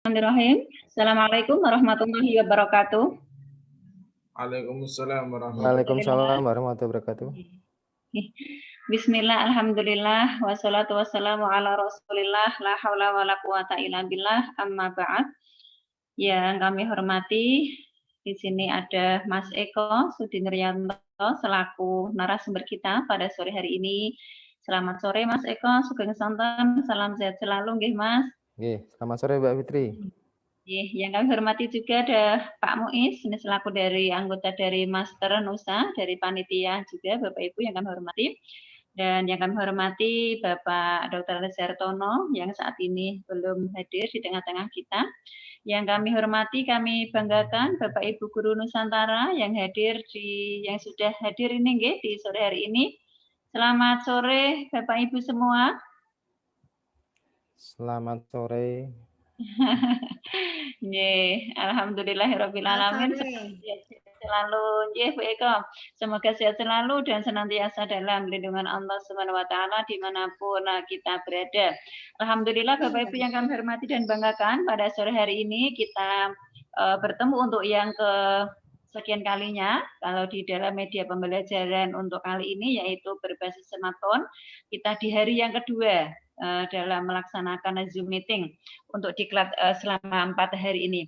Bismillahirrahmanirrahim. Assalamualaikum warahmatullahi wabarakatuh. Waalaikumsalam warahmatullahi Waalaikumsalam warahmatullahi wabarakatuh. Bismillah, alhamdulillah, wassalatu wassalamu ala rasulillah, la haula wa la quwata illa billah, amma ba'd. Yang kami hormati, di sini ada Mas Eko Sudinrianto selaku narasumber kita pada sore hari ini. Selamat sore Mas Eko, sugeng sonten, salam sehat selalu nggih Mas. Selamat sore Mbak Fitri. Yang kami hormati juga ada Pak Muiz, ini selaku dari anggota dari Master Nusa, dari panitia juga Bapak Ibu yang kami hormati. Dan yang kami hormati Bapak Dr. Sertono yang saat ini belum hadir di tengah-tengah kita. Yang kami hormati, kami banggakan Bapak Ibu Guru Nusantara yang sudah hadir ini nggih, di sore hari ini. Selamat sore Bapak Ibu semua. Selamat sore. Alhamdulillahirabbil alamin. Selalu Bu Eko, semoga sehat selalu dan senantiasa dalam lindungan Allah Subhanahu wa taala dimanapun kita berada. Alhamdulillah Bapak Ibu yang kami hormati dan banggakan, pada sore hari ini kita bertemu untuk yang ke sekian kalinya kalau di dalam media pembelajaran untuk kali ini, yaitu berbasis smartphone. Kita di hari yang kedua dalam melaksanakan Zoom meeting untuk diklat selama 4 hari ini.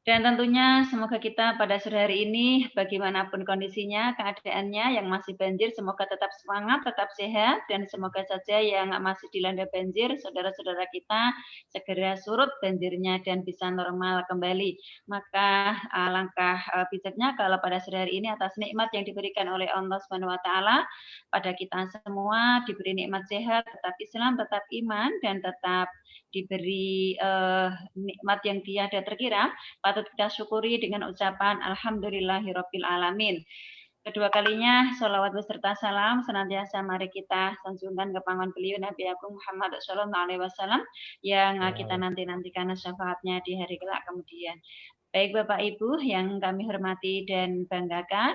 Dan tentunya semoga kita pada sore hari ini, bagaimanapun kondisinya, keadaannya yang masih banjir, semoga tetap semangat, tetap sehat, dan semoga saja yang masih dilanda banjir, saudara-saudara kita segera surut banjirnya dan bisa normal kembali. Maka langkah bijaknya kalau pada sore hari ini atas nikmat yang diberikan oleh Allah Subhanahu wa taala pada kita semua, diberi nikmat sehat, tetap Islam, tetap iman, dan tetap diberi nikmat yang tiada terkira, patut kita syukuri dengan ucapan alhamdulillahirabbil alamin. Kedua kalinya sholawat beserta salam senantiasa mari kita sanjungkan ke panggon beliau Nabi Agung Muhammad sallallahu alaihi wasallam yang kita nanti-nantikan syafaatnya di hari kelak kemudian. Baik Bapak Ibu yang kami hormati dan banggakan,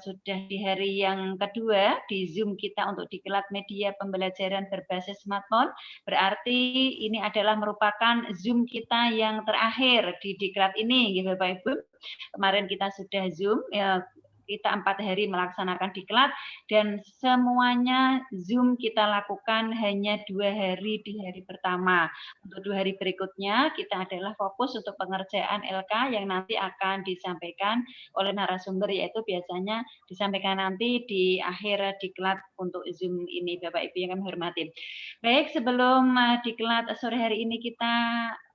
sudah di hari yang kedua di Zoom kita untuk diklat media pembelajaran berbasis smartphone, berarti ini adalah merupakan Zoom kita yang terakhir di diklat ini, ya Bapak Ibu. Kemarin kita sudah Zoom, kita 4 hari melaksanakan diklat dan semuanya Zoom kita lakukan hanya 2 hari di hari pertama. Untuk 2 hari berikutnya kita adalah fokus untuk pengerjaan LK yang nanti akan disampaikan oleh narasumber, yaitu biasanya disampaikan nanti di akhir diklat untuk Zoom ini Bapak Ibu yang kami hormati. Baik, sebelum diklat sore hari ini kita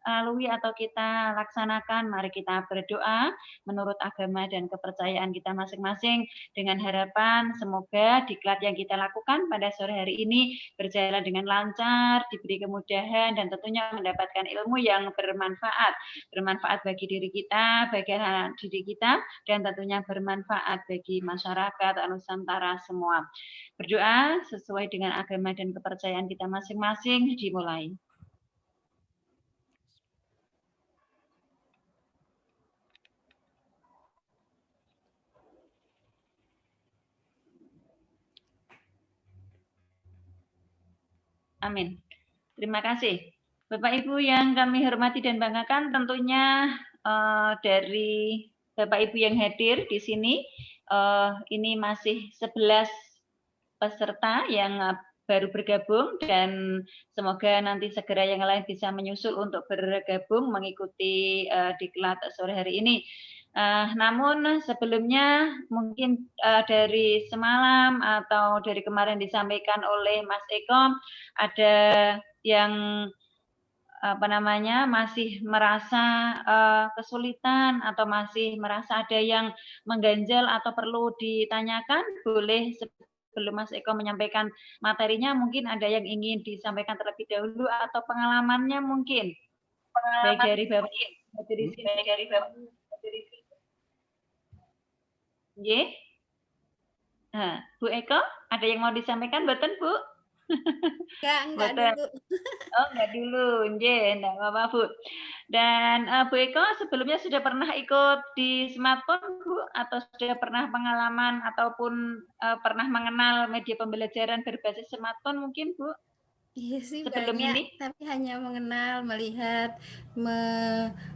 lalui atau kita laksanakan, mari kita berdoa menurut agama dan kepercayaan kita masing-masing dengan harapan semoga diklat yang kita lakukan pada sore hari ini berjalan dengan lancar, diberi kemudahan, dan tentunya mendapatkan ilmu yang bermanfaat bagi diri kita, bagi anak didik kita, dan tentunya bermanfaat bagi masyarakat Nusantara semua. Berdoa sesuai dengan agama dan kepercayaan kita masing-masing, dimulai. Amin. Terima kasih. Bapak Ibu yang kami hormati dan banggakan, tentunya dari Bapak Ibu yang hadir di sini, ini masih 11 peserta yang baru bergabung dan semoga nanti segera yang lain bisa menyusul untuk bergabung mengikuti diklat sore hari ini. Namun sebelumnya mungkin dari semalam atau dari kemarin disampaikan oleh Mas Eko, ada yang masih merasa kesulitan atau masih merasa ada yang mengganjal atau perlu ditanyakan, boleh sebelum Mas Eko menyampaikan materinya mungkin ada yang ingin disampaikan terlebih dahulu atau pengalamannya mungkin. Baik dari Bapak dari sini. Bu Eko, ada yang mau disampaikan mboten, Bu? Enggak dulu. Oh, enggak dulu. Enggak apa-apa, Bu. Dan Bu Eko sebelumnya sudah pernah ikut di smartphone, Bu, atau sudah pernah pengalaman ataupun pernah mengenal media pembelajaran berbasis smartphone mungkin, Bu? Iya sih sebelum banyak, ini? tapi hanya mengenal, melihat,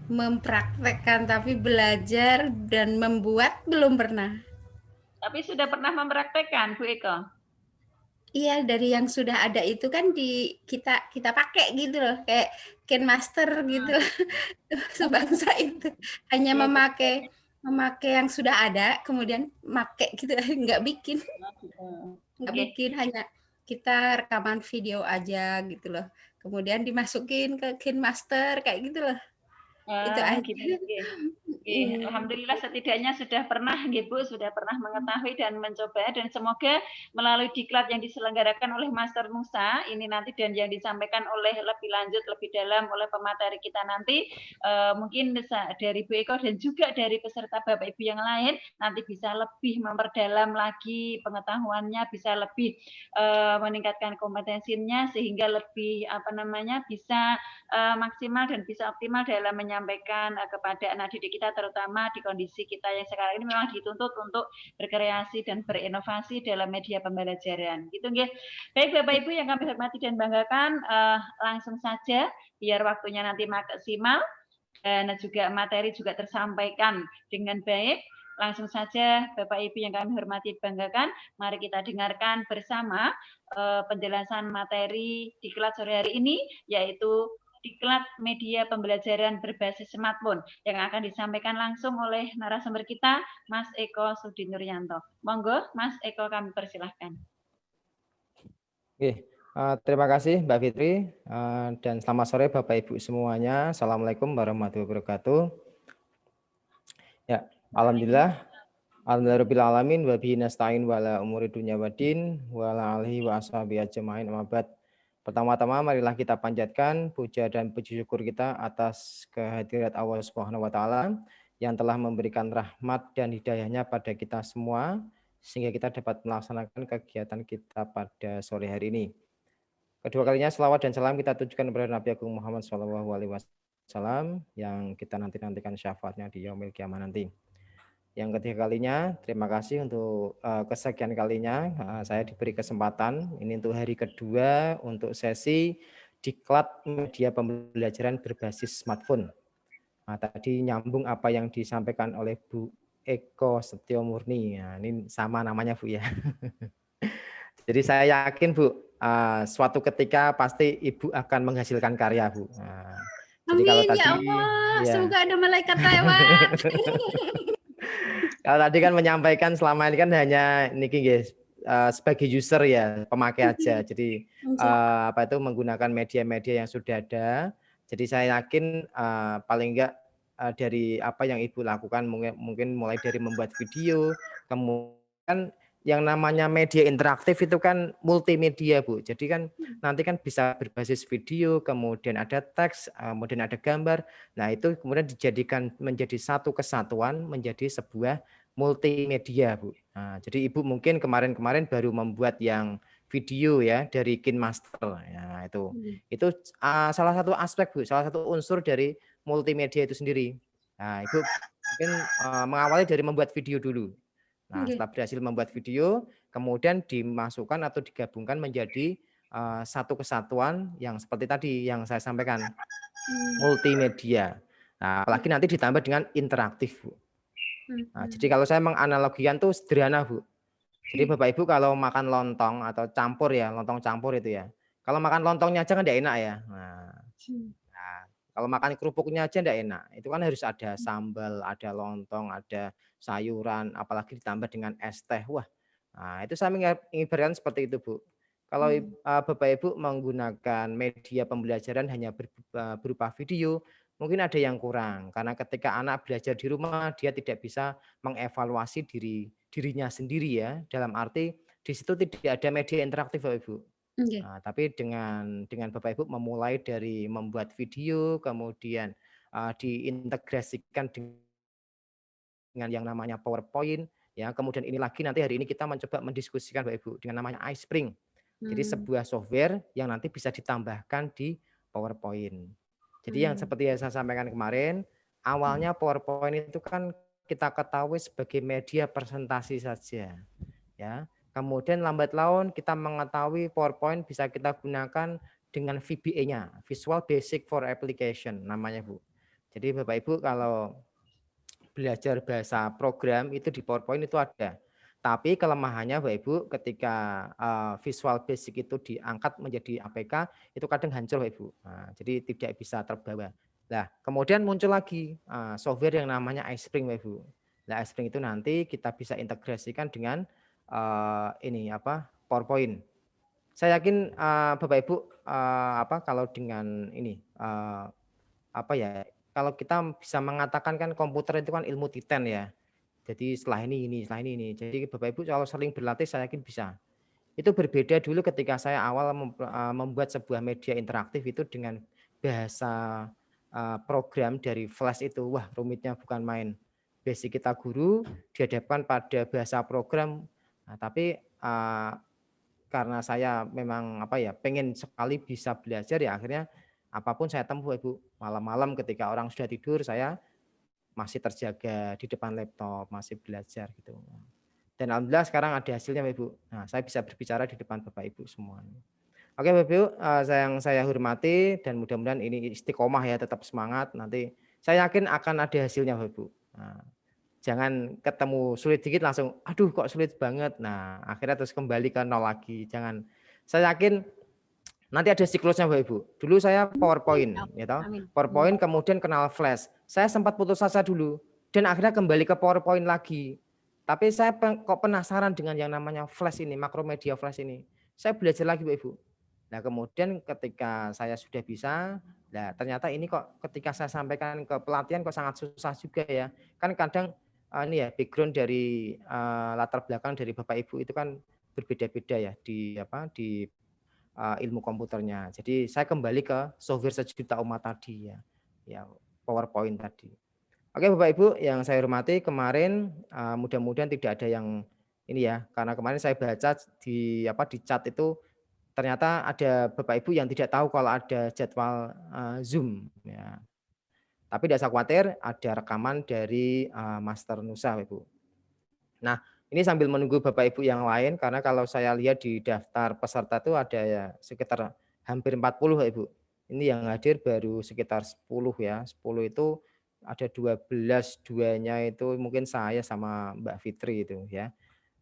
mempraktekkan, tapi belajar dan membuat belum pernah. Tapi sudah pernah mempraktekkan, Bu Eko? Iya, dari yang sudah ada itu kan kita pakai gitu loh, kayak Ken Master gitu loh. Sebangsa itu. Hanya Iya, betul. memakai yang sudah ada, kemudian make gitu, nggak bikin. Nggak Oke. bikin, hanya kita rekaman video aja gitu loh. Kemudian dimasukin ke Ken Master kayak gitu loh. Itu aja. Gitu. Oke, alhamdulillah setidaknya sudah pernah, Bu, sudah pernah mengetahui dan mencoba, dan semoga melalui diklat yang diselenggarakan oleh Master Nusa ini nanti dan yang disampaikan oleh lebih lanjut, lebih dalam oleh pemateri kita nanti, mungkin dari Bu Eko dan juga dari peserta Bapak Ibu yang lain nanti bisa lebih memperdalam lagi pengetahuannya, bisa lebih meningkatkan kompetensinya sehingga lebih bisa maksimal dan bisa optimal dalam menyampaikan kepada anak didik kita, terutama di kondisi kita yang sekarang ini memang dituntut untuk berkreasi dan berinovasi dalam media pembelajaran. Gitu nggih. Baik Bapak Ibu yang kami hormati dan banggakan, langsung saja biar waktunya nanti maksimal dan juga materi juga tersampaikan dengan baik. Langsung saja Bapak Ibu yang kami hormati banggakan, mari kita dengarkan bersama penjelasan materi diklat sore hari ini, yaitu diklat media pembelajaran berbasis smartphone yang akan disampaikan langsung oleh narasumber kita, Mas Eko Sudi Nuryanto. Monggo, Mas Eko, kami persilahkan. Oke, terima kasih Mbak Fitri dan selamat sore Bapak Ibu semuanya. Assalamualaikum warahmatullahi wabarakatuh. Ya, alhamdulillah. Alhamdulillahirabbil alamin wa bihi nasta'in wa ala umuri dunya waddin wa ala alihi wa ashabihi ajmain. Amma ba'd. Pertama-tama marilah kita panjatkan puja dan puji syukur kita atas kehadirat Allah Subhanahu wa taala yang telah memberikan rahmat dan hidayahnya pada kita semua sehingga kita dapat melaksanakan kegiatan kita pada sore hari ini. Kedua kalinya selawat dan salam kita tujukan kepada Nabi Agung Muhammad SAW yang kita nantikan syafaatnya di yaumil kiamah nanti. Yang ketiga kalinya, terima kasih untuk kesekian kalinya saya diberi kesempatan ini untuk hari kedua untuk sesi diklat media pembelajaran berbasis smartphone. Nah, tadi nyambung apa yang disampaikan oleh Bu Eko Setiomurni. Nah, ini sama namanya Bu ya. Jadi saya yakin Bu, suatu ketika pasti Ibu akan menghasilkan karya Bu. Nah, jadi kalau Amin tadi, ya Allah, ya. semoga ada malaikat lewat. Kalau tadi kan menyampaikan selama ini kan hanya niki guys sebagai user ya, pemakai aja. Jadi apa itu menggunakan media-media yang sudah ada. Jadi saya yakin paling enggak dari apa yang Ibu lakukan mungkin mulai dari membuat video, kemudian yang namanya media interaktif itu kan multimedia Bu. Jadi kan nanti kan bisa berbasis video, kemudian ada teks, kemudian ada gambar. Nah itu kemudian dijadikan menjadi satu kesatuan, menjadi sebuah multimedia Bu. Nah, jadi Ibu mungkin kemarin-kemarin baru membuat yang video ya dari KineMaster. Ya, itu salah satu aspek Bu, salah satu unsur dari multimedia itu sendiri. Nah, Ibu mungkin mengawali dari membuat video dulu. Nah, setelah berhasil membuat video, kemudian dimasukkan atau digabungkan menjadi satu kesatuan yang seperti tadi yang saya sampaikan, multimedia. Nah, apalagi nanti ditambah dengan interaktif, Bu. Nah, jadi kalau saya menganalogikan tuh sederhana, Bu. Jadi Bapak Ibu kalau makan lontong atau campur ya, lontong campur itu ya. Kalau makan lontongnya aja kan tidak enak ya. Nah, kalau makan kerupuknya aja tidak enak. Itu kan harus ada sambal, ada lontong, ada sayuran, apalagi ditambah dengan es teh. Wah, nah itu saya mengibaratkan seperti itu, Bu. Kalau Bapak Ibu menggunakan media pembelajaran hanya berupa video, mungkin ada yang kurang. Karena ketika anak belajar di rumah, dia tidak bisa mengevaluasi dirinya sendiri ya. Dalam arti di situ tidak ada media interaktif, Bapak Ibu. Nah, tapi dengan Bapak Ibu memulai dari membuat video, kemudian diintegrasikan dengan yang namanya PowerPoint, ya. Kemudian ini lagi nanti hari ini kita mencoba mendiskusikan Bapak Ibu dengan namanya iSpring. Jadi sebuah software yang nanti bisa ditambahkan di PowerPoint. Jadi yang seperti yang saya sampaikan kemarin, awalnya PowerPoint itu kan kita ketahui sebagai media presentasi saja, ya. Kemudian lambat laun kita mengetahui PowerPoint bisa kita gunakan dengan VBA-nya, Visual Basic for Application namanya Bu. Jadi Bapak Ibu kalau belajar bahasa program itu di PowerPoint itu ada. Tapi kelemahannya Bapak Ibu ketika Visual Basic itu diangkat menjadi APK itu kadang hancur Bapak Ibu. Nah, jadi tidak bisa terbawa. Nah, kemudian muncul lagi software yang namanya iSpring Bapak Ibu. Nah, iSpring itu nanti kita bisa integrasikan dengan PowerPoint. Saya yakin Bapak Ibu kalau dengan ini kalau kita bisa mengatakan kan komputer itu kan ilmu titen ya. Jadi setelah ini. Jadi Bapak Ibu kalau sering berlatih saya yakin bisa. Itu berbeda dulu ketika saya awal membuat sebuah media interaktif itu dengan bahasa program dari Flash itu. Wah, rumitnya bukan main. Basic kita guru dihadapkan pada bahasa program. Nah, tapi karena saya memang pengen sekali bisa belajar ya akhirnya apapun saya tempuh Ibu. Malam-malam ketika orang sudah tidur saya masih terjaga di depan laptop, masih belajar gitu. Dan alhamdulillah sekarang ada hasilnya Bapak Ibu. Nah, saya bisa berbicara di depan Bapak Ibu semua. Oke Bapak Ibu, yang saya hormati dan mudah-mudahan ini istiqomah ya, tetap semangat. Nanti saya yakin akan ada hasilnya Bapak Ibu. Nah, jangan ketemu sulit dikit langsung, aduh kok sulit banget. Nah, akhirnya terus kembali ke nol lagi. Jangan. Saya yakin nanti ada siklusnya Bapak Ibu. Dulu saya PowerPoint, ya toh. PowerPoint kemudian kenal Flash. Saya sempat putus asa dulu dan akhirnya kembali ke PowerPoint lagi. Tapi saya kok penasaran dengan yang namanya Flash ini, Makromedia Flash ini. Saya belajar lagi Bapak Ibu. Nah, kemudian ketika saya sudah bisa, nah ternyata ini kok ketika saya sampaikan ke pelatihan kok sangat susah juga ya. Kan kadang ini ya background dari latar belakang dari Bapak Ibu itu kan berbeda-beda ya di ilmu komputernya. Jadi saya kembali ke software sejuta umat tadi ya PowerPoint tadi. Oke Bapak Ibu yang saya hormati, kemarin mudah-mudahan tidak ada yang ini ya, karena kemarin saya baca di chat itu ternyata ada Bapak Ibu yang tidak tahu kalau ada jadwal Zoom ya. Tapi tidak usah khawatir, ada rekaman dari Master Nusa Bapak Ibu. Nah, ini sambil menunggu Bapak Ibu yang lain karena kalau saya lihat di daftar peserta itu ada ya sekitar hampir 40 Bapak Ibu. Ini yang hadir baru sekitar 10 ya. 10 itu ada 12, duanya itu mungkin saya sama Mbak Fitri itu ya.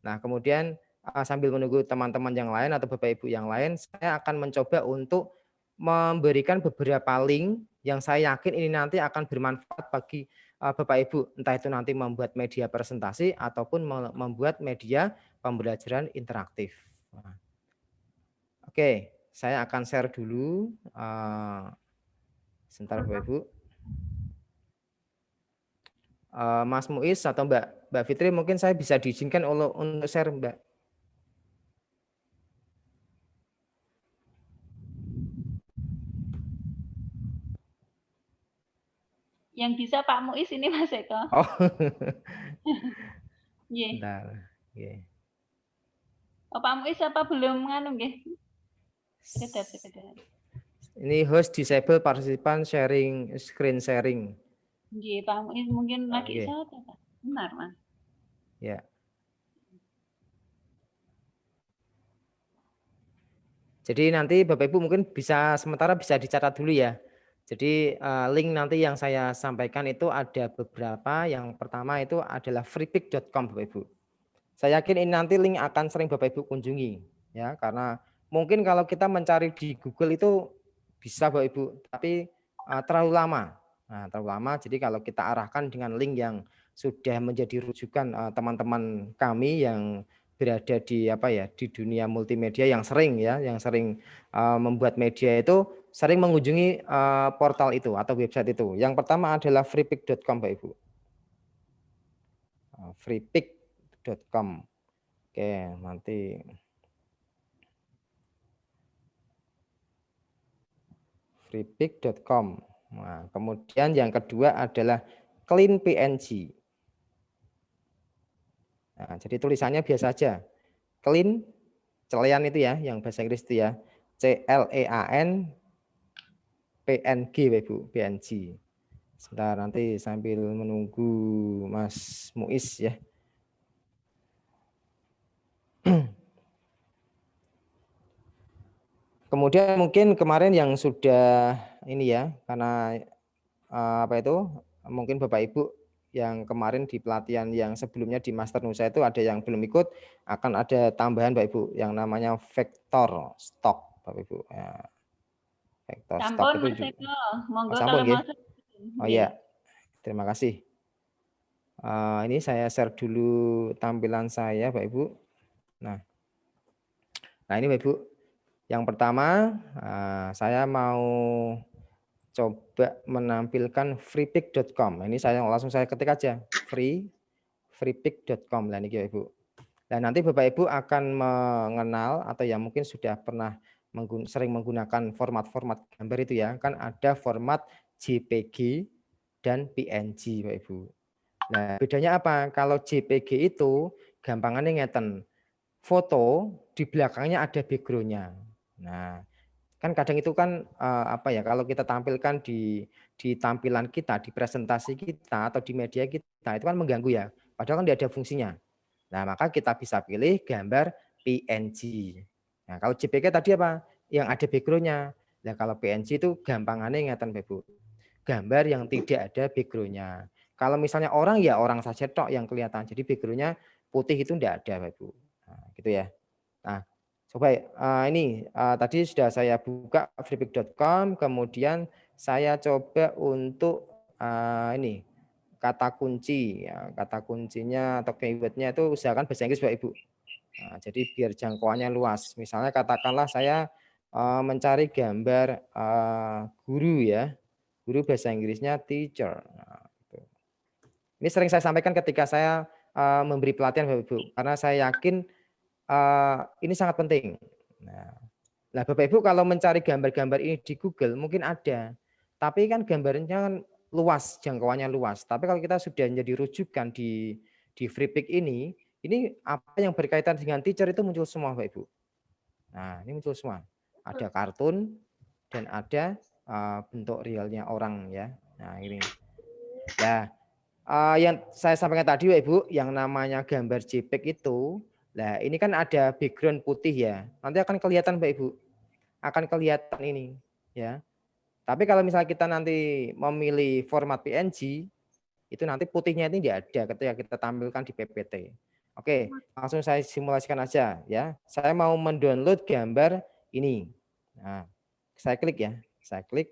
Nah, kemudian sambil menunggu teman-teman yang lain atau Bapak Ibu yang lain, saya akan mencoba untuk memberikan beberapa link yang saya yakin ini nanti akan bermanfaat bagi Bapak Ibu, entah itu nanti membuat media presentasi ataupun membuat media pembelajaran interaktif. Oke, saya akan share dulu. Sebentar Bapak Ibu. Mas Muiz atau Mbak Fitri mungkin saya bisa diizinkan untuk share Mbak. Yang bisa Pak Muiz ini Mas Eko. Oh. Nggih. Bentar. Nggih. Oh, Pak Muiz apa belum nganu nggih? Sekedar. Ini host disable partisipan sharing screen sharing. Nggih, Pak Muiz mungkin lagi Okay. saat ya, Pak. Benar, Mas. Ya. Jadi nanti Bapak Ibu mungkin sementara bisa dicatat dulu ya. Jadi link nanti yang saya sampaikan itu ada beberapa. Yang pertama itu adalah freepik.com Bapak Ibu. Saya yakin ini nanti link akan sering Bapak Ibu kunjungi ya, karena mungkin kalau kita mencari di Google itu bisa Bapak Ibu, tapi terlalu lama. Nah, terlalu lama. Jadi kalau kita arahkan dengan link yang sudah menjadi rujukan teman-teman kami yang berada di di dunia multimedia yang sering membuat media itu sering mengunjungi portal itu atau website itu. Yang pertama adalah freepik.com Bapak Ibu. Freepik.com. Oke, nanti freepik.com. Nah, kemudian yang kedua adalah cleanpng. Nah, jadi tulisannya biasa aja. Clean, celean itu ya, yang bahasa Inggris itu ya. CLEAN PNG, Ibu, PNG. Sebentar nanti sambil menunggu Mas Muiz ya. kemudian mungkin kemarin yang sudah ini ya, karena apa itu, mungkin Bapak Ibu yang kemarin di pelatihan yang sebelumnya di Master Nusa itu ada yang belum ikut, akan ada tambahan Bapak Ibu yang namanya vektor stok Bapak Ibu. Ya, vektor stok Sampun itu Mas juga. Eko, Oh, monggo sampun kalau mau nggih. Oh iya, terima kasih. Ini saya share dulu tampilan saya Bapak Ibu. Nah ini Bapak Ibu, yang pertama saya mau coba menampilkan freepik.com. Ini langsung saya ketik aja freepik.com. Nah ini Bapak Ibu. Dan nanti Bapak Ibu akan mengenal atau yang mungkin sudah pernah sering menggunakan format-format gambar itu ya, kan ada format JPG dan PNG Bapak Ibu. Nah, bedanya apa? Kalau JPG itu gampangannya ngeten. Foto di belakangnya ada background-nya. Nah, kan kadang itu kan apa ya, kalau kita tampilkan di tampilan kita, di presentasi kita atau di media kita itu kan mengganggu ya. Padahal kan tidak ada fungsinya. Nah, maka kita bisa pilih gambar PNG. Nah, kalau JPG tadi apa? Yang ada background-nya. Nah, kalau PNG itu gampangannya ngeten, Bu. Gambar yang tidak ada background-nya. Kalau misalnya orang ya orang saja tok yang kelihatan. Jadi background-nya putih itu tidak ada, Bu. Nah, gitu ya. Nah, coba ini tadi sudah saya buka freepik.com, kemudian saya coba untuk ini kata kunci ya, kata kuncinya atau keywordnya itu usahakan bahasa Inggris Bapak Ibu. Nah, jadi biar jangkauannya luas. Misalnya katakanlah saya mencari gambar guru ya, guru bahasa Inggrisnya teacher. Nah, gitu. Ini sering saya sampaikan ketika saya memberi pelatihan Bapak Ibu, karena saya yakin ini sangat penting. Nah, Bapak Ibu kalau mencari gambar-gambar ini di Google mungkin ada, tapi kan gambarnya kan luas, jangkauannya luas. Tapi kalau kita sudah menjadi rujukan di Freepik ini apa yang berkaitan dengan teacher itu muncul semua, Bapak Ibu. Nah, ini muncul semua. Ada kartun dan ada bentuk realnya orang ya. Nah, ini. Nah, yang saya sampaikan tadi, Bapak Ibu, yang namanya gambar JPEG itu, nah ini kan ada background putih ya. Nanti akan kelihatan, Bapak Ibu. Akan kelihatan ini ya. Tapi kalau misalnya kita nanti memilih format PNG, itu nanti putihnya ini tidak ada ketika kita tampilkan di PPT. Oke, langsung saya simulasikan aja ya. Saya mau mendownload gambar ini. Nah, saya klik ya. Saya klik.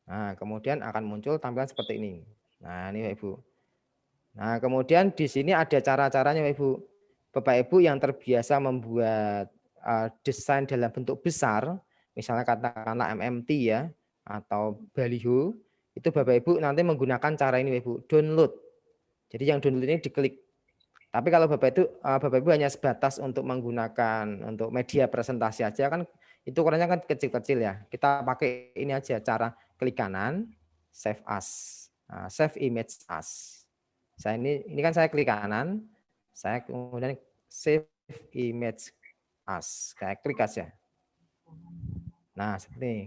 Nah, kemudian akan muncul tampilan seperti ini. Nah, ini Bapak Ibu. Nah, kemudian di sini ada cara-caranya Bapak Ibu. Bapak Ibu yang terbiasa membuat desain dalam bentuk besar, misalnya katakanlah MMT ya, atau baliho, itu Bapak Ibu nanti menggunakan cara ini Bapak Ibu, download. Jadi yang download ini diklik. Tapi kalau Bapak Ibu hanya sebatas untuk menggunakan untuk media presentasi aja kan itu ukurannya kan kecil-kecil ya. Kita pakai ini aja cara klik kanan, save as, save image as. Saya ini kan saya klik kanan, saya kemudian save image as, kayak klik aja. Nah seperti ini.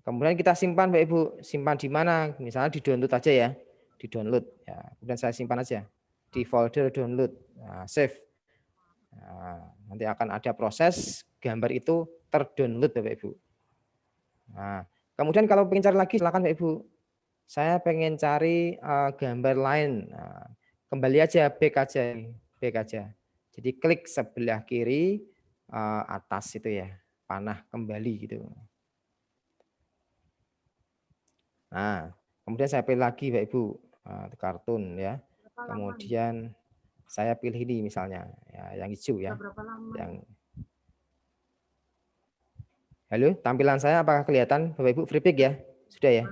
Kemudian kita simpan Bapak Ibu, simpan di mana? Misalnya di download aja ya, di download. Ya, kemudian saya simpan aja di folder download, nah, save. Nah, nanti akan ada proses gambar itu terdownload Bapak Ibu. Nah, kemudian kalau pengen cari lagi silakan Bapak Ibu. Saya pengen cari gambar lain. Nah, kembali aja back aja. Jadi klik sebelah kiri atas itu ya, panah kembali gitu. Nah, kemudian saya pilih lagi Bapak Ibu kartun ya. Kemudian saya pilih ini misalnya ya, yang hijau ya. Yang halo, tampilan saya apakah kelihatan Bapak Ibu Freepik ya? Sudah ya?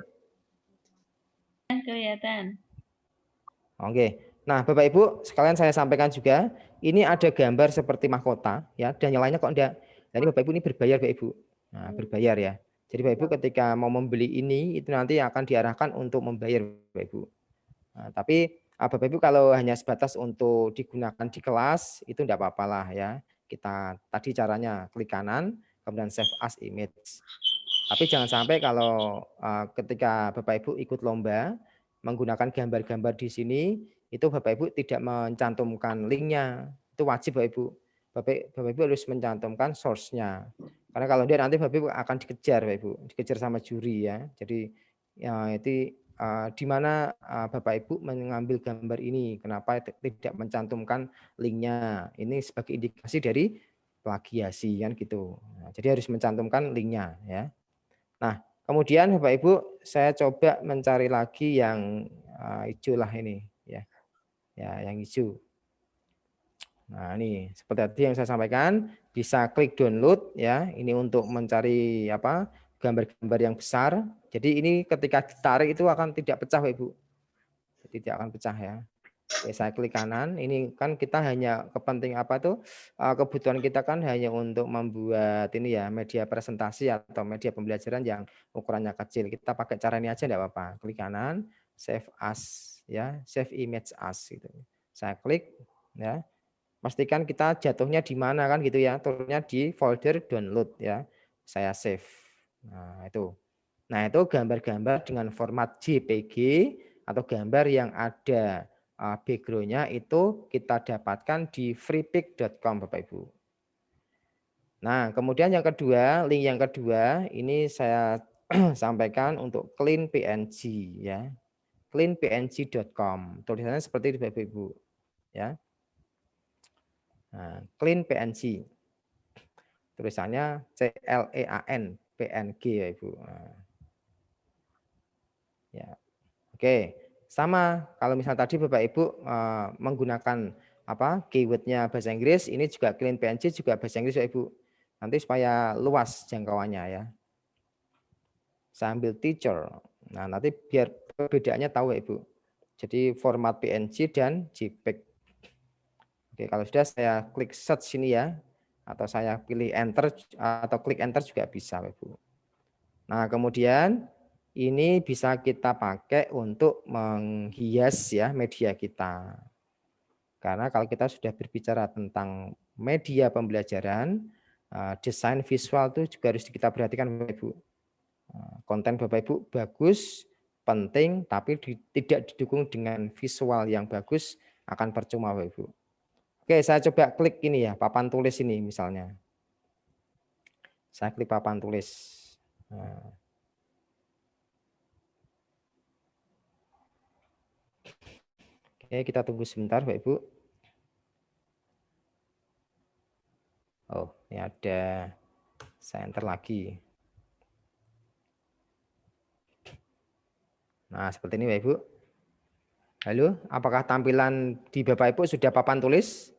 Kelihatan. Oke. Nah, Bapak Ibu, sekalian saya sampaikan juga, ini ada gambar seperti mahkota ya, dan yang lainnya kok enggak. Jadi Bapak Ibu ini berbayar Bapak Ibu. Nah, berbayar ya. Jadi Bapak Ibu ketika mau membeli ini itu nanti akan diarahkan untuk membayar Bapak Ibu. Nah, tapi Bapak Ibu kalau hanya sebatas untuk digunakan di kelas itu enggak apa-apa lah ya. Kita tadi caranya klik kanan, kemudian save as image. Tapi jangan sampai kalau ketika Bapak Ibu ikut lomba menggunakan gambar-gambar di sini, itu Bapak Ibu tidak mencantumkan linknya. Itu wajib Bapak Ibu. Bapak Ibu harus mencantumkan source-nya. Karena kalau dia nanti Bapak Ibu akan dikejar, Bapak Ibu, dikejar sama juri ya. Jadi ya itu di mana Bapak Ibu mengambil gambar ini, kenapa tidak mencantumkan linknya? Ini sebagai indikasi dari plagiasi kan gitu. Nah, jadi harus mencantumkan linknya ya. Nah, kemudian Bapak Ibu saya coba mencari lagi yang hijau lah ini ya. Ya, yang hijau. Nah, ini seperti tadi yang saya sampaikan, bisa klik download ya. Ini untuk mencari apa? Gambar-gambar yang besar. Jadi ini ketika ditarik itu akan tidak pecah, Ibu. Tidak akan pecah ya. Oke, saya klik kanan. Ini kan kita hanya kepenting apa tuh? Kebutuhan kita kan hanya untuk membuat ini ya, media presentasi atau media pembelajaran yang ukurannya kecil. Kita pakai cara ini aja enggak apa-apa. Klik kanan, save as ya, save image as gitu. Saya klik ya. Pastikan kita jatuhnya di mana kan gitu ya, turunnya di folder download ya. Saya save. Nah, itu. Nah, itu gambar-gambar dengan format JPG atau gambar yang ada background-nya itu kita dapatkan di freepik.com Bapak Ibu. Nah, kemudian yang kedua, link yang kedua ini saya sampaikan untuk clean PNG ya. cleanpng.com. Tulisannya seperti itu Bapak Ibu ya. Nah, clean PNG. Tulisannya CLEAN PNG ya Ibu. Nah. Ya. Oke, sama kalau misal tadi Bapak Ibu menggunakan apa keywordnya bahasa Inggris, ini juga clean PNG juga bahasa Inggris ya Ibu. Nanti supaya luas jangkauannya ya. Saya ambil teacher. Nah, nanti biar perbedaannya tahu ya Ibu. Jadi format PNG dan JPEG. Oke, kalau sudah saya klik search sini ya, atau saya pilih enter atau klik enter juga bisa, Ibu. Nah, kemudian ini bisa kita pakai untuk menghias ya media kita. Karena kalau kita sudah berbicara tentang media pembelajaran, desain visual itu juga harus kita perhatikan, Bapak Ibu. Konten Bapak Ibu bagus, penting, tapi tidak didukung dengan visual yang bagus akan percuma, Bapak Ibu. Oke, saya coba klik ini ya, papan tulis ini misalnya. Saya klik papan tulis. Nah. Oke, kita tunggu sebentar, Bapak Ibu. Oh, ini ada. Saya enter lagi. Nah, seperti ini, Bapak Ibu. Halo, apakah tampilan di Bapak Ibu sudah papan tulis?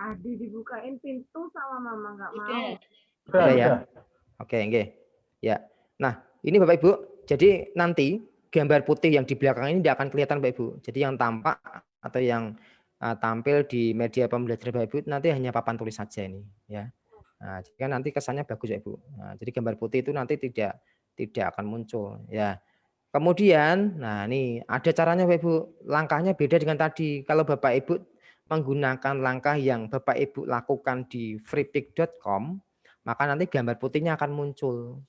Adi dibukain pintu sama mama nggak mau. Sudah ya. Oke, oke. Ya. Nah, ini Bapak Ibu. Jadi nanti gambar putih yang di belakang ini tidak akan kelihatan Bapak Ibu. Jadi yang tampak atau yang tampil di media pembelajaran Bapak Ibu nanti hanya papan tulis saja ini, ya. Nah, jika nanti kesannya bagus ya Ibu. Nah, jadi gambar putih itu nanti tidak akan muncul, ya. Kemudian, nah ini ada caranya Bapak Ibu. Langkahnya beda dengan tadi. Kalau Bapak Ibu menggunakan langkah yang Bapak Ibu lakukan di freepik.com, maka nanti gambar putihnya akan muncul.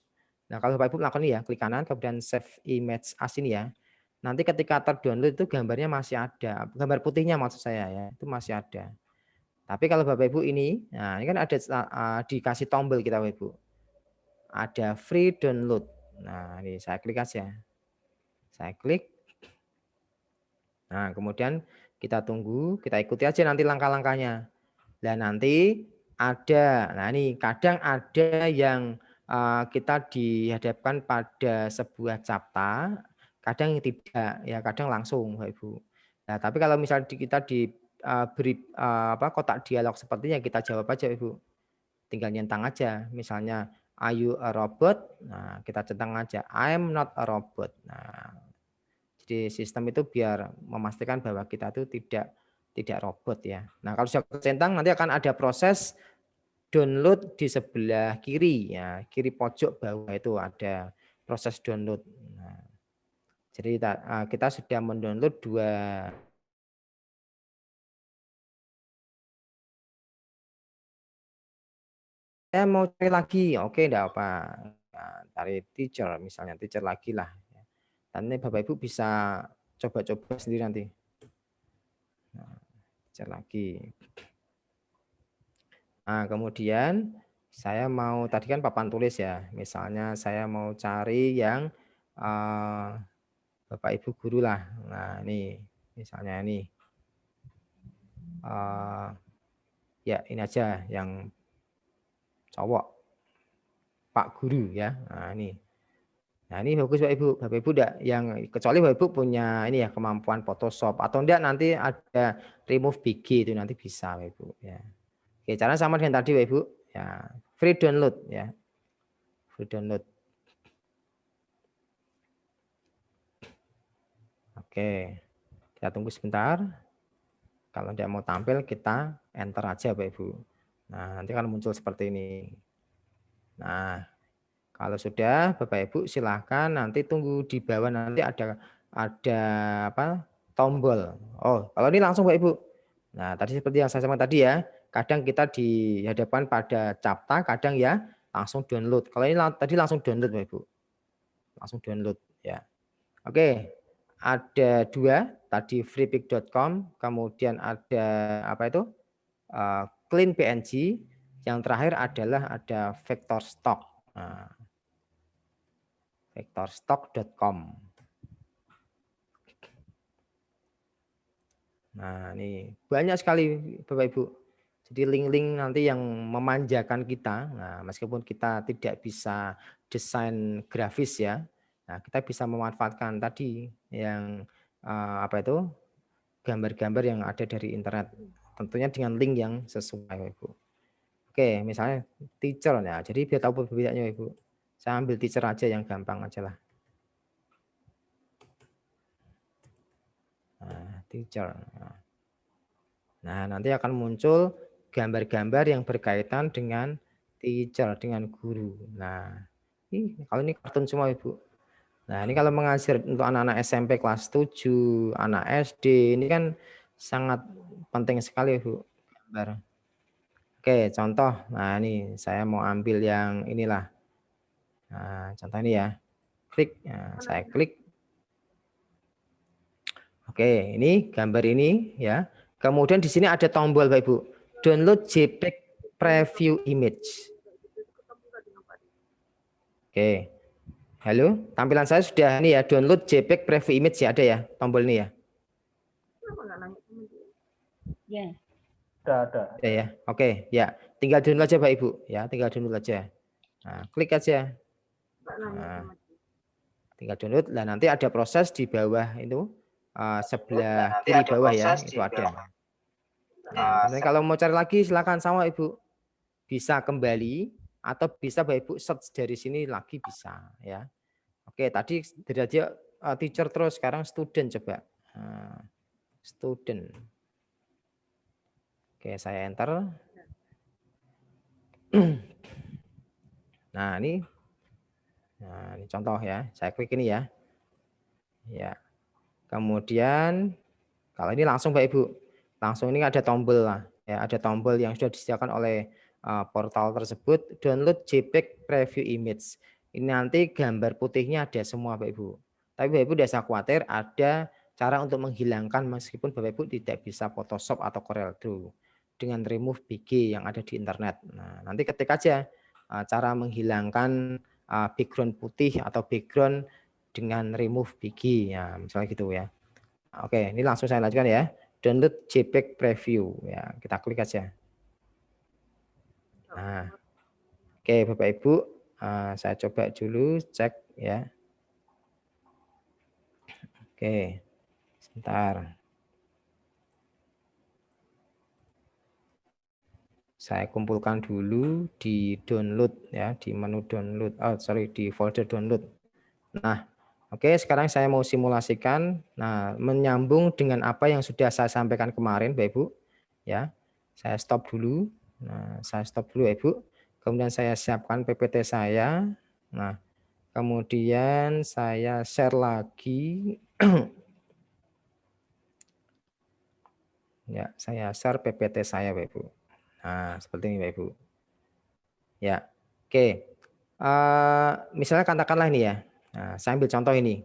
Nah, kalau Bapak Ibu melakukan ini ya, klik kanan kemudian save image as ini ya. Nanti ketika terdownload itu gambarnya masih ada. Gambar putihnya maksud saya ya, itu masih ada. Tapi kalau Bapak Ibu ini, nah ini kan ada dikasih tombol kita Bapak Ibu. Ada free download. Nah, ini saya klik aja. Saya klik. Nah, kemudian kita tunggu, kita ikuti aja nanti langkah-langkahnya. Dan nanti ada, nah ini kadang ada yang kita dihadapkan pada sebuah capta, kadang tidak, ya kadang langsung, Bapak Ibu. Nah, tapi kalau misalnya kita diberi kotak dialog sepertinya kita jawab aja, Ibu. Tinggal nyentang aja, misalnya, are you a robot? Nah, kita centang aja, I'm not a robot. Nah, jadi sistem itu biar memastikan bahwa kita itu tidak robot ya. Nah, kalau sudah centang nanti akan ada proses download di sebelah kiri ya, kiri pojok bawah itu ada proses download. Nah, jadi kita sudah mendownload dua. Saya mau cari lagi, oke enggak apa. Nah, cari teacher misalnya, teacher lagi lah. Nanti Bapak Ibu bisa coba-coba sendiri nanti. Nah, teacher lagi. Nah, kemudian saya mau tadi kan papan tulis ya. Misalnya saya mau cari yang Bapak Ibu guru lah. Nah, ini misalnya ini. Ya, ini aja yang cowok. Pak guru ya. Nah, ini. Nah, ini bagus Bapak Ibu. Bapak Ibu enggak yang kecuali Bapak Ibu punya ini ya kemampuan Photoshop atau enggak nanti ada remove BG itu nanti bisa Bapak Ibu ya. Oke, caranya sama dengan tadi Bapak Ibu. Ya, free download ya. Free download. Oke. Kita tunggu sebentar. Kalau tidak mau tampil kita enter aja Bapak Ibu. Nah, nanti akan muncul seperti ini. Nah, kalau sudah Bapak Ibu silahkan nanti tunggu di bawah nanti ada apa? Tombol. Oh, kalau ini langsung Bapak Ibu. Nah, tadi seperti yang saya sampaikan tadi ya, kadang kita dihadapkan pada capta, kadang ya langsung download. Kalau ini tadi langsung download Bapak Ibu. Langsung download ya. Oke. Ada dua, tadi freepik.com, kemudian ada apa itu? Clean PNG, yang terakhir adalah ada vector stock. Nah, vectorstock.com. Nah, ini banyak sekali Bapak Ibu. Jadi link-link nanti yang memanjakan kita. Nah, meskipun kita tidak bisa desain grafis ya. Nah, kita bisa memanfaatkan tadi yang apa itu? Gambar-gambar yang ada dari internet. Tentunya dengan link yang sesuai Bapak Ibu. Oke, misalnya teacher ya. Jadi biar tahu perbedaannya Ibu. Saya ambil teacher aja yang gampang aja lah. Nah, teacher. Nah, nanti akan muncul gambar-gambar yang berkaitan dengan teacher, dengan guru. Nah, kalau ini kartun semua Ibu. Nah, ini kalau mengajar untuk anak-anak SMP kelas 7, anak SD, ini kan sangat penting sekali Ibu. Gambar. Oke, contoh. Nah, ini saya mau ambil yang inilah. Nah, contoh ini ya. Klik. Nah, saya klik. Oke, ini gambar ini ya. Kemudian di sini ada tombol Bapak Ibu. Download JPEG preview image. Oke. Halo, tampilan saya sudah ini ya, download JPEG preview image ya, ada ya tombol ini ya. Ya. Ada ya. Oke, ya. Tinggal download aja Bapak Ibu, ya, tinggal download aja. Nah, klik aja. Nah, tinggal download. Nah, nanti ada proses di bawah itu sebelah kiri bawah ya, itu ada. Nah, kalau mau cari lagi silakan sama Ibu. Bisa kembali atau bisa Bapak Ibu search dari sini lagi bisa ya. Oke, tadi derajat teacher terus sekarang student coba. Nah, student. Oke, saya enter. Nah, ini contoh ya. Saya klik ini ya. Ya. Kemudian kalau ini langsung Bapak Ibu. Langsung ini ada tombol lah. Ya, ada tombol yang sudah disediakan oleh portal tersebut, download JPEG preview image. Ini nanti gambar putihnya ada semua Bapak Ibu. Tapi Bapak Ibu tidak usah khawatir, ada cara untuk menghilangkan meskipun Bapak Ibu tidak bisa Photoshop atau Corel Draw dengan remove BG yang ada di internet. Nah, nanti ketik aja cara menghilangkan background putih atau background dengan remove BG ya, misalnya gitu ya. Oke, ini langsung saya lanjutkan ya. Download JPEG preview ya, kita klik aja. Nah, oke Bapak Ibu, saya coba dulu cek ya. Oke, sebentar. Saya kumpulkan dulu di download ya, di menu download. Oh, sorry, di folder download. Nah, oke, sekarang saya mau simulasikan. Nah, menyambung dengan apa yang sudah saya sampaikan kemarin, Bapak Ibu. Ya, saya stop dulu. Nah, saya stop dulu, Ibu. Kemudian saya siapkan PPT saya. Nah, kemudian saya share lagi. Ya, saya share PPT saya, Bapak Ibu. Nah, seperti ini, Bapak Ibu. Ya, oke. Misalnya katakanlah ini ya. Nah, saya ambil contoh ini.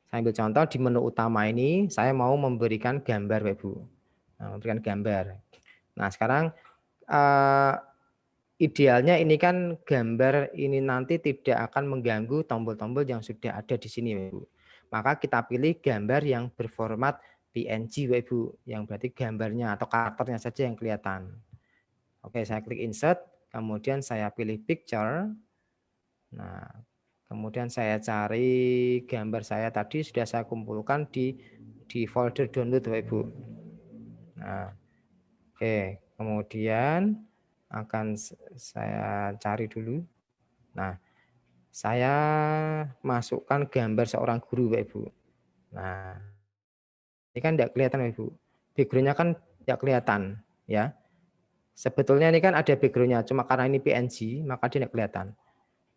Saya ambil contoh di menu utama ini, saya mau memberikan gambar, Bapak Ibu. Nah, memberikan gambar. Nah, sekarang idealnya ini kan gambar ini nanti tidak akan mengganggu tombol-tombol yang sudah ada di sini, Bapak Ibu. Maka kita pilih gambar yang berformat PNG, Bapak Ibu, yang berarti gambarnya atau karakternya saja yang kelihatan. Oke, saya klik insert, kemudian saya pilih picture. Nah, kemudian saya cari gambar saya tadi sudah saya kumpulkan di folder download, Bapak Ibu. Nah, oke, kemudian akan saya cari dulu. Nah, saya masukkan gambar seorang guru, Bapak Ibu. Nah, ini kan tidak kelihatan, Bapak Ibu. Background-nya kan tidak kelihatan, ya. Sebetulnya ini kan ada background-nya, cuma karena ini PNG, maka dia tidak kelihatan.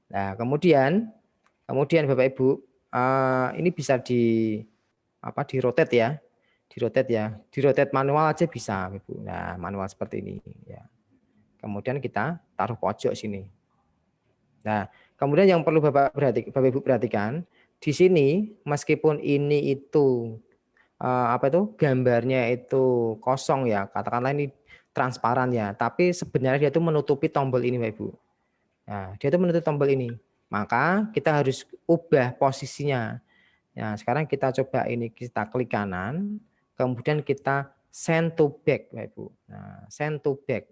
Nah, kemudian Bapak Ibu, ini bisa di rotate ya. Di rotate manual aja bisa, Bapak Ibu. Nah, manual seperti ini ya. Kemudian kita taruh pojok sini. Nah, kemudian yang perlu Bapak Ibu perhatikan, di sini meskipun ini itu gambarnya itu kosong ya, katakanlah ini transparan ya, tapi sebenarnya dia itu menutupi tombol ini, Bapak Ibu. Nah, dia itu menutupi tombol ini. Maka kita harus ubah posisinya. Nah, sekarang kita coba ini, kita klik kanan, kemudian kita send to back, Bapak Ibu. Nah, send to back.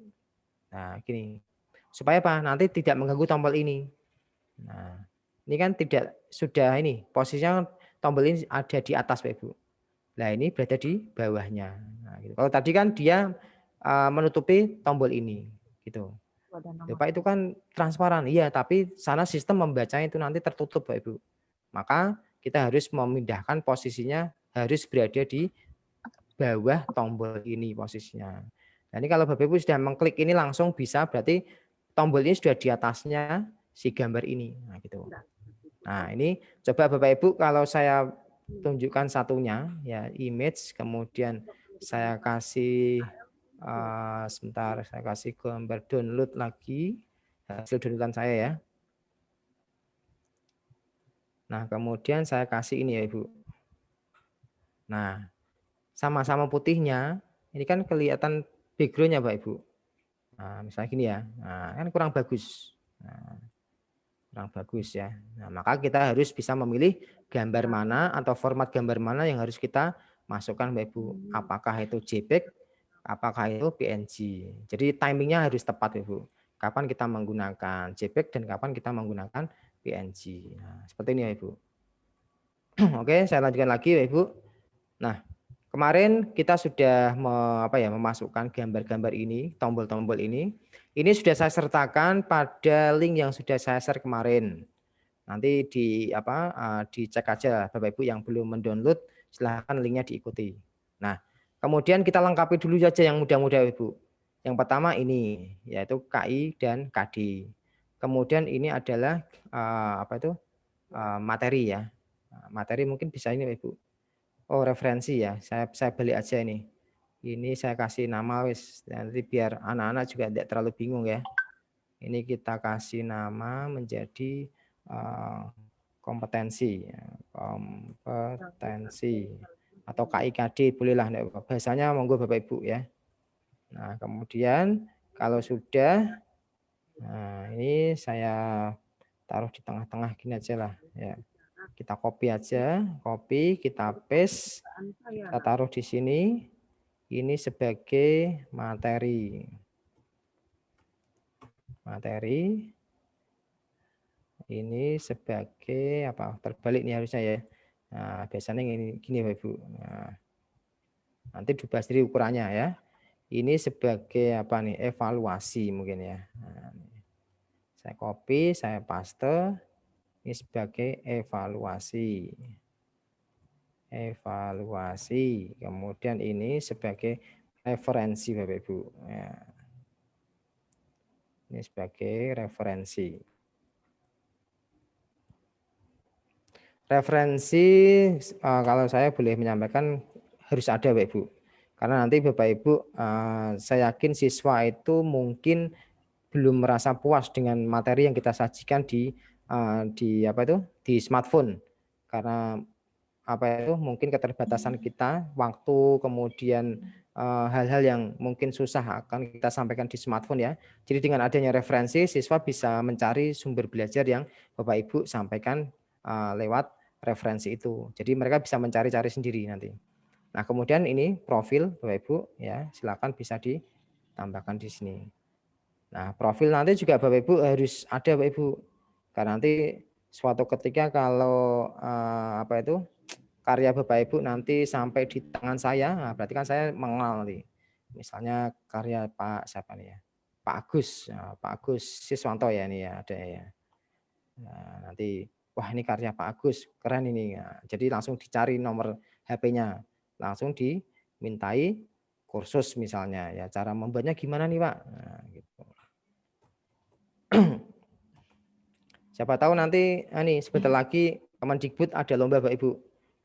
Nah, gini. Supaya apa? Nanti tidak mengganggu tombol ini. Nah, ini kan sudah ini, posisinya tombol ini ada di atas, Bapak Ibu. Nah, ini berada di bawahnya. Nah, gitu. Kalau tadi kan dia menutupi tombol ini, gitu. Bapak itu kan transparan, iya, tapi sana sistem membacanya itu nanti tertutup, Bapak Ibu. Maka kita harus memindahkan posisinya, harus berada di bawah tombol ini posisinya. Nah, ini kalau Bapak Ibu sudah mengklik ini langsung bisa, berarti tombol ini sudah di atasnya si gambar ini. Nah, gitu. Nah, ini coba Bapak Ibu kalau saya tunjukkan satunya ya, image, kemudian saya kasih sebentar, saya kasih gambar download lagi hasil downloadan saya ya. Nah, kemudian saya kasih ini ya Ibu. Nah, sama-sama putihnya, ini kan kelihatan background-nya Pak Ibu. Nah, misalnya gini ya, nah, kan kurang bagus. Nah, kurang bagus ya. Nah, maka kita harus bisa memilih gambar mana atau format gambar mana yang harus kita masukkan Bapak Ibu. Apakah itu JPEG, apakah itu PNG. Jadi timingnya harus tepat Ibu. Kapan kita menggunakan JPEG dan kapan kita menggunakan PNG. Nah, seperti ini ya Ibu. Oke, saya lanjutkan lagi ya Ibu. Nah, kemarin kita sudah memasukkan gambar-gambar ini, tombol-tombol ini. Ini sudah saya sertakan pada link yang sudah saya share kemarin. Nanti dicek aja Bapak Ibu yang belum mendownload, silahkan linknya diikuti. Nah, kemudian kita lengkapi dulu saja yang mudah-mudah Ibu. Yang pertama ini yaitu KI dan KD. Kemudian ini adalah materi ya. Materi mungkin bisa ini Ibu. Oh, referensi ya. Saya balik aja ini. Ini saya kasih nama wis, nanti biar anak-anak juga tidak terlalu bingung ya. Ini kita kasih nama menjadi kompetensi, atau KIKD bolehlah, bahasanya monggo Bapak Ibu ya. Nah, kemudian kalau sudah, nah ini saya taruh di tengah-tengah gini aja lah ya. Kita copy aja, kita paste, kita taruh di sini. Ini sebagai materi. Ini sebagai apa? Terbalik nih harusnya ya. Nah, biasanya ini gini Bapak Ibu. Nah, nanti diubah sendiri ukurannya ya. Ini sebagai apa nih? Evaluasi mungkin ya. Nah, saya copy, saya paste. Ini sebagai evaluasi. Kemudian ini sebagai referensi Bapak Ibu. Ya. Ini sebagai referensi. Referensi kalau saya boleh menyampaikan harus ada Bapak Ibu. Karena nanti Bapak Ibu saya yakin siswa itu mungkin belum merasa puas dengan materi yang kita sajikan di smartphone. Karena apa itu mungkin keterbatasan kita, waktu, kemudian hal-hal yang mungkin susah akan kita sampaikan di smartphone ya. Jadi dengan adanya referensi, siswa bisa mencari sumber belajar yang Bapak Ibu sampaikan lewat referensi itu. Jadi mereka bisa mencari-cari sendiri nanti. Nah, kemudian ini profil Bapak Ibu ya, silakan bisa ditambahkan di sini. Nah, profil nanti juga Bapak Ibu harus ada Bapak Ibu. Karena nanti suatu ketika kalau apa itu karya Bapak Ibu nanti sampai di tangan saya, nah berarti kan saya mengenal nanti. Misalnya karya Pak siapa nih ya? Pak Agus, nah, Pak Agus Siswanto ya ini ya ada ya. Nah, nanti wah ini karya Pak Agus keren ini. Nah, jadi langsung dicari nomor HP-nya, langsung dimintai kursus misalnya ya. Cara membuatnya gimana nih Pak? Nah, gitu. Siapa tahu nanti ini sebentar lagi Kemendikbud ada lomba Bapak Ibu.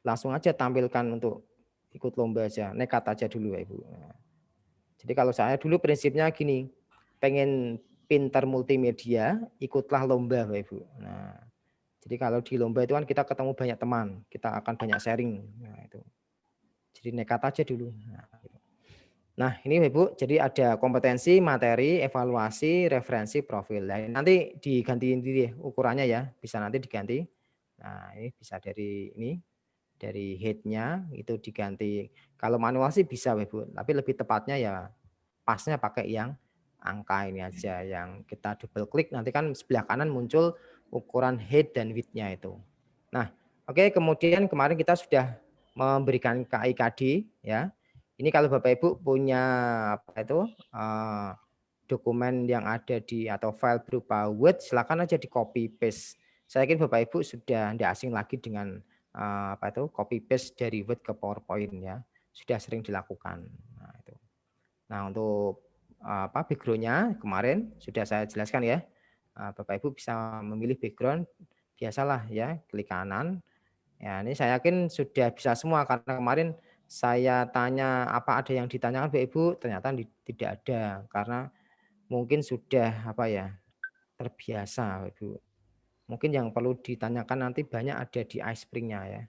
Langsung aja tampilkan untuk ikut lomba aja, nekat aja dulu Bapak Ibu. Nah, jadi kalau saya dulu prinsipnya gini, pengen pintar multimedia, ikutlah lomba Bapak Ibu. Nah, jadi kalau di lomba itu kan kita ketemu banyak teman, kita akan banyak sharing. Nah, itu. Jadi nekat aja dulu. Nah, ini Ibu, jadi ada kompetensi, materi, evaluasi, referensi, profil. Nah, nanti diganti ini ukurannya ya, bisa nanti diganti. Nah, ini bisa dari ini, dari head-nya itu diganti. Kalau manual sih bisa Ibu, tapi lebih tepatnya ya pasnya pakai yang angka ini aja, yang kita double klik nanti kan sebelah kanan muncul ukuran head dan width-nya itu. Nah, oke, kemudian kemarin kita sudah memberikan KIKD ya. Ini kalau Bapak Ibu punya apa itu dokumen yang ada di atau file berupa Word, silakan aja di copy paste. Saya yakin Bapak Ibu sudah tidak asing lagi dengan apa itu copy paste dari Word ke PowerPoint ya, sudah sering dilakukan. Nah, itu. Nah untuk apa backgroundnya kemarin sudah saya jelaskan ya. Bapak Ibu bisa memilih background biasalah ya, klik kanan. Ya ini saya yakin sudah bisa semua karena kemarin saya tanya apa ada yang ditanyakan Bapak Ibu, ternyata tidak ada karena mungkin sudah apa ya terbiasa Bapak Ibu. Mungkin yang perlu ditanyakan nanti banyak ada di iSpring-nya ya.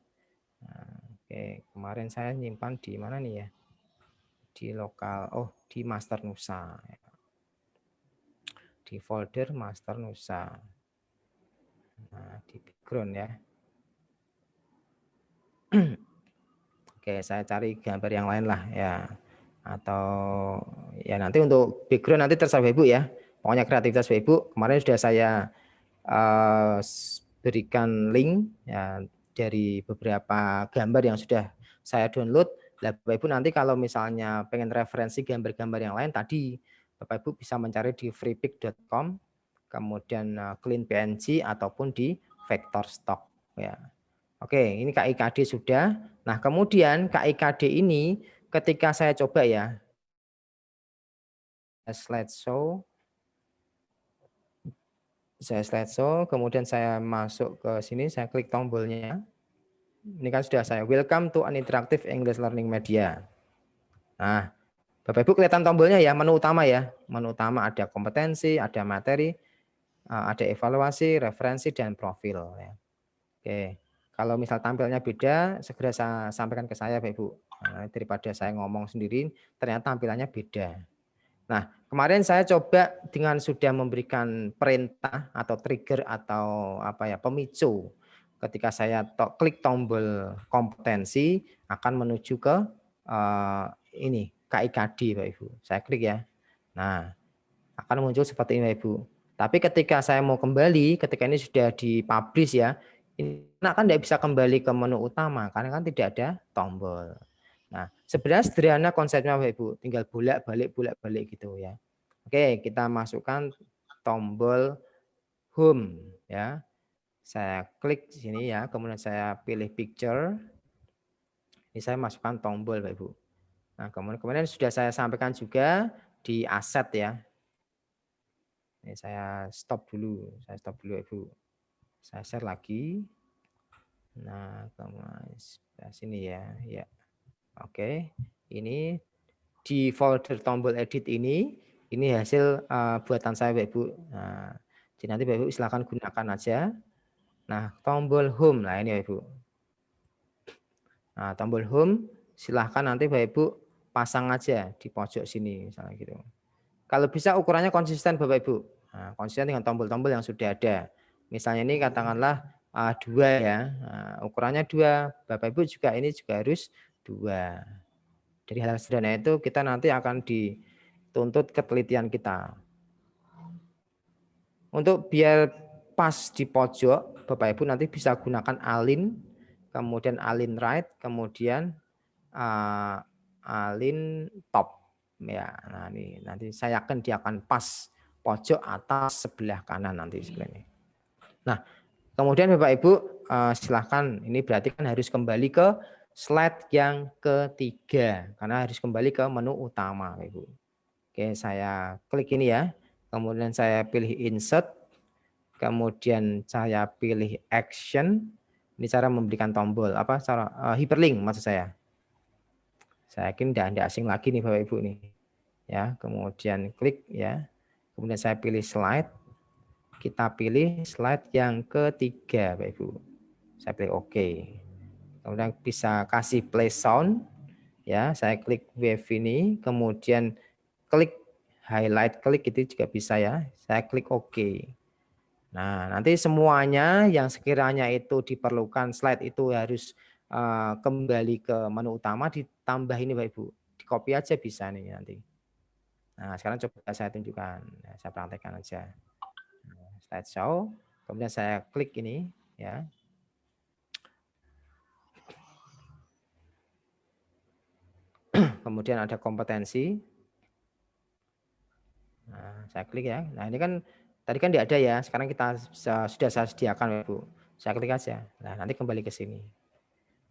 Nah, oke, kemarin saya nyimpan di mana nih ya? Di lokal, oh di Master Nusa. Di folder Master Nusa. Nah, di background ya. Oke, saya cari gambar yang lain lah ya. Atau ya nanti untuk background nanti terserah Ibu ya. Pokoknya kreativitas Ibu. Kemarin sudah saya berikan link ya dari beberapa gambar yang sudah saya download. Nah, Bapak Ibu nanti kalau misalnya pengen referensi gambar-gambar yang lain tadi Bapak Ibu bisa mencari di freepik.com, kemudian clean PNG ataupun di vector stock ya. Oke, ini KIKD sudah. Nah, kemudian KIKD ini ketika saya coba ya slideshow, kemudian saya masuk ke sini, saya klik tombolnya. Ini kan sudah saya welcome to an interactive English learning media. Nah, Bapak Ibu kelihatan tombolnya ya, menu utama ya. Menu utama ada kompetensi, ada materi, ada evaluasi, referensi, dan profil. Ya. Oke, kalau misal tampilnya beda, segera saya sampaikan ke saya Bapak Ibu. Nah, daripada saya ngomong sendiri, ternyata tampilannya beda. Nah, kemarin saya coba dengan sudah memberikan perintah atau trigger atau apa ya pemicu. Ketika saya klik tombol kompetensi akan menuju ke ini KIKD Bapak Ibu. Saya klik ya. Nah, akan muncul seperti ini Bapak Ibu. Tapi ketika saya mau kembali, ketika ini sudah dipublish ya, ini kan tidak bisa kembali ke menu utama karena kan tidak ada tombol. Nah, sebenarnya sederhana konsepnya Bapak Ibu, tinggal bolak-balik gitu ya. Oke, kita masukkan tombol home ya. Saya klik di sini ya, kemudian saya pilih picture. Ini saya masukkan tombol Bapak Ibu. Nah, kemudian sudah saya sampaikan juga di aset ya. Ini saya stop dulu Ibu. Saya share lagi. Nah, kemudian sini ya, ya. Oke, ini di folder tombol edit ini hasil buatan saya Bapak Ibu. Nah, jadi nanti Bapak Ibu silakan gunakan aja. Nah, tombol home, nah ini Bapak Ibu. Nah, tombol home silahkan nanti Bapak Ibu pasang aja di pojok sini misalnya gitu. Kalau bisa ukurannya konsisten Bapak Ibu. Nah, konsisten dengan tombol-tombol yang sudah ada. Misalnya ini katakanlah 2 ya. Nah, ukurannya 2. Bapak Ibu juga ini juga harus 2. Dari hal sederhana itu kita nanti akan dituntut ketelitian kita. Untuk biar pas di pojok, Bapak Ibu nanti bisa gunakan align, kemudian align right, kemudian align top. Ya, nah ini nanti saya yakin dia akan pas pojok atas sebelah kanan nanti seperti ini. Nah, kemudian Bapak Ibu silahkan, ini berarti kan harus kembali ke slide yang ketiga karena harus kembali ke menu utama Bapak Ibu. Oke, saya klik ini ya. Kemudian saya pilih insert. Kemudian saya pilih action. Ini cara memberikan tombol apa cara hyperlink maksud saya. Saya yakin tidak asing lagi nih Bapak Ibu nih. Ya, kemudian klik ya. Kemudian saya pilih slide. Kita pilih slide yang ketiga Bapak Ibu. Saya pilih OK. Kemudian bisa kasih play sound. Ya, saya klik wave ini, kemudian klik highlight, klik itu juga bisa ya. Saya klik OK. Nah, nanti semuanya yang sekiranya itu diperlukan slide itu harus kembali ke menu utama, ditambah ini Bapak Ibu. Di copy aja bisa nih nanti. Nah, sekarang coba saya tunjukkan. Nah, saya praktekkan aja. Nah, slideshow, kemudian saya klik ini ya. Kemudian ada kompetensi. Nah, saya klik ya. Nah, ini kan tadi kan tidak ada ya. Sekarang kita sudah saya sediakan, Bu. Saya klik aja. Nah, nanti kembali ke sini.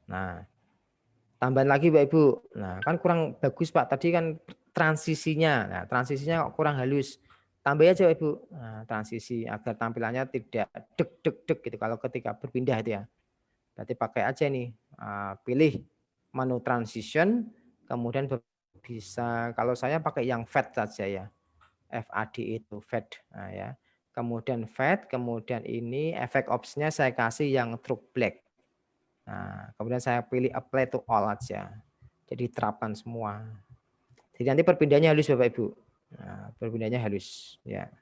Nah, tambahan lagi, Bapak Ibu. Nah, kan kurang bagus, Pak. Tadi kan transisinya. Nah, transisinya kurang halus. Tambah aja, Bapak Ibu. Nah, transisi agar tampilannya tidak deg gitu kalau ketika berpindah itu ya. Berarti pakai aja nih. Pilih menu transition, kemudian bisa kalau saya pakai yang fade saja ya. FAD itu fade. Nah, ya. Kemudian fade, kemudian ini efek opsinya saya kasih yang true black. Nah, kemudian saya pilih apply to all aja. Jadi terapkan semua. Jadi nanti perpindahannya halus Bapak Ibu. Nah, perpindahannya halus ya.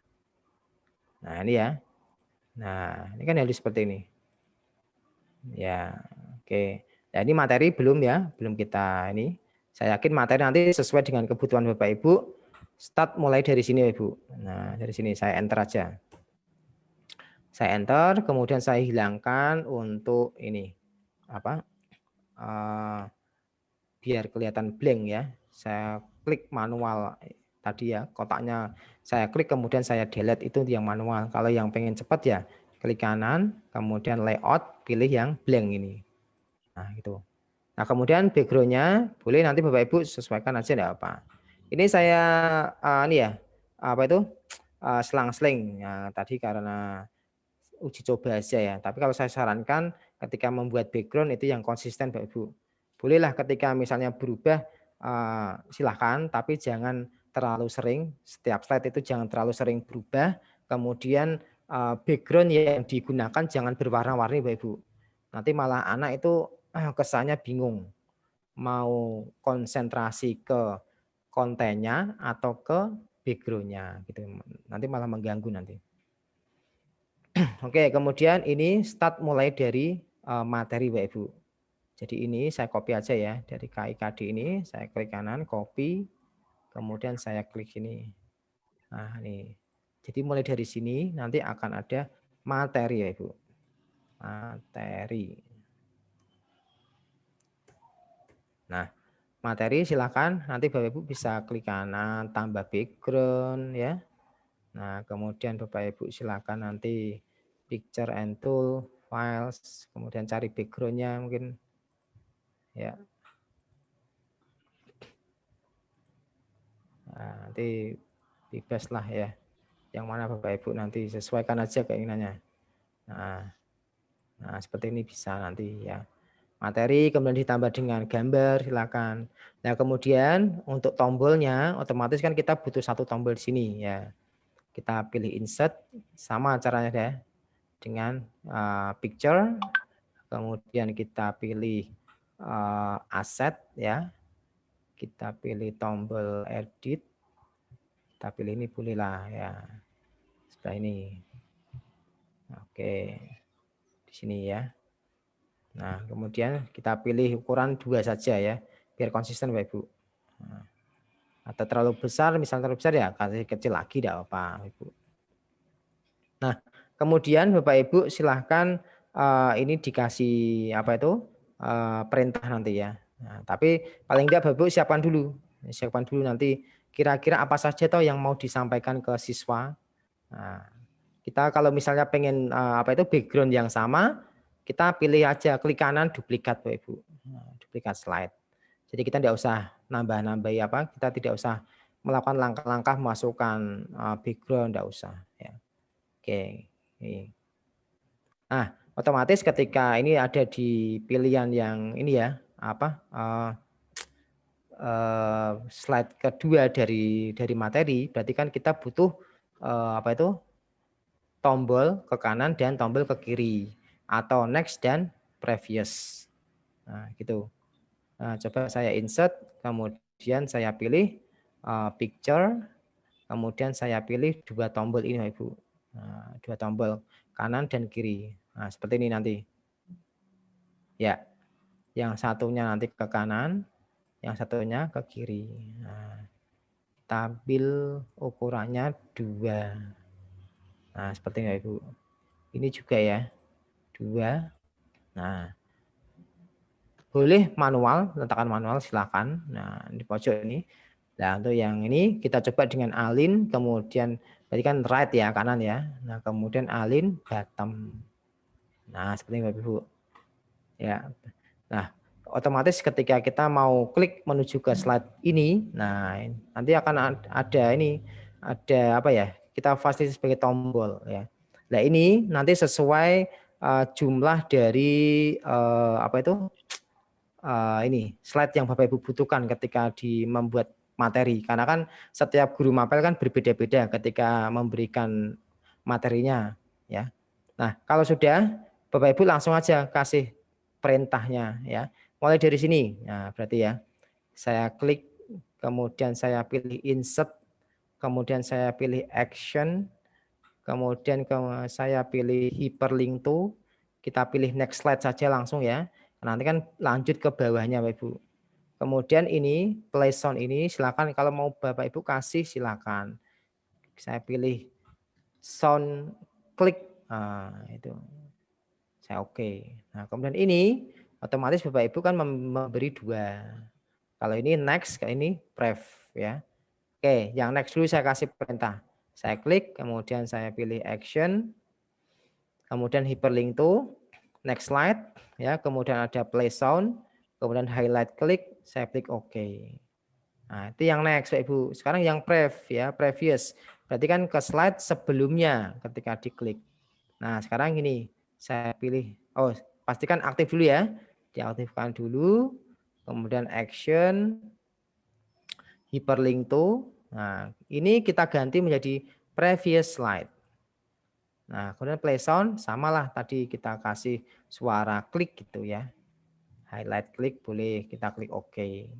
Nah, ini ya. Nah, ini kan halus seperti ini. Ya, oke. Nah, ini materi belum ya, belum kita ini. Saya yakin materi nanti sesuai dengan kebutuhan Bapak Ibu. Start mulai dari sini Ibu. Nah, dari sini saya enter aja. Saya enter, kemudian saya hilangkan untuk ini apa? Biar kelihatan blank ya. Saya klik manual tadi ya, kotaknya saya klik kemudian saya delete itu yang manual. Kalau yang pengen cepat ya klik kanan, kemudian layout, pilih yang blank ini. Nah, gitu. Nah, kemudian background-nya boleh nanti Bapak Ibu sesuaikan aja enggak apa. Ini saya ini ya, apa itu? Selang-seling. Ya, tadi karena uji coba aja ya. Tapi kalau saya sarankan ketika membuat background itu yang konsisten Bapak Ibu. Bolehlah ketika misalnya berubah silahkan, tapi jangan terlalu sering. Setiap slide itu jangan terlalu sering berubah. Kemudian background yang digunakan jangan berwarna-warni Bapak Ibu. Nanti malah anak itu kesannya bingung. Mau konsentrasi ke kontennya atau ke background-nya gitu. Nanti malah mengganggu nanti. Oke, kemudian ini start mulai dari materi Bapak Ibu. Jadi ini saya copy aja ya, dari KIKD ini saya klik kanan, copy, kemudian saya klik ini. Nah ini, jadi mulai dari sini nanti akan ada materi ya Ibu. Materi. Nah, materi silakan nanti Bapak Ibu bisa klik kanan, tambah background ya. Nah, kemudian Bapak Ibu silakan nanti picture and tool, files, kemudian cari background-nya mungkin ya. Nah, nanti bebas lah ya. Yang mana Bapak Ibu nanti sesuaikan aja keinginannya. Nah, seperti ini bisa nanti ya. Materi kemudian ditambah dengan gambar silakan. Nah, kemudian untuk tombolnya otomatis kan kita butuh satu tombol di sini ya. Kita pilih insert sama caranya ya. Dengan picture, kemudian kita pilih aset ya. Kita pilih tombol edit. Kita pilih ini bolehlah ya. Setelah ini. Oke. Di sini ya. Nah, kemudian kita pilih ukuran 2 saja ya, biar konsisten Bapak Ibu. Nah, atau terlalu besar, misalnya terlalu besar ya kasih kecil lagi tidak apa Ibu. Nah, kemudian Bapak Ibu silahkan ini dikasih apa itu perintah nanti ya. Nah, tapi paling tidak Bapak Ibu siapkan dulu nanti kira-kira apa saja toh yang mau disampaikan ke siswa. Nah, kita kalau misalnya pengen apa itu background yang sama, kita pilih aja klik kanan duplikat Bapak Ibu. Nah, duplikat slide. Jadi kita tidak usah nambah-nambahi apa, kita tidak usah melakukan langkah-langkah masukkan background, tidak usah ya. Oke. Nah, otomatis ketika ini ada di pilihan yang ini ya, apa slide kedua dari materi, berarti kan kita butuh apa itu tombol ke kanan dan tombol ke kiri atau next dan previous. Nah, gitu. Nah, coba saya insert, kemudian saya pilih picture, kemudian saya pilih 2 tombol ini Ibu. Nah, 2 tombol kanan dan kiri. Nah, seperti ini nanti. Ya. Yang satunya nanti ke kanan, yang satunya ke kiri. Nah, tampil ukurannya 2. Nah, seperti ini Ibu. Ini juga ya. 2. Nah, boleh manual, letakkan manual silakan. Nah, di pojok ini. Nah, untuk yang ini kita coba dengan align, kemudian tadi kan right ya, kanan ya. Nah, kemudian align bottom. Nah, seperti ini Bapak Ibu. Ya. Nah, otomatis ketika kita mau klik menuju ke slide ini, nah nanti akan ada ini, ada apa ya? Kita fasilitasi sebagai tombol ya. Nah, ini nanti sesuai jumlah dari apa itu? Ini slide yang Bapak Ibu butuhkan ketika membuat materi, karena kan setiap guru mapel kan berbeda-beda ketika memberikan materinya ya. Nah, kalau sudah Bapak Ibu langsung aja kasih perintahnya ya. Mulai dari sini. Nah, berarti ya. Saya klik, kemudian saya pilih insert, kemudian saya pilih action, kemudian saya pilih hyperlink to, kita pilih next slide saja langsung ya. Nanti kan lanjut ke bawahnya Bapak Ibu. Kemudian ini play sound ini silakan kalau mau Bapak Ibu kasih silakan. Saya pilih sound klik. Nah, itu. Saya oke. Nah, kemudian ini otomatis Bapak Ibu kan memberi 2. Kalau ini next, kalau ini prev ya. Oke, yang next dulu saya kasih perintah. Saya klik, kemudian saya pilih action, kemudian hyperlink to, next slide, ya, kemudian ada play sound, kemudian highlight klik, saya klik OK. Nah, itu yang next, Pak Ibu. Sekarang yang prev, ya, previous. Berarti kan ke slide sebelumnya ketika diklik. Nah, sekarang ini saya pilih, oh, pastikan aktif dulu ya. Diaktifkan dulu, kemudian action, hyperlink to. Nah, ini kita ganti menjadi previous slide. Nah, kemudian play sound samalah tadi kita kasih suara klik gitu ya. Highlight klik boleh kita klik OK.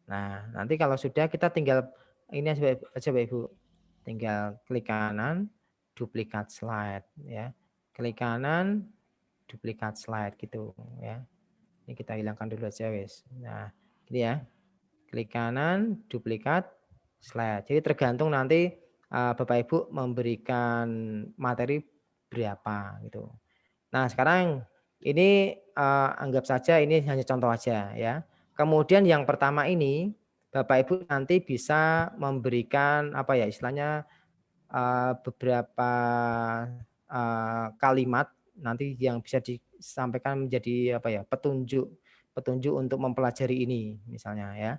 Nah, nanti kalau sudah kita tinggal ini aja Bapak Ibu. Tinggal klik kanan, duplikat slide ya. Klik kanan, duplikat slide gitu ya. Ini kita hilangkan dulu aja wes. Nah, ini ya. Klik kanan, duplikat slide. Jadi tergantung nanti Bapak Ibu memberikan materi berapa gitu. Nah, sekarang ini anggap saja ini hanya contoh aja ya. Kemudian yang pertama ini Bapak Ibu nanti bisa memberikan apa ya istilahnya beberapa kalimat nanti yang bisa disampaikan menjadi apa ya petunjuk untuk mempelajari ini misalnya ya.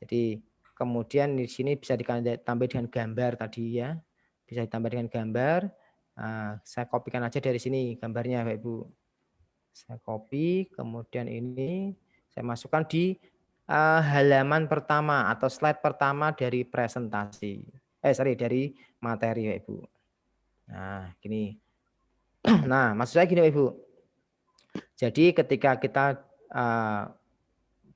Jadi kemudian di sini bisa ditambah dengan gambar tadi ya. Bisa ditambah dengan gambar. Nah, saya kopikan aja dari sini gambarnya Bapak Ibu. Saya copy, kemudian ini saya masukkan di halaman pertama atau slide pertama dari presentasi. Dari materi Bapak Ibu. Nah, gini. Nah, maksud saya gini Bapak Ibu. Jadi ketika kita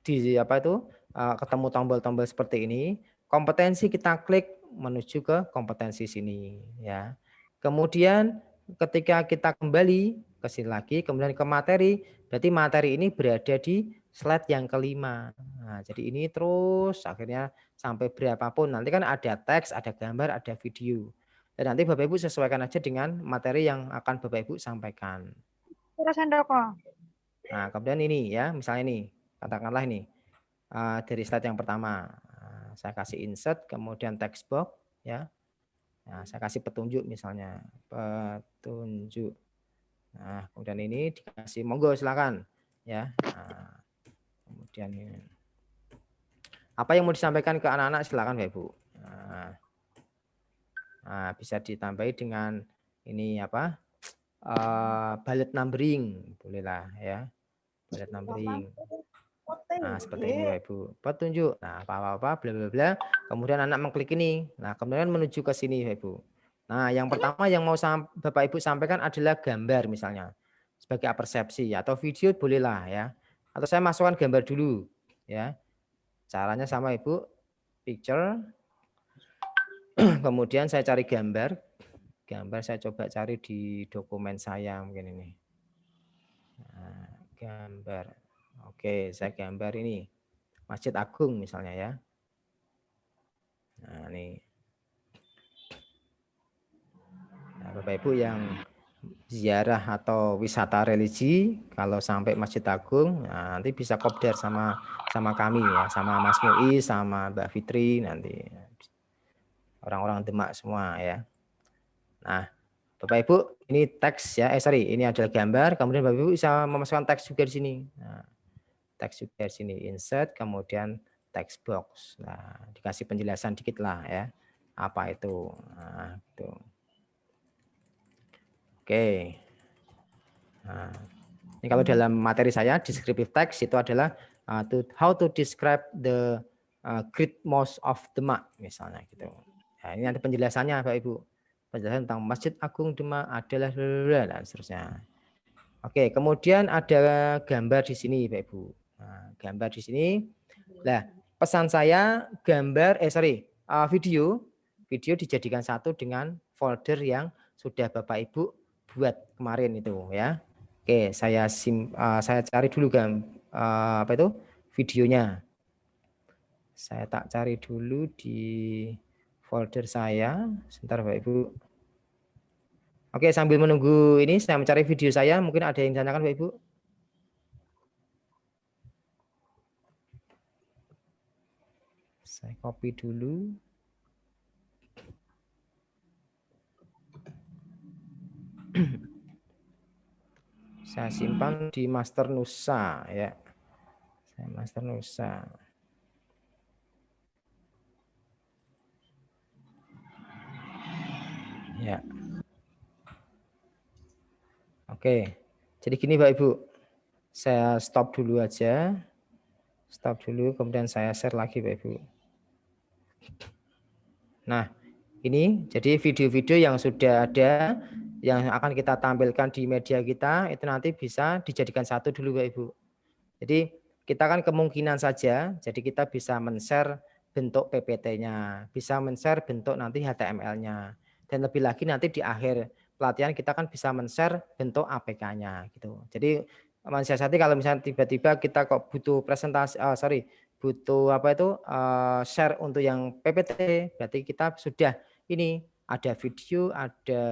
di apa itu ketemu tombol-tombol seperti ini, kompetensi kita klik menuju ke kompetensi sini ya. Kemudian ketika kita kembali ke sini lagi, kemudian ke materi, berarti materi ini berada di slide yang kelima. Nah, jadi ini terus akhirnya sampai berapapun. Nanti kan ada teks, ada gambar, ada video. Dan nanti Bapak Ibu sesuaikan aja dengan materi yang akan Bapak Ibu sampaikan. Terus Handoko. Nah, kemudian ini ya, misalnya ini, katakanlah ini dari slide yang pertama, saya kasih insert, kemudian text box, ya. Nah, saya kasih petunjuk misalnya, petunjuk. Nah, kemudian ini dikasih monggo silakan, ya. Nah, kemudian ini. Apa yang mau disampaikan ke anak-anak silakan Bapak Ibu. Nah, bisa ditambahi dengan ini apa? Bullet numbering, bolehlah ya. Bullet numbering. Nah, seperti ini Bapak Ibu. Petunjuk. Nah, apa-apa bla bla bla. Kemudian anak mengklik ini. Nah, kemudian menuju ke sini Bapak Ibu. Nah, yang pertama yang mau Bapak Ibu sampaikan adalah gambar misalnya. Sebagai persepsi atau video bolehlah ya. Atau saya masukkan gambar dulu ya. Caranya sama Ibu. Picture. Kemudian saya cari gambar. Gambar saya coba cari di dokumen saya mungkin ini. Nah, gambar. Oke, saya gambar ini. Masjid Agung misalnya ya. Nah, ini. Nah, Bapak Ibu yang ziarah atau wisata religi, kalau sampai Masjid Agung, nah, nanti bisa kopdar sama kami ya, sama Mas Muiz, sama Mbak Fitri nanti. Orang-orang Demak semua ya. Nah, Bapak Ibu, ini teks ya, ini adalah gambar, kemudian Bapak Ibu bisa memasukkan teks juga di sini. Nah, teks juga di sini, insert, kemudian text box. Nah, dikasih penjelasan dikit lah ya, apa itu. Nah, itu. Oke. Nah, ini kalau dalam materi saya, descriptive text itu adalah how to describe the Great Mosque of Demak misalnya gitu. Nah, ini ada penjelasannya Bapak Ibu. Penjelasan tentang Masjid Agung Demak adalah dan seterusnya. Oke, kemudian ada gambar di sini Bapak Ibu. Nah, gambar di sini. Nah, pesan saya gambar video dijadikan satu dengan folder yang sudah Bapak Ibu buat kemarin itu ya. Oke, saya cari dulu apa itu videonya. Saya tak cari dulu di folder saya. Sebentar Bapak Ibu. Oke, sambil menunggu ini saya mencari video saya. Mungkin ada yang ditanyakan Bapak Ibu. Saya copy dulu. Saya simpan di Master Nusa ya. Saya Master Nusa. Ya. Oke. Jadi gini Bapak Ibu. Saya stop dulu aja. Stop dulu kemudian saya share lagi Bapak Ibu. Nah, ini jadi video-video yang sudah ada yang akan kita tampilkan di media kita itu nanti bisa dijadikan satu dulu Bapak Ibu. Jadi kita kan kemungkinan saja, jadi kita bisa men-share bentuk PPT-nya, bisa men-share bentuk nanti HTML-nya. Dan lebih lagi nanti di akhir pelatihan kita kan bisa men-share bentuk APK-nya gitu. Jadi mensiasati kalau misalnya tiba-tiba kita kok butuh presentasi, butuh apa itu share untuk yang PPT, berarti kita sudah ini ada video, ada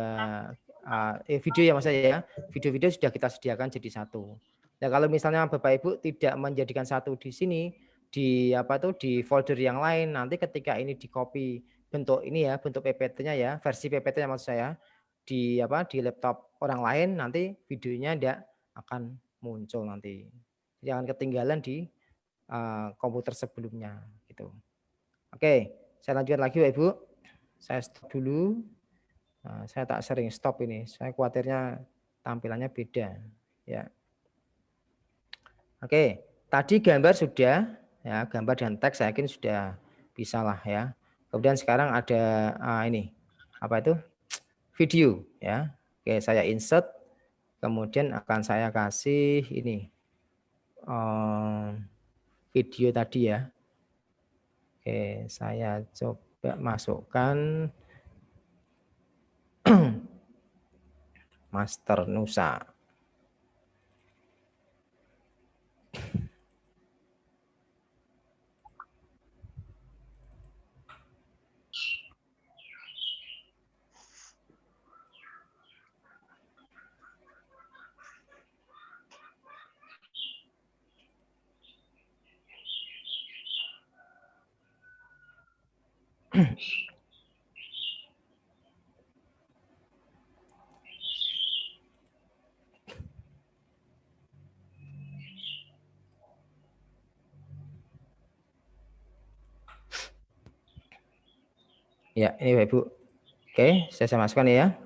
video ya maksudnya ya, video-video sudah kita sediakan jadi satu. Nah kalau misalnya Bapak Ibu tidak menjadikan satu di sini, di apa tuh di folder yang lain, nanti ketika ini di copy bentuk ini ya, bentuk PPT-nya ya, versi PPT-nya maksud saya di laptop orang lain, nanti videonya tidak akan muncul nanti, jangan ketinggalan di komputer sebelumnya gitu. Oke, saya lanjutkan lagi Bapak Ibu. Saya stop dulu. Nah, saya tak sering stop ini. Saya khawatirnya tampilannya beda ya. Oke, tadi gambar sudah ya, gambar dan teks saya yakin sudah bisa lah ya. Kemudian sekarang ada ini apa itu? Video ya. Oke, saya insert. Kemudian akan saya kasih ini video tadi ya. Oke, saya coba masukkan Master Nusa. Ya, ini Bapak Ibu. Oke, saya masukkan ya.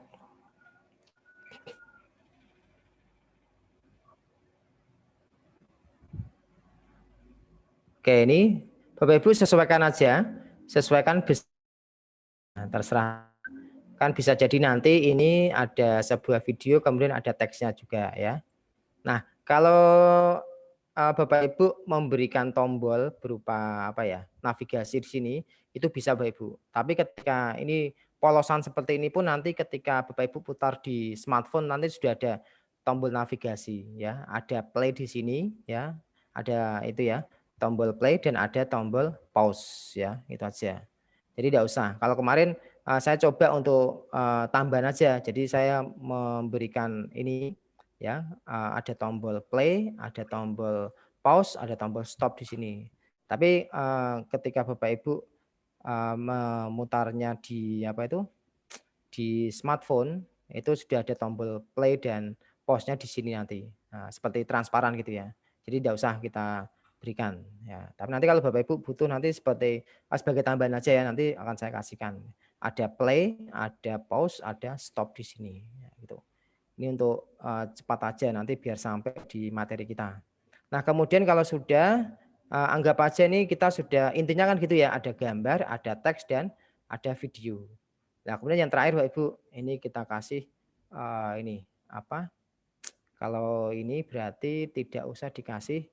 Oke, ini Bapak Ibu sesuaikan aja, sesuaikan terserah. Kan bisa jadi nanti ini ada sebuah video kemudian ada teksnya juga ya. Nah, kalau Bapak Ibu memberikan tombol berupa apa ya, navigasi di sini itu bisa Bapak Ibu. Tapi ketika ini polosan seperti ini pun nanti ketika Bapak Ibu putar di smartphone nanti sudah ada tombol navigasi ya, ada play di sini ya, ada itu ya, tombol play dan ada tombol pause ya, itu aja. Jadi tidak usah. Kalau kemarin saya coba untuk tambahan aja. Jadi saya memberikan ini ya, ada tombol play, ada tombol pause, ada tombol stop di sini. Tapi ketika Bapak Ibu memutarnya di apa itu di smartphone itu sudah ada tombol play dan pause-nya di sini nanti. Nah, seperti transparan gitu ya. Jadi tidak usah kita berikan ya. Tapi nanti kalau Bapak Ibu butuh nanti seperti sebagai tambahan aja ya, nanti akan saya kasihkan. Ada play, ada pause, ada stop di sini ya, gitu. Ini untuk cepat aja nanti biar sampai di materi kita. Nah, kemudian kalau sudah anggap aja nih kita sudah intinya kan gitu ya, ada gambar, ada teks dan ada video. Nah, kemudian yang terakhir Bapak Ibu, ini kita kasih ini apa? Kalau ini berarti tidak usah dikasih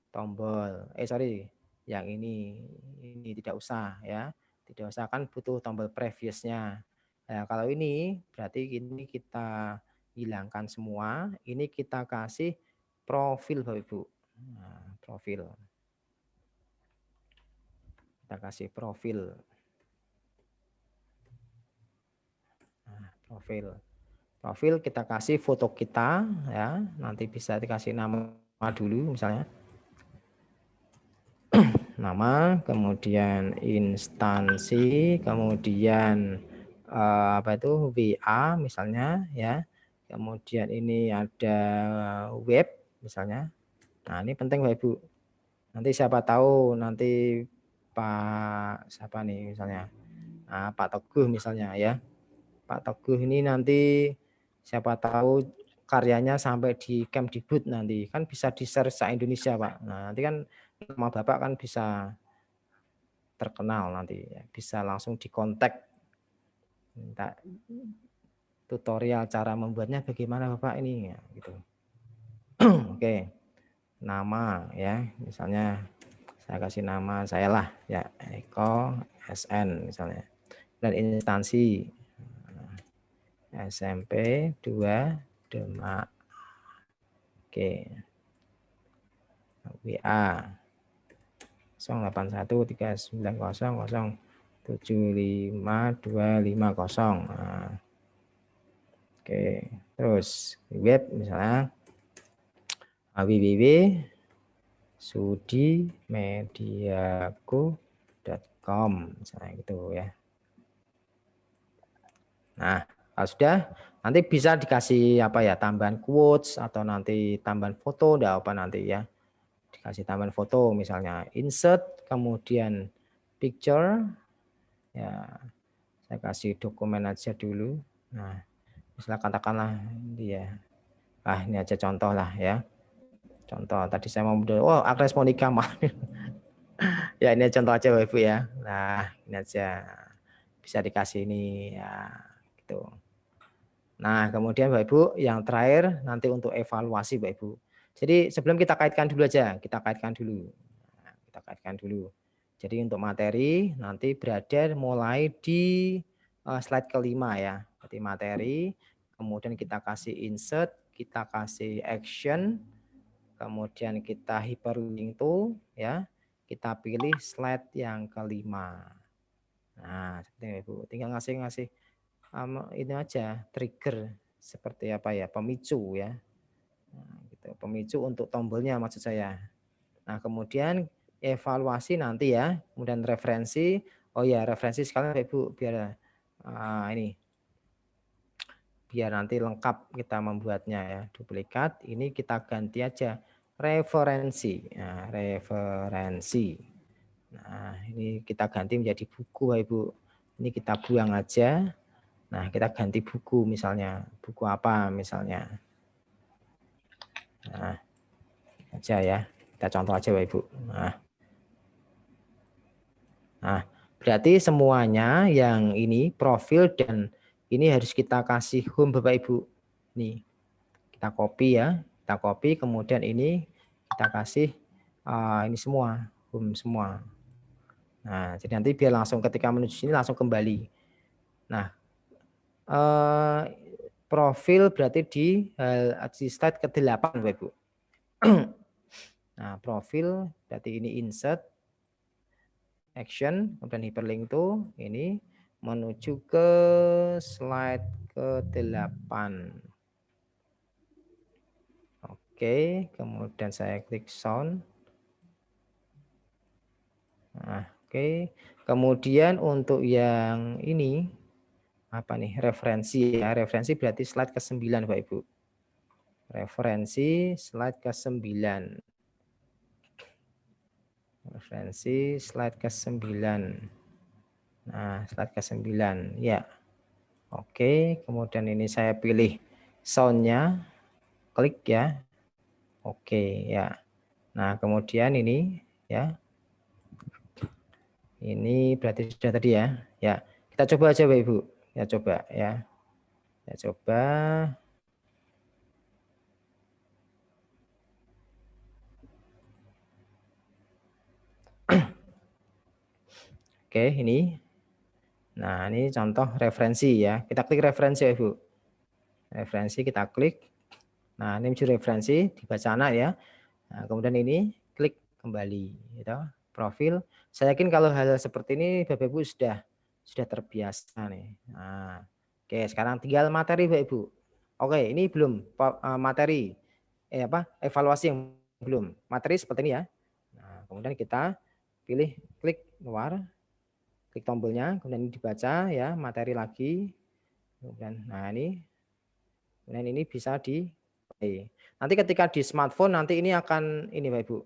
tombol. Sorry, yang ini tidak usah ya. Tidak usah, kan butuh tombol previousnya. Nah, kalau ini berarti ini kita hilangkan semua. Ini kita kasih profil Bapak Ibu. Nah, profil. Kita kasih profil. Nah, profil. Profil kita kasih foto kita ya. Nanti bisa dikasih nama dulu misalnya. Nama, kemudian instansi, kemudian apa itu WA misalnya ya. Kemudian ini ada web misalnya. Nah, ini penting Bapak Ibu. Nanti siapa tahu nanti Pak siapa nih misalnya. Nah, Pak Teguh misalnya ya. Pak Teguh ini nanti siapa tahu karyanya sampai di Kemdikbud nanti. Kan bisa di-share se-Indonesia, Pak. Nah, nanti kan nama Bapak kan bisa terkenal nanti ya. Bisa langsung dikontak. Minta tutorial cara membuatnya bagaimana Bapak ini ya, gitu. Oke. Nama ya, misalnya saya kasih nama saya lah ya, Eko SN misalnya. Dan instansi SMP 2 Demak. Oke. WA 081390075250. Nah. Oke, terus web misalnya www.sudimediaku.com misalnya gitu ya. Nah, kalau sudah nanti bisa dikasih apa ya, tambahan quotes atau nanti tambahan foto, enggak apa nanti ya. Dikasih tambahan foto misalnya insert kemudian picture ya, saya kasih dokumen aja dulu. Nah, misalnya katakanlah dia ini aja contoh lah ya, contoh tadi saya mau Agnes Monica mah ya, ini contoh aja Bapak Ibu ya. Nah, ini aja bisa dikasih ini ya gitu. Nah, kemudian Bapak Ibu yang terakhir nanti untuk evaluasi Bapak Ibu. Jadi sebelum kita kaitkan dulu aja, kita kaitkan dulu. Nah, kita kaitkan dulu. Jadi untuk materi nanti berada mulai di slide kelima ya. Berarti materi, kemudian kita kasih insert, kita kasih action, kemudian kita hyperlink to ya. Kita pilih slide yang kelima. Nah, seperti ini Bu. Tinggal ngasih ini aja trigger seperti apa ya, pemicu ya. Nah, gitu. Pemicu untuk tombolnya maksud saya. Nah, kemudian evaluasi nanti ya, kemudian referensi. Oh ya, referensi sekalian Ibu biar ini biar nanti lengkap kita membuatnya ya. Duplikat, ini kita ganti aja referensi. Nah, referensi. Nah, ini kita ganti menjadi buku Ibu. Ini kita buang aja. Nah, kita ganti buku misalnya. Buku apa misalnya. Nah, aja ya. Kita contoh aja Ibu. Nah, berarti semuanya yang ini profil dan ini harus kita kasih home Bapak Ibu. Nih, kita copy ya. Kita copy, kemudian ini kita kasih ini semua, home semua. Nah, jadi nanti biar langsung ketika menuju sini langsung kembali. Nah, profil berarti di slide ke-8 Bapak Ibu. Nah, profil berarti ini insert, action, kemudian hyperlink to ini menuju ke slide ke-8. Oke, kemudian saya klik sound. Nah, oke. Kemudian untuk yang ini apa nih? Referensi ya. Referensi berarti slide ke-9 Bapak Ibu. Referensi slide ke-9. Referensi slide ke-9. Nah, slide ke-9 ya. Oke, kemudian ini saya pilih sound-nya. Klik ya. Oke, ya. Nah, kemudian ini ya. Ini berarti sudah tadi ya. Ya, kita coba aja Bapak Ibu. Ya coba ya. Ya coba. Oke, ini. Nah, ini contoh referensi ya. Kita klik referensi ya, Ibu. Referensi kita klik. Nah, ini menuju referensi, dibaca anak ya. Nah, kemudian ini klik kembali gitu. Profil. Saya yakin kalau hal seperti ini Bapak Ibu sudah terbiasa nih. Nah, oke, sekarang tinggal materi Bapak Ibu. Oke, ini belum materi evaluasi yang belum. Materi seperti ini ya. Nah, kemudian kita pilih klik luar. Klik tombolnya, kemudian ini dibaca ya, materi lagi. Kemudian nah ini. Kemudian ini bisa di play. Nanti ketika di smartphone nanti ini akan ini Bapak Ibu.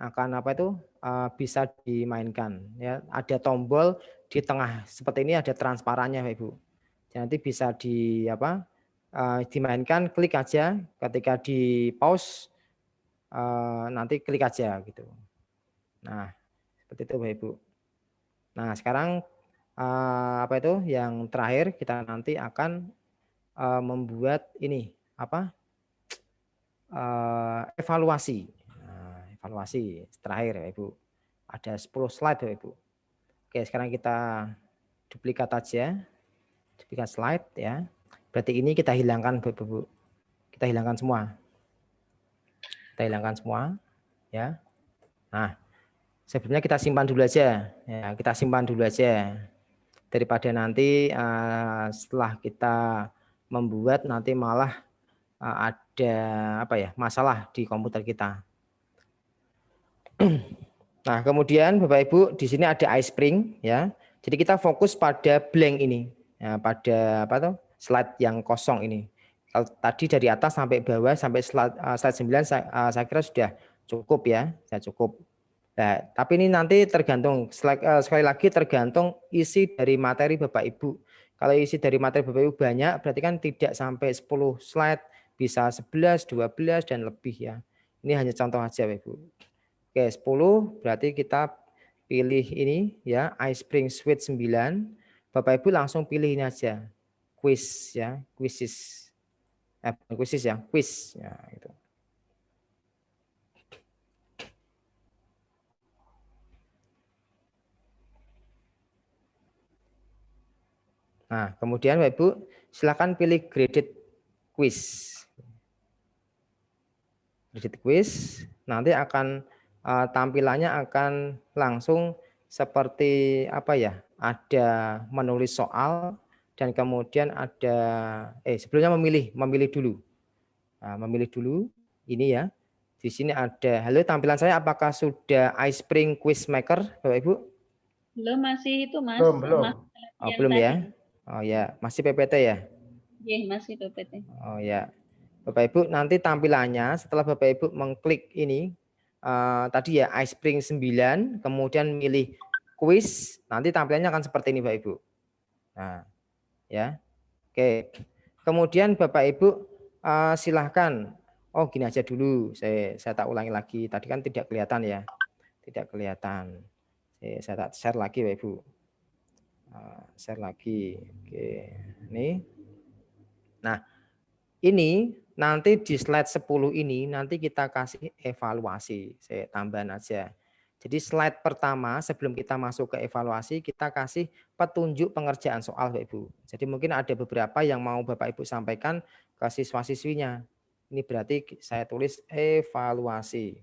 Akan apa itu bisa dimainkan ya. Ada tombol di tengah seperti ini ada transparannya Bapak Ibu. Jadi nanti bisa di dimainkan, klik aja ketika di pause nanti klik aja gitu. Nah, seperti itu Bapak Ibu. Nah, sekarang apa itu yang terakhir kita nanti akan membuat ini apa evaluasi. Nah, evaluasi terakhir ya Ibu. Ada 10 slide ya Ibu. Oke, sekarang kita duplikat aja. Duplikat slide ya. Berarti ini kita hilangkan Bu. Kita hilangkan semua. Kita hilangkan semua ya. Nah, sebelumnya kita simpan dulu aja. Ya, kita simpan dulu aja. Daripada nanti setelah kita membuat nanti malah ada apa ya masalah di komputer kita. Nah, kemudian Bapak Ibu di sini ada iSpring ya. Jadi kita fokus pada blank ini, ya, pada apa tuh slide yang kosong ini. Kalau tadi dari atas sampai bawah sampai slide 9 saya kira sudah cukup ya, sudah cukup. Nah, tapi ini nanti tergantung sekali lagi tergantung isi dari materi Bapak Ibu. Kalau isi dari materi Bapak Ibu banyak berarti kan tidak sampai 10 slide, bisa 11, 12 dan lebih ya. Ini hanya contoh aja Bapak Ibu. Oke, 10 berarti kita pilih ini ya, iSpring Suite 9. Bapak Ibu langsung pilih ini aja. Quiz ya, quizzes. Quizzes ya, quiz ya gitu. Nah, kemudian Bapak Ibu silakan pilih graded quiz. Graded quiz nanti akan tampilannya akan langsung seperti apa ya? Ada menulis soal dan kemudian ada sebelumnya memilih dulu. Nah, memilih dulu ini ya. Di sini ada halo tampilan saya apakah sudah iSpring Quiz Maker Bapak Ibu? Belum, masih itu Mas. Belum. Oh, belum tadi. ya. Oh ya, masih PPT ya? Iya, masih PPT. Oh ya. Bapak Ibu nanti tampilannya setelah Bapak Ibu mengklik ini tadi ya iSpring 9 kemudian milih quiz nanti tampilannya akan seperti ini Bapak Ibu. Nah, ya. Oke. Kemudian Bapak Ibu silahkan gini aja dulu. Saya tak ulangi lagi. Tadi kan tidak kelihatan ya. Tidak kelihatan. Saya tak share lagi Bapak Ibu. Share lagi. Oke. Ini. Nah, ini nanti di slide 10 ini nanti kita kasih evaluasi. Saya tambahan aja. Jadi slide pertama sebelum kita masuk ke evaluasi kita kasih petunjuk pengerjaan soal Bapak Ibu. Jadi mungkin ada beberapa yang mau Bapak Ibu sampaikan ke siswa-siswinya. Ini berarti saya tulis evaluasi.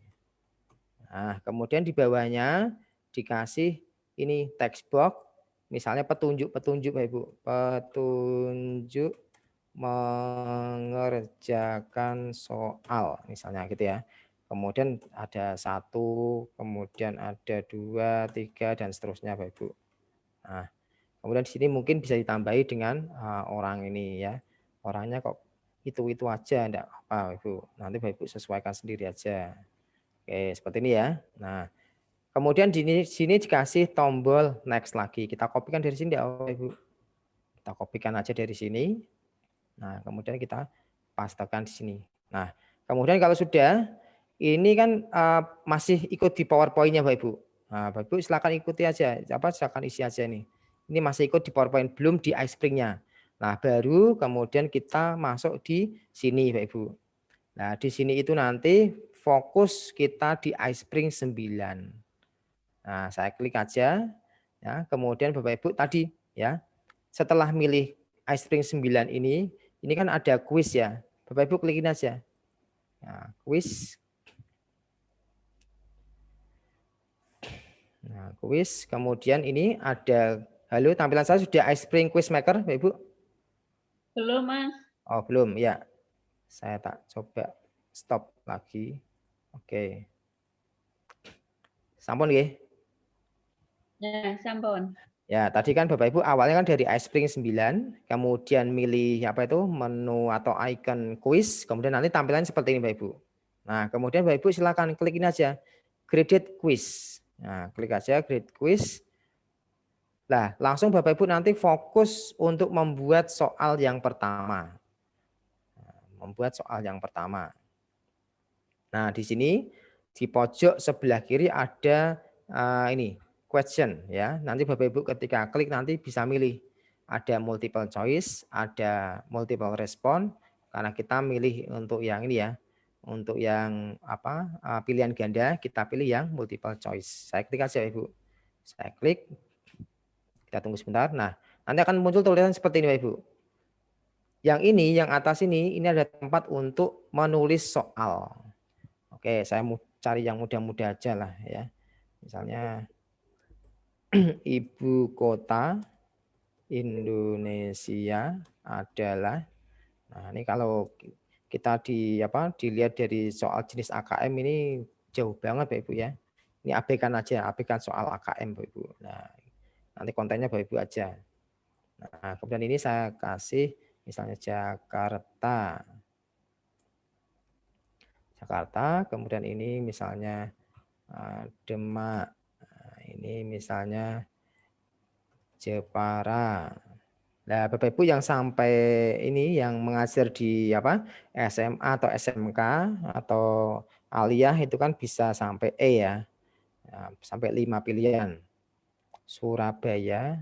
Nah, kemudian di bawahnya dikasih ini text box. Misalnya petunjuk-petunjuk Bapak Ibu. Petunjuk mengerjakan soal misalnya gitu ya. Kemudian ada 1, kemudian ada 2, 3 dan seterusnya Bapak Ibu. Nah, kemudian di sini mungkin bisa ditambahi dengan orang ini ya. Orangnya kok itu aja enggak apa Ibu. Nanti Bapak Ibu sesuaikan sendiri aja. Oke, seperti ini ya. Nah, kemudian di sini dikasih tombol next lagi. Kita kopikan dari sini ya Bapak Ibu. Kita kopikan aja dari sini. Nah, kemudian kita pastekan di sini. Nah, kemudian kalau sudah, ini kan masih ikut di PowerPoint-nya Bapak Ibu. Nah, Bapak Ibu silakan ikuti aja, silakan isi aja nih. Ini masih ikut di PowerPoint, belum di iSpring-nya. Nah, baru kemudian kita masuk di sini Bapak Ibu. Nah, di sini itu nanti fokus kita di iSpring 9. Nah, saya klik aja, ya. Kemudian Bapak Ibu tadi, ya, setelah milih iSpring 9 ini kan ada kuis ya. Bapak Ibu klikin aja. Nah, kuis. Nah, kuis. Kemudian ini ada halo tampilan saya sudah iSpring Quiz Maker, Bapak Ibu? Belum, Mas. Oh, belum ya. Saya tak coba stop lagi. Oke. Sampun nggih? Ya, sampun. Ya, tadi kan Bapak Ibu awalnya kan dari iSpring 9, kemudian milih apa itu menu atau icon quiz, kemudian nanti tampilannya seperti ini Bapak Ibu. Nah, kemudian Bapak Ibu silakan klik ini aja, graded quiz. Nah, klik aja graded quiz. Nah, langsung Bapak Ibu nanti fokus untuk membuat soal yang pertama. Membuat soal yang pertama. Nah, di sini di pojok sebelah kiri ada ini question ya. Nanti Bapak Ibu ketika klik nanti bisa milih. Ada multiple choice, ada multiple respon karena kita milih untuk yang ini ya. Untuk yang apa? Pilihan ganda kita pilih yang multiple choice. Saya klik aja Ibu. Saya klik. Kita tunggu sebentar. Nah, nanti akan muncul tulisan seperti ini Bapak Ibu. Yang ini, yang atas ini ada tempat untuk menulis soal. Oke, saya mau cari yang mudah-mudah aja lah ya. Misalnya ibu kota Indonesia adalah. Nah, ini kalau kita dilihat dari soal jenis AKM ini jauh banget Bapak Ibu ya. Ini abaikan aja, abaikan soal AKM Bapak Ibu. Nah, nanti kontennya Bapak Ibu aja. Nah, kemudian ini saya kasih misalnya Jakarta. Kemudian ini misalnya Demak. Nah, ini misalnya Jepara. Nah, Bapak Ibu yang sampai ini yang mengajar di SMA atau SMK atau aliyah itu kan bisa sampai E ya. Nah, sampai 5 pilihan. Surabaya.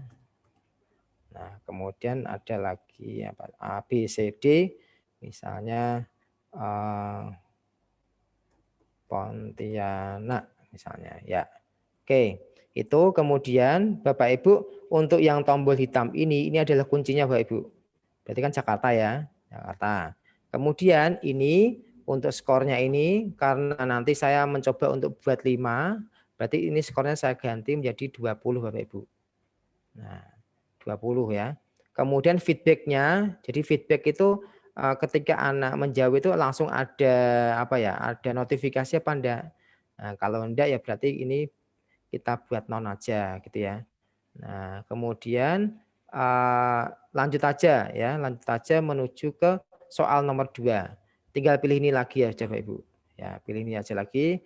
Nah, kemudian ada lagi A, B, C, D. Misalnya Pontianak misalnya ya. Oke, itu kemudian Bapak Ibu untuk yang tombol hitam ini adalah kuncinya Bapak Ibu. Berarti kan Jakarta ya, Jakarta. Kemudian ini untuk skornya ini karena nanti saya mencoba untuk buat 5, berarti ini skornya saya ganti menjadi 20 Bapak Ibu. Nah, 20 ya. Kemudian feedbacknya, jadi feedback itu ketika anak menjawab itu langsung ada apa ya? Ada notifikasi apa enggak? Nah, kalau enggak ya berarti ini kita buat non aja gitu ya. Nah, kemudian lanjut aja ya, lanjut aja menuju ke soal nomor 2. Tinggal pilih ini lagi ya Bapak Ibu. Ya, pilih ini aja lagi.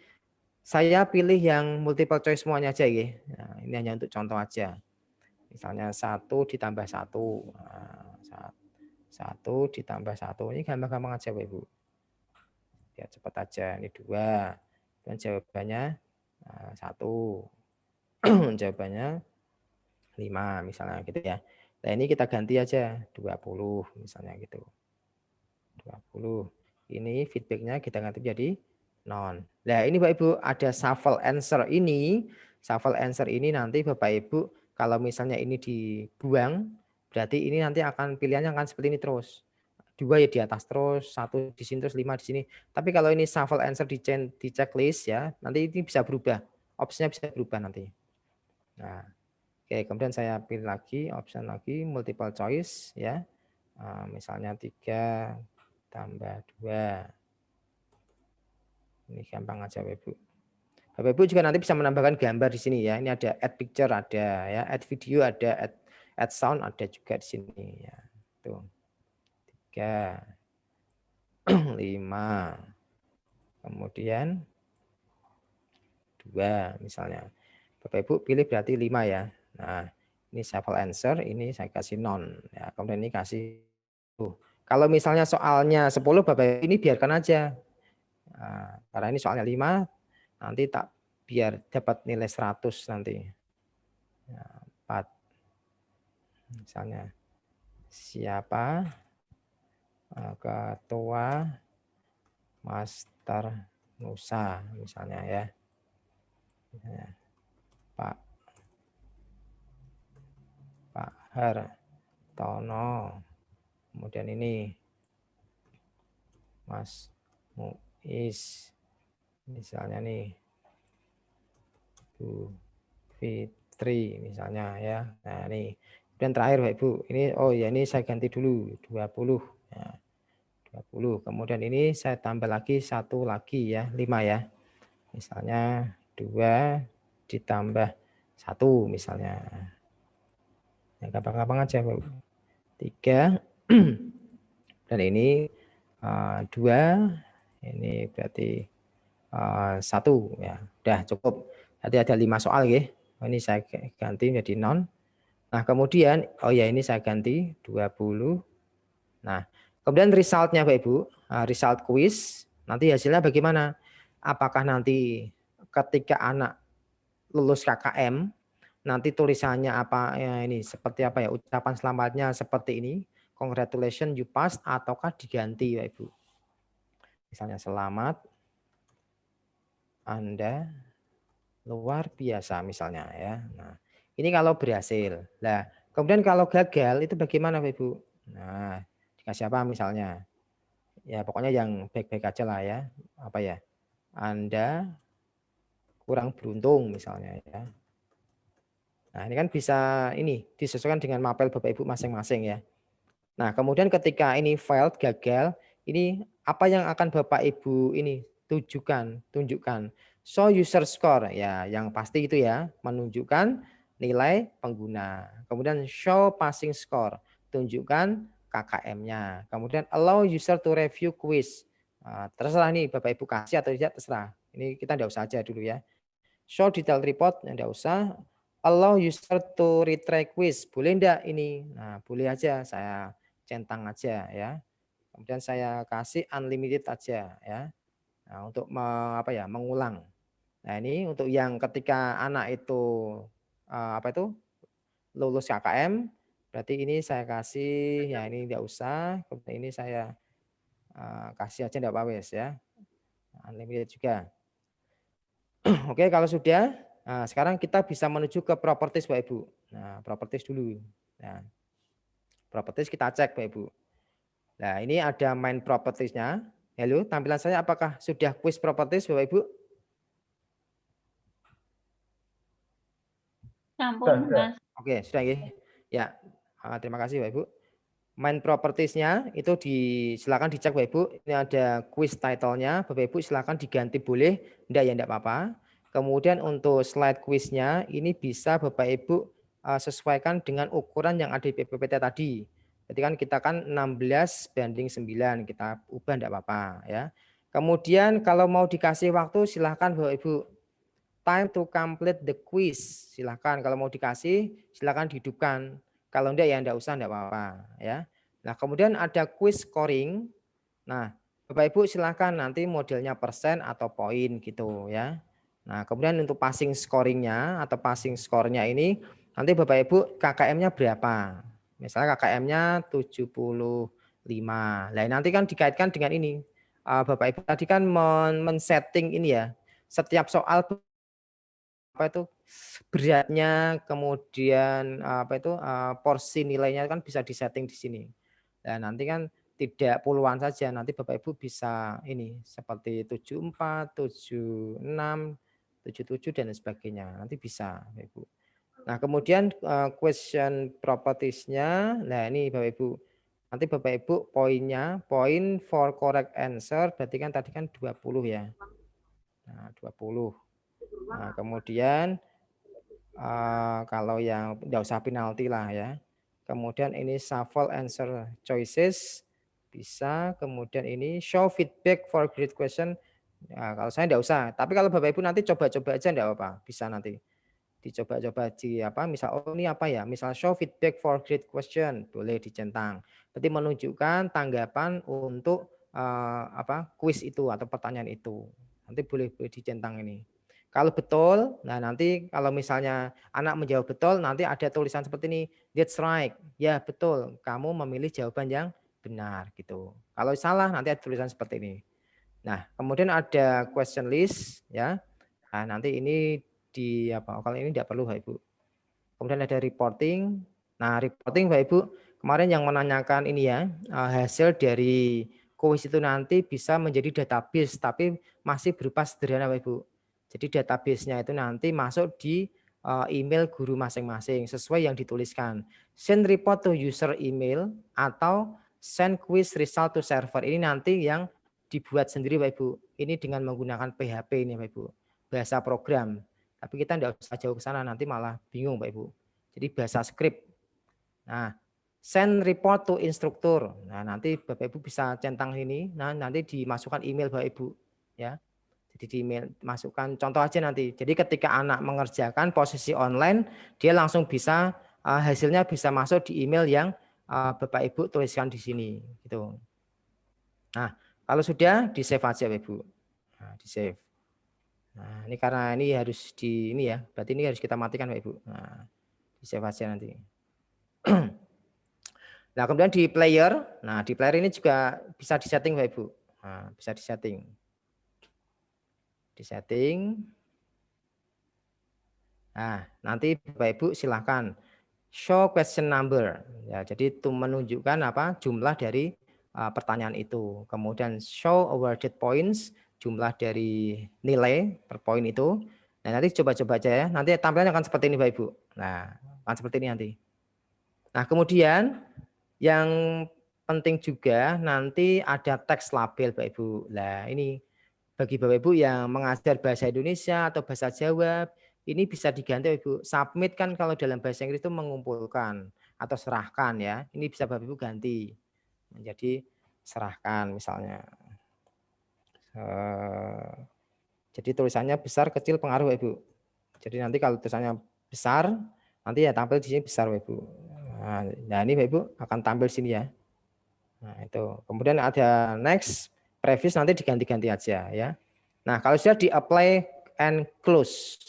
Saya pilih yang multiple choice semuanya aja ya. Nah, ini hanya untuk contoh aja. Misalnya 1 ditambah 1. Nah, 1 ditambah 1. Ini gampang-gampang aja Bapak Ibu. Ya cepat aja. Ini 2. Dan jawabannya 1. Jawabannya 5 misalnya gitu ya. Nah ini kita ganti aja 20 misalnya gitu. 20. Ini feedbacknya kita ganti jadi non. Nah ini Bapak Ibu ada shuffle answer ini. Shuffle answer ini nanti Bapak Ibu kalau misalnya ini dibuang, berarti ini nanti akan pilihannya akan seperti ini terus. 2 ya di atas terus, 1 di sini terus 5 di sini. Tapi kalau ini shuffle answer di checklist ya, nanti ini bisa berubah. Opsinya bisa berubah nanti. Nah, oke, kemudian saya pilih lagi, option lagi, multiple choice ya. Misalnya 3 tambah 2. Ini gampang aja Bapak Ibu. Bapak Ibu juga nanti bisa menambahkan gambar di sini ya. Ini ada add picture ada ya, add video ada, add sound ada juga di sini ya. Tuh. 3 5. Kemudian 2 misalnya. Bapak Ibu pilih berarti 5 ya. Nah, ini shuffle answer, ini saya kasih non ya. Kemudian ini kasih kalau misalnya soalnya 10 Bapak ini biarkan aja. Nah, karena ini soalnya 5 nanti tak biar dapat nilai 100 nanti. Nah, 4. Misalnya siapa ketua Master Nusa misalnya ya. Pak Hartono. Kemudian ini Mas Muiz. Misalnya nih Bu Fitri misalnya ya. Nah, ini. Dan terakhir Bapak Ibu, ini oh ya ini saya ganti dulu 20. Ya. 20. Kemudian ini saya tambah lagi 1 lagi ya, 5 ya. Misalnya 2 ditambah 1 misalnya. Ya, gampang-gampang aja Bapak. 3 dan ini 2 ini berarti 1 ya. Udah cukup. Tadi ada 5 soal ya. Ini saya ganti menjadi non. Nah, kemudian oh ya ini saya ganti 20. Nah, kemudian resultnya Bapak Ibu, result quiz nanti hasilnya bagaimana? Apakah nanti ketika anak lulus KKM nanti tulisannya apa ya ini seperti apa ya ucapan selamatnya seperti ini, congratulations you passed ataukah diganti Bapak Ibu? Misalnya selamat Anda luar biasa misalnya ya. Nah, ini kalau berhasil. Nah, kemudian kalau gagal itu bagaimana Bapak Ibu? Nah, dikasih apa misalnya? Ya pokoknya yang baik-baik aja lah ya. Apa ya? Anda kurang beruntung misalnya ya. Nah, ini kan bisa ini disesuaikan dengan mapel Bapak Ibu masing-masing ya. Nah, kemudian ketika ini failed gagal, ini apa yang akan Bapak Ibu ini tunjukkan. Show user score ya, yang pasti itu ya, menunjukkan nilai pengguna. Kemudian show passing score, tunjukkan KKM-nya. Kemudian allow user to review quiz. Terserah nih Bapak Ibu kasih atau tidak terserah. Ini kita tidak usah aja dulu ya. Show detail report tidak usah. Allow user to retry quiz. Boleh enggak ini? Nah, boleh aja saya centang aja ya. Kemudian saya kasih unlimited aja ya. Nah, untuk mengulang. Nah, ini untuk yang ketika anak itu lulus KKM, berarti ini saya kasih ya ini tidak usah. Kemudian ini saya kasih aja tidak apa-apa ya. Unlimited juga. Oke, kalau sudah Nah, sekarang kita bisa menuju ke properties Bapak Ibu. Nah, properties dulu. Nah, properties kita cek Bapak Ibu. Nah, ini ada main properties-nya. Halo, tampilan saya apakah sudah quiz properties Bapak Ibu? Sampun, Mas. Oke, sudah ya. Ya, terima kasih Bapak Ibu. Main properties-nya itu silakan dicek Bapak Ibu. Ini ada quiz title-nya. Bapak Ibu silakan diganti boleh, enggak ya enggak apa-apa. Kemudian untuk slide quiz-nya ini bisa Bapak Ibu sesuaikan dengan ukuran yang ada di PPT tadi. Jadi kan kita kan 16:9, kita ubah enggak apa-apa ya. Kemudian kalau mau dikasih waktu silahkan Bapak Ibu. Time to complete the quiz. Silahkan kalau mau dikasih silahkan dihidupkan. Kalau enggak ya enggak usah, enggak apa-apa ya. Nah, kemudian ada quiz scoring. Nah, Bapak Ibu silahkan nanti modelnya persen atau poin gitu ya. Nah, kemudian untuk passing scoringnya atau passing score-nya ini nanti Bapak Ibu KKM-nya berapa? Misalnya KKM-nya 75. Nah, nanti kan dikaitkan dengan ini. Bapak Ibu tadi kan men-setting ini ya. Setiap soal apa itu beratnya, kemudian porsi nilainya kan bisa disetting di sini. Dan nanti kan tidak puluhan saja, nanti Bapak Ibu bisa ini seperti 74, 76, 77 dan sebagainya. Nanti bisa Bapak Ibu. Nah, kemudian question properties-nya. Nah, ini Bapak Ibu. Nanti Bapak Ibu poinnya, poin for correct answer berarti kan tadi kan 20 ya. Nah, 20. Nah, kemudian kalau yang tidak usah penalti lah ya. Kemudian ini shuffle answer choices bisa. Kemudian ini show feedback for great question. Nah, kalau saya tidak usah. Tapi kalau Bapak Ibu nanti coba-coba aja tidak apa-apa. Bisa nanti dicoba-coba di misal ini apa ya? Misal show feedback for great question boleh dicentang. Berarti menunjukkan tanggapan untuk kuis itu atau pertanyaan itu. Nanti boleh dicentang ini. Kalau betul, nah nanti kalau misalnya anak menjawab betul, nanti ada tulisan seperti ini, that's right, ya betul, kamu memilih jawaban yang benar gitu. Kalau salah nanti ada tulisan seperti ini. Nah, kemudian ada question list ya. Nah, nanti ini kalau ini tidak perlu Bapak Ibu. Kemudian ada reporting. Nah, reporting Bapak Ibu, kemarin yang menanyakan ini ya, hasil dari kuis itu nanti bisa menjadi database, tapi masih berupa sederhana Bapak Ibu. Jadi database-nya itu nanti masuk di email guru masing-masing sesuai yang dituliskan. Send report to user email atau send quiz result to server. Ini nanti yang dibuat sendiri Bapak Ibu. Ini dengan menggunakan PHP ini Bapak Ibu. Bahasa program. Tapi kita tidak usah jauh ke sana, nanti malah bingung Bapak Ibu. Jadi bahasa script. Nah, send report to instruktur. Nah, nanti Bapak Ibu bisa centang ini. Nah, nanti dimasukkan email Bapak Ibu. Ya. Jadi di email masukkan contoh aja nanti. Jadi ketika anak mengerjakan posisi online, dia langsung bisa hasilnya bisa masuk di email yang Bapak Ibu tuliskan di sini. Gitu. Nah, kalau sudah di save aja Bapak Ibu. Nah, di save. Nah, ini karena ini harus ini ya. Berarti ini harus kita matikan Bapak Ibu. Nah, di save aja nanti. Nah, kemudian di player. Nah, di player ini juga bisa disetting Bapak Ibu. Nah, bisa disetting. Disetting. Nah, nanti Bapak Ibu silahkan show question number. Ya, jadi itu menunjukkan jumlah dari pertanyaan itu. Kemudian show awarded points, jumlah dari nilai per poin itu. Nah, nanti coba-coba aja ya. Nanti tampilannya akan seperti ini Bapak Ibu. Nah, akan seperti ini nanti. Nah, kemudian yang penting juga nanti ada teks label Bapak Ibu. Nah, ini bagi Bapak Ibu yang mengajar bahasa Indonesia atau bahasa Jawa, ini bisa diganti Ibu. Submit kan kalau dalam bahasa Inggris itu mengumpulkan atau serahkan ya. Ini bisa Bapak Ibu ganti menjadi serahkan misalnya. Jadi tulisannya besar kecil pengaruh Ibu. Jadi nanti kalau tulisannya besar, nanti ya tampil di sini besar Ibu. Nah ini Ibu akan tampil sini ya. Nah itu. Kemudian ada next, previous nanti diganti-ganti aja ya. Nah kalau sudah di apply and close.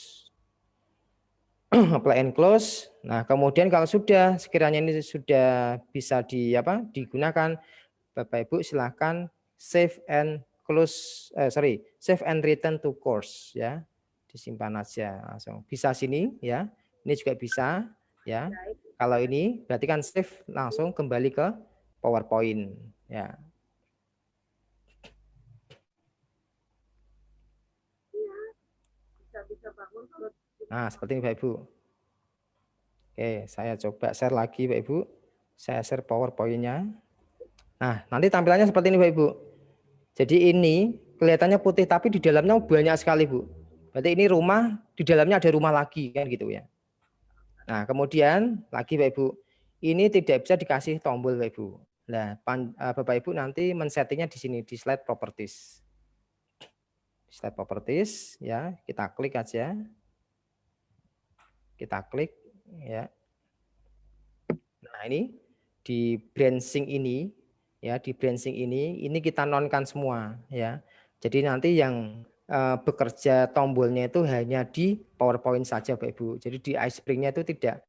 Apply and close. Nah, kemudian kalau sudah sekiranya ini sudah bisa digunakan, Bapak Ibu silahkan save and close, save and return to course ya. disimpan aja langsung. Bisa sini ya. Ini juga bisa ya. Kalau ini berarti kan save langsung kembali ke PowerPoint ya. Nah, seperti ini Bapak Ibu. Oke, saya coba share lagi Bapak Ibu. Saya share PowerPoint-nya. Nah, nanti tampilannya seperti ini Bapak Ibu. Jadi ini kelihatannya putih tapi di dalamnya banyak sekali Bu. Berarti ini rumah, di dalamnya ada rumah lagi kan gitu ya. Nah, kemudian lagi Bapak Ibu, ini tidak bisa dikasih tombol Bapak Ibu. Nah, Bapak Ibu nanti men-settingnya di sini di slide properties. Slide properties ya, kita klik aja. Kita klik ya. Nah, ini di branching ini ya, di branching ini kita nonkan semua ya. Jadi nanti yang bekerja tombolnya itu hanya di PowerPoint saja Bapak Ibu. Jadi di iSpring-nya itu tidak.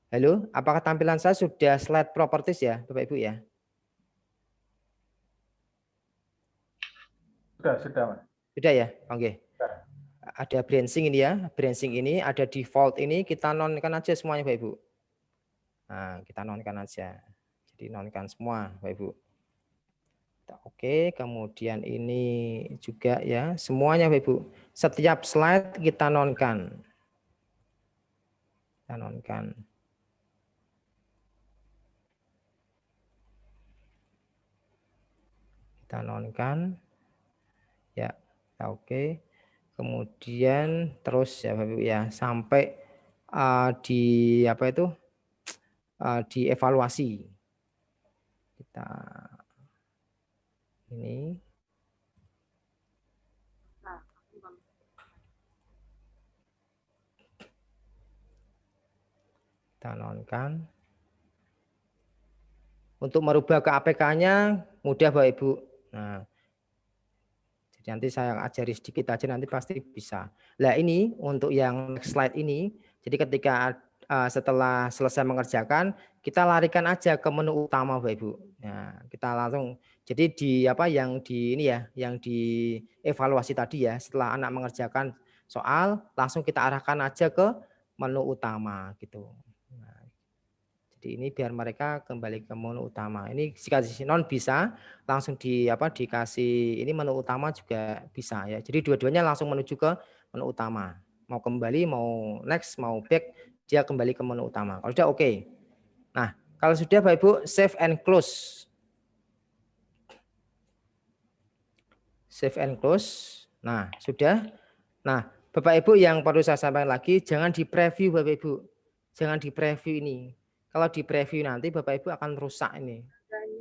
Halo, apakah tampilan saya sudah slide properties ya Bapak Ibu ya? Sudah, Mas. Sudah ya? Oke. Ada branching ini ya, branching ini, ada default ini, kita nonkan aja semuanya Bapak Ibu. Nah, kita nonkan aja. Jadi nonkan semua Bapak Ibu. Oke, kemudian ini juga ya, semuanya Bapak Ibu. Setiap slide kita nonkan. Kita nonkan. Kita nonkan. Ya, oke. Kemudian terus ya Bapak Ibu ya, sampai di apa itu? Dievaluasi. Kita ini kita nonkan. Untuk merubah ke APK-nya mudah Bapak Ibu. Nah, jadi nanti saya ajari sedikit aja nanti pasti bisa. Nah ini untuk yang next slide ini, jadi ketika setelah selesai mengerjakan, kita larikan aja ke menu utama Bapak Ibu. Nah, kita langsung jadi di apa yang di ini ya, yang di evaluasi tadi ya, setelah anak mengerjakan soal, langsung kita arahkan aja ke menu utama gitu. Nah, jadi ini biar mereka kembali ke menu utama. Ini jika non bisa langsung di apa dikasih ini menu utama juga bisa ya. Jadi dua-duanya langsung menuju ke menu utama. Mau kembali, mau next, mau back, dia kembali ke menu utama. Kalau sudah oke. Nah, kalau sudah Bapak Ibu save and close. Save and close. Nah, sudah. Nah, Bapak Ibu yang perlu saya sampaikan lagi, jangan di preview Bapak Ibu. Jangan di preview ini. Kalau di preview nanti Bapak Ibu akan rusak ini.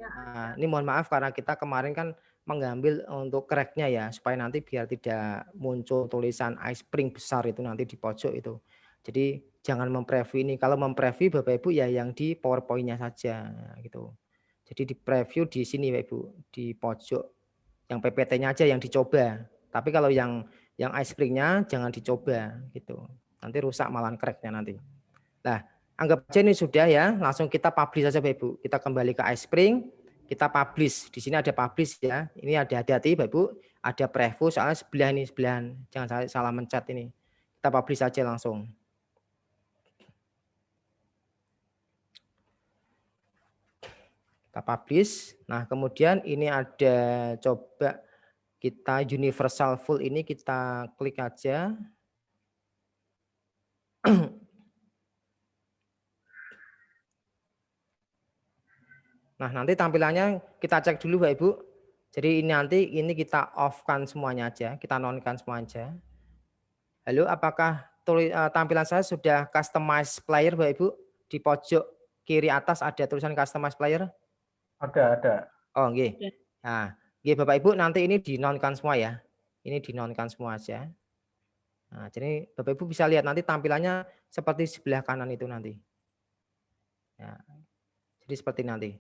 Nah, ini mohon maaf karena kita kemarin kan mengambil untuk crack-nya ya, supaya nanti biar tidak muncul tulisan iSpring besar itu nanti di pojok itu. Jadi jangan mempreview ini. Kalau mempreview Bapak Ibu ya yang di PowerPoint-nya saja gitu. Jadi di preview di sini Bapak Ibu, di pojok. Yang PPT-nya aja yang dicoba. Tapi kalau yang iSpring-nya jangan dicoba gitu. Nanti rusak malahan crack-nya nanti. Nah, anggap aja ini sudah ya, langsung kita publish saja Bapak Ibu. Kita kembali ke iSpring, kita publish. Di sini ada publish ya. Ini ada hati-hati Bapak Ibu, ada preview soalnya sebelah ini sebelahan. Jangan salah mencet ini. Kita publish saja langsung. Kita publish. Nah, kemudian ini ada coba kita universal full ini kita klik aja. Nah, nanti tampilannya kita cek dulu Bapak Ibu. Jadi ini nanti ini kita off-kan semuanya aja, kita non-kan semua aja. Halo, apakah tampilan saya sudah customize player Bapak Ibu? Di pojok kiri atas ada tulisan customize player? Ada. Oh, nggih. Nah, nggih Bapak Ibu nanti ini di non-kan semua ya. Ini di non-kan semua aja. Nah, jadi Bapak Ibu bisa lihat nanti tampilannya seperti sebelah kanan itu nanti. Ya. Jadi seperti nanti.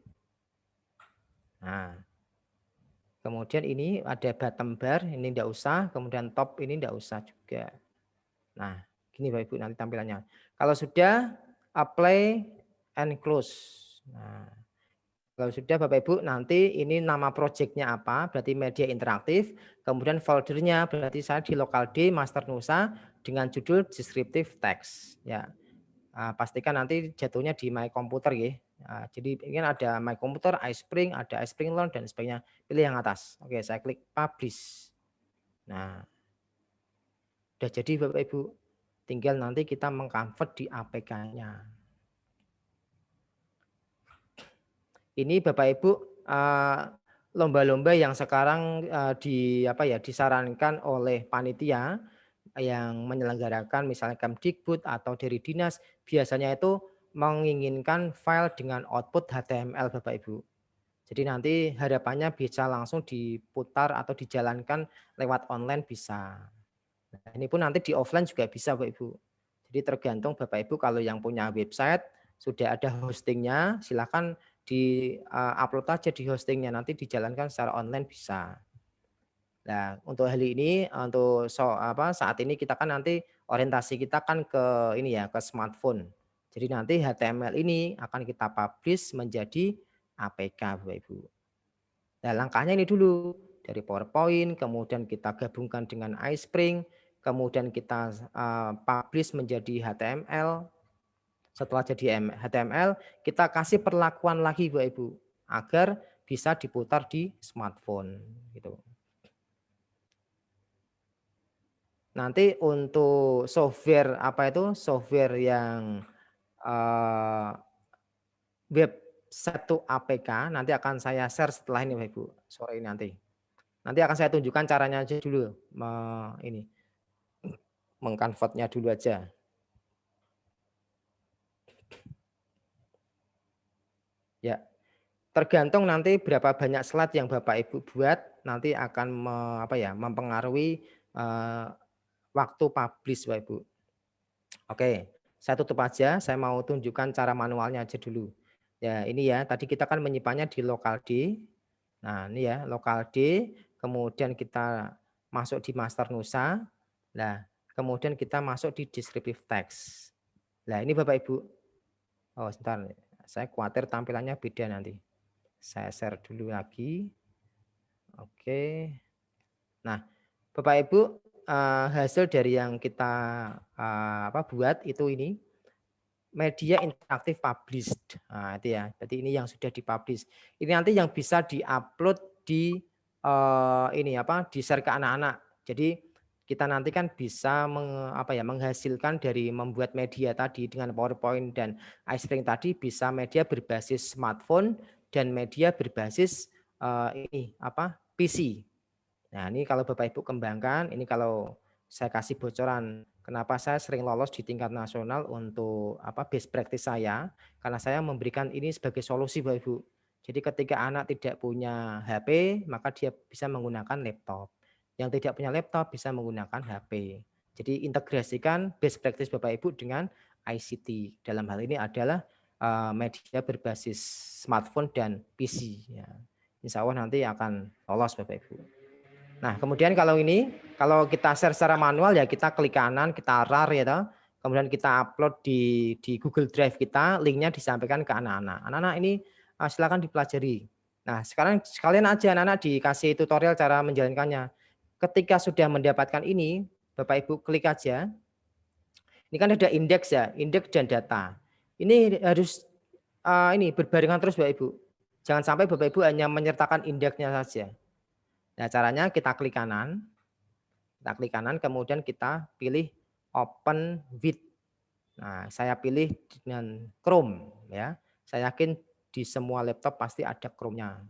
Nah, kemudian ini ada bottom bar, ini tidak usah, kemudian top ini tidak usah juga. Nah, gini Bapak Ibu nanti tampilannya. Kalau sudah, apply and close. Nah, kalau sudah Bapak Ibu nanti ini nama projectnya apa, berarti media interaktif, kemudian foldernya berarti saya di lokal D, Master Nusa, dengan judul descriptive text ya. Pastikan nanti jatuhnya di My Computer ya. Jadi ini ada My Computer, iSpring, ada iSpring Learn dan sebagainya. Pilih yang atas. Oke, saya klik publish. Nah, udah jadi Bapak Ibu. Tinggal nanti kita mengconvert di APK-nya. Ini Bapak Ibu lomba-lomba yang sekarang disarankan oleh panitia yang menyelenggarakan misalnya Kemdikbud atau dari dinas, biasanya itu menginginkan file dengan output HTML Bapak Ibu. Jadi nanti harapannya bisa langsung diputar atau dijalankan lewat online bisa. Nah, ini pun nanti di offline juga bisa Bapak Ibu. Jadi tergantung Bapak Ibu, kalau yang punya website sudah ada hostingnya, silakan di upload aja di hostingnya, nanti dijalankan secara online bisa. Nah, untuk hal ini, untuk saat ini kita kan nanti orientasi kita kan ke ini ya, ke smartphone. Jadi nanti HTML ini akan kita publish menjadi APK Bapak Ibu. Nah, langkahnya ini dulu, dari PowerPoint, kemudian kita gabungkan dengan iSpring, kemudian kita publish menjadi HTML. Setelah jadi HTML, kita kasih perlakuan lagi Bapak Ibu, agar bisa diputar di smartphone gitu. Nanti untuk software software yang web 1 APK nanti akan saya share setelah ini Bapak Ibu, sore ini nanti. Nanti akan saya tunjukkan caranya aja dulu, ini mengconvertnya dulu aja. Ya, tergantung nanti berapa banyak slide yang Bapak Ibu buat, nanti akan mempengaruhi waktu publish Bapak Ibu. Oke, saya tutup aja, saya mau tunjukkan cara manualnya aja dulu. Ya, ini ya, tadi kita kan menyimpannya di local D. Nah, ini ya, local D, kemudian kita masuk di master Nusa. Nah, kemudian kita masuk di descriptive text. Nah, ini Bapak Ibu. Oh, sebentar. Saya khawatir tampilannya beda nanti. Saya share dulu lagi. Oke. Nah, Bapak Ibu, hasil dari yang kita buat itu ini media interaktif published. Nah, itu ya. Berarti ini yang sudah dipublish. Ini nanti yang bisa diupload di di-share ke anak-anak. Jadi kita nanti kan bisa menghasilkan dari membuat media tadi dengan PowerPoint dan iSpring tadi, bisa media berbasis smartphone dan media berbasis PC. Nah, ini kalau Bapak Ibu kembangkan, ini kalau saya kasih bocoran kenapa saya sering lolos di tingkat nasional untuk best practice saya, karena saya memberikan ini sebagai solusi Bapak Ibu. Jadi ketika anak tidak punya HP, maka dia bisa menggunakan laptop. Yang tidak punya laptop bisa menggunakan HP. Jadi integrasikan best practice Bapak Ibu dengan ICT. Dalam hal ini adalah media berbasis smartphone dan PC. Ya. Insya Allah nanti akan lolos Bapak Ibu. Nah, kemudian kalau kita share secara manual ya kita klik kanan, kita rar ya toh. Kemudian kita upload di Google Drive kita, linknya disampaikan ke anak-anak. Anak-anak ini silakan dipelajari. Nah, sekarang sekalian aja anak-anak dikasih tutorial cara menjalankannya. Ketika sudah mendapatkan ini, Bapak Ibu klik aja. Ini kan ada indeks ya, indeks dan data. Ini harus berbarengan terus Bapak Ibu. Jangan sampai Bapak Ibu hanya menyertakan indeksnya saja. Nah, caranya kita klik kanan, kemudian kita pilih open with. Nah, saya pilih dengan Chrome ya. Saya yakin di semua laptop pasti ada Chrome-nya.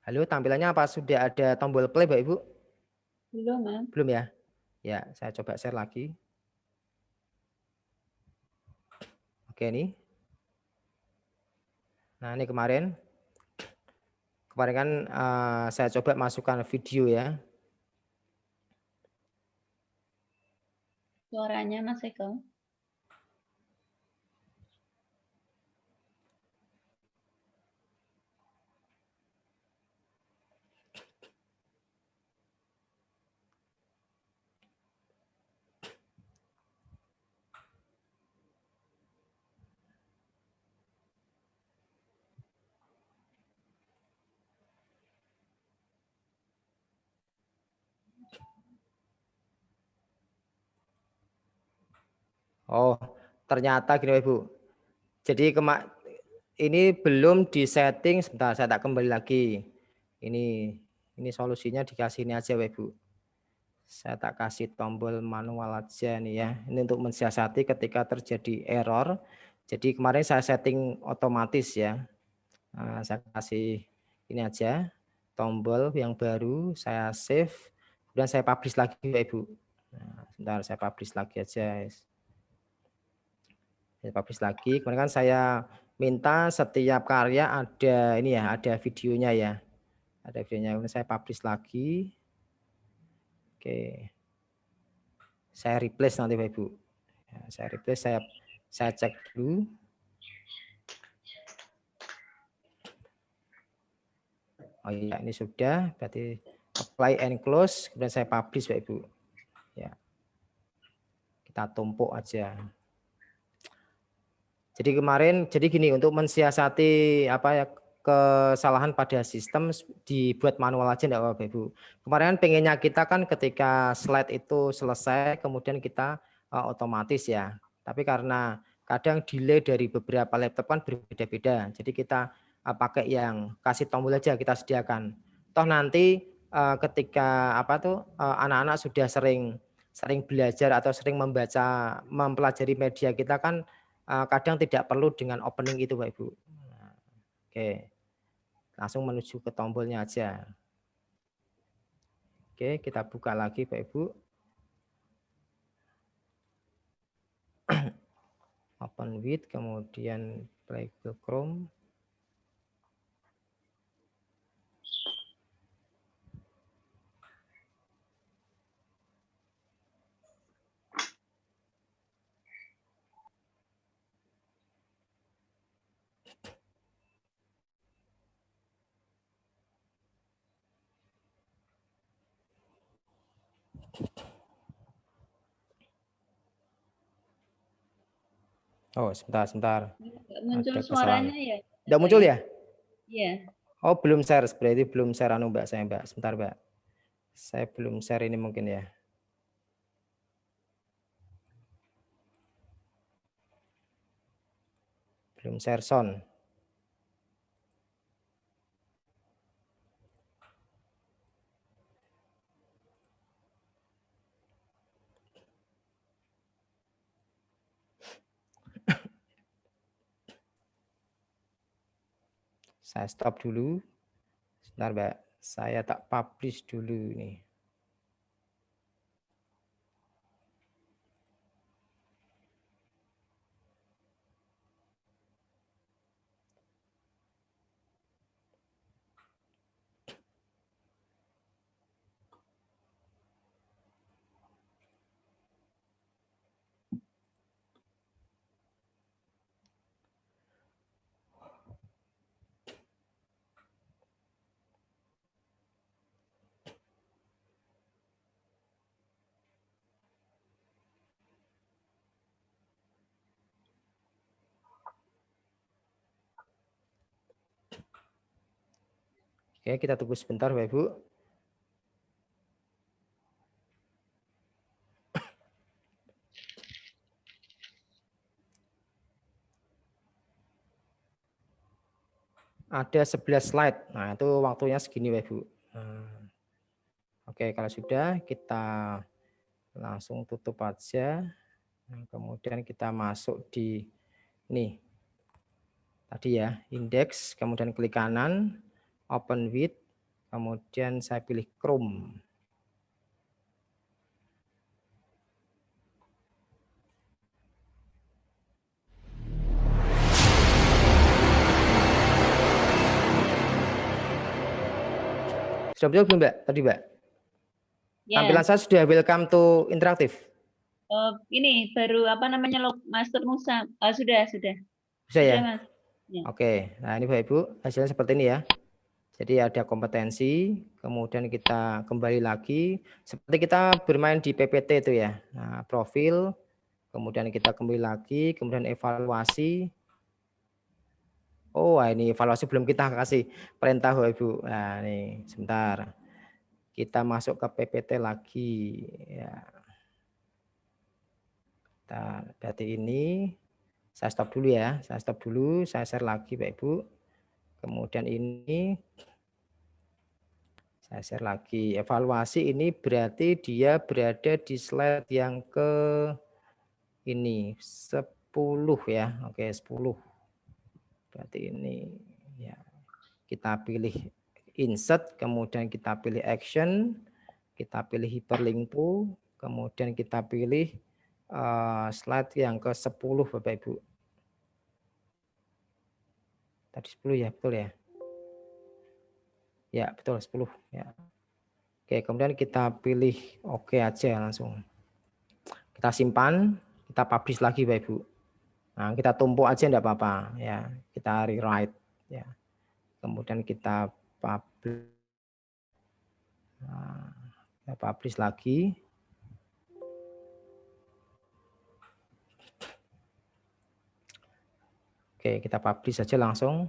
Halo, tampilannya apa? Sudah ada tombol play, Bapak Ibu? Belum, Mas. Belum ya? Ya, saya coba share lagi. Oke, ini. Nah, ini kemarin kan saya coba masukkan video ya. Suaranya Mas Eko. Oh, ternyata gini Bapak Ibu. Jadi ini belum disetting, sebentar saya tak kembali lagi. Ini solusinya dikasih ini aja Bapak Ibu. Saya tak kasih tombol manual aja nih ya. Ini untuk mensiasati ketika terjadi error. Jadi kemarin saya setting otomatis ya. Nah, saya kasih ini aja tombol yang baru, saya save, kemudian saya publish lagi Bapak Ibu. Nah, sebentar saya publish lagi aja. Saya publish lagi, kemudian kan saya minta setiap karya ada ini ya, ada videonya ya. Ada videonya, kemudian saya publish lagi. Oke. Saya replace nanti Bapak Ibu. Ya, saya replace, saya cek dulu. Oh iya, ini sudah, berarti apply and close, kemudian saya publish Bapak Ibu. Ya. Kita tumpuk aja. Jadi kemarin, jadi gini, untuk mensiasati apa ya kesalahan pada sistem dibuat manual aja enggak Bapak Ibu. Kemarin pengennya kita kan ketika slide itu selesai, kemudian kita otomatis ya. Tapi karena kadang delay dari beberapa laptop kan berbeda-beda. Jadi kita pakai yang kasih tombol aja kita sediakan. Toh nanti ketika apa tuh anak-anak sudah sering belajar atau sering mempelajari media kita kan kadang tidak perlu dengan opening itu Bapak Ibu. Nah, oke, langsung menuju ke tombolnya aja. Oke, kita buka lagi Bapak Ibu. Open with, kemudian play ke Chrome. Oh, sebentar. Nggak muncul Ada suaranya kesalahan. ya? Udah muncul ya? Iya. Oh, belum share. Berarti belum share Mbak saya, Mbak. Sebentar, Mbak. Saya belum share ini mungkin ya. Belum share sound. Saya stop dulu. Sebentar, Mbak. Saya tak publish dulu nih. Oke, kita tunggu sebentar Bapak Ibu. Ada 11 slide. Nah, itu waktunya segini Bapak Ibu. Oke, kalau sudah kita langsung tutup aja. Nah, kemudian kita masuk di nih. Tadi ya, indeks, kemudian klik kanan, open with, kemudian saya pilih Chrome. Sudah muncul belum Mbak? Tadi Mbak? Ya. Tampilan saya sudah welcome to interaktif. Ini baru apa namanya Master Musa. Sudah. Bisa ya? Mas. Ya. Oke, nah ini Bapak Ibu, hasilnya seperti ini ya. Jadi ada kompetensi, kemudian kita kembali lagi, seperti kita bermain di PPT itu ya. Nah, profil, kemudian kita kembali lagi, kemudian evaluasi. Oh, ini evaluasi belum kita kasih perintah Bapak Ibu. Nah, ini sebentar. Kita masuk ke PPT lagi. Ya. Berarti ini saya stop dulu ya. Saya stop dulu, saya share lagi Bapak Ibu. Kemudian ini saya share lagi. Evaluasi ini berarti dia berada di slide yang ke ini 10 ya. Oke, 10. Berarti ini ya. Kita pilih insert, kemudian kita pilih action, kita pilih hyperlink to, kemudian kita pilih slide yang ke-10 Bapak Ibu. Tadi 10 ya, betul ya? Ya, betul 10 ya. Oke, kemudian kita pilih oke aja langsung. Kita simpan, kita publish lagi Bapak Ibu. Nah, kita tumpuk aja enggak apa-apa ya. Kita rewrite ya. Kemudian kita publish. Nah, kita publish lagi. Oke, kita publish saja langsung.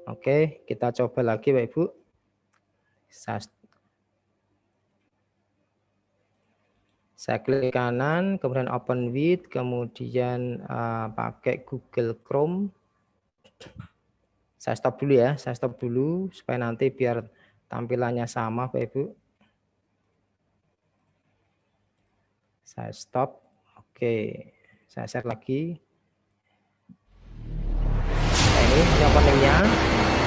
Oke, kita coba lagi Bapak Ibu. Saya klik kanan, kemudian open with, kemudian pakai Google Chrome. Saya stop dulu ya, saya stop dulu supaya nanti biar tampilannya sama Bapak Ibu. Saya stop. Oke, saya share lagi. Nah, ini openingnya.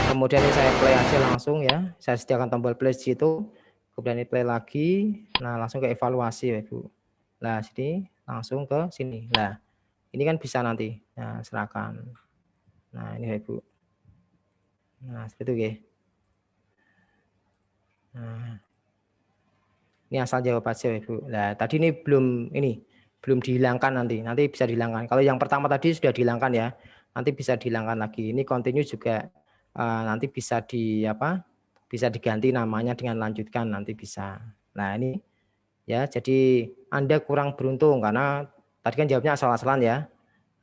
Kemudian ini saya play aja langsung ya. Saya sediakan tombol play di situ. Kemudian ini play lagi. Nah, langsung ke evaluasi Bapak Ibu. Nah, sini langsung ke sini. Nah, ini kan bisa nanti. Nah, serahkan. Nah, ini Bapak Ibu. Nah, seperti itu ya. Nah, ini asal jawab aja Ibu. Nah, tadi ini belum dihilangkan nanti bisa dihilangkan. Kalau yang pertama tadi sudah dihilangkan ya, nanti bisa dihilangkan lagi. Ini continue juga nanti bisa bisa diganti namanya dengan lanjutkan nanti bisa. Nah, ini ya, jadi Anda kurang beruntung karena tadi kan jawabnya asal-asalan ya.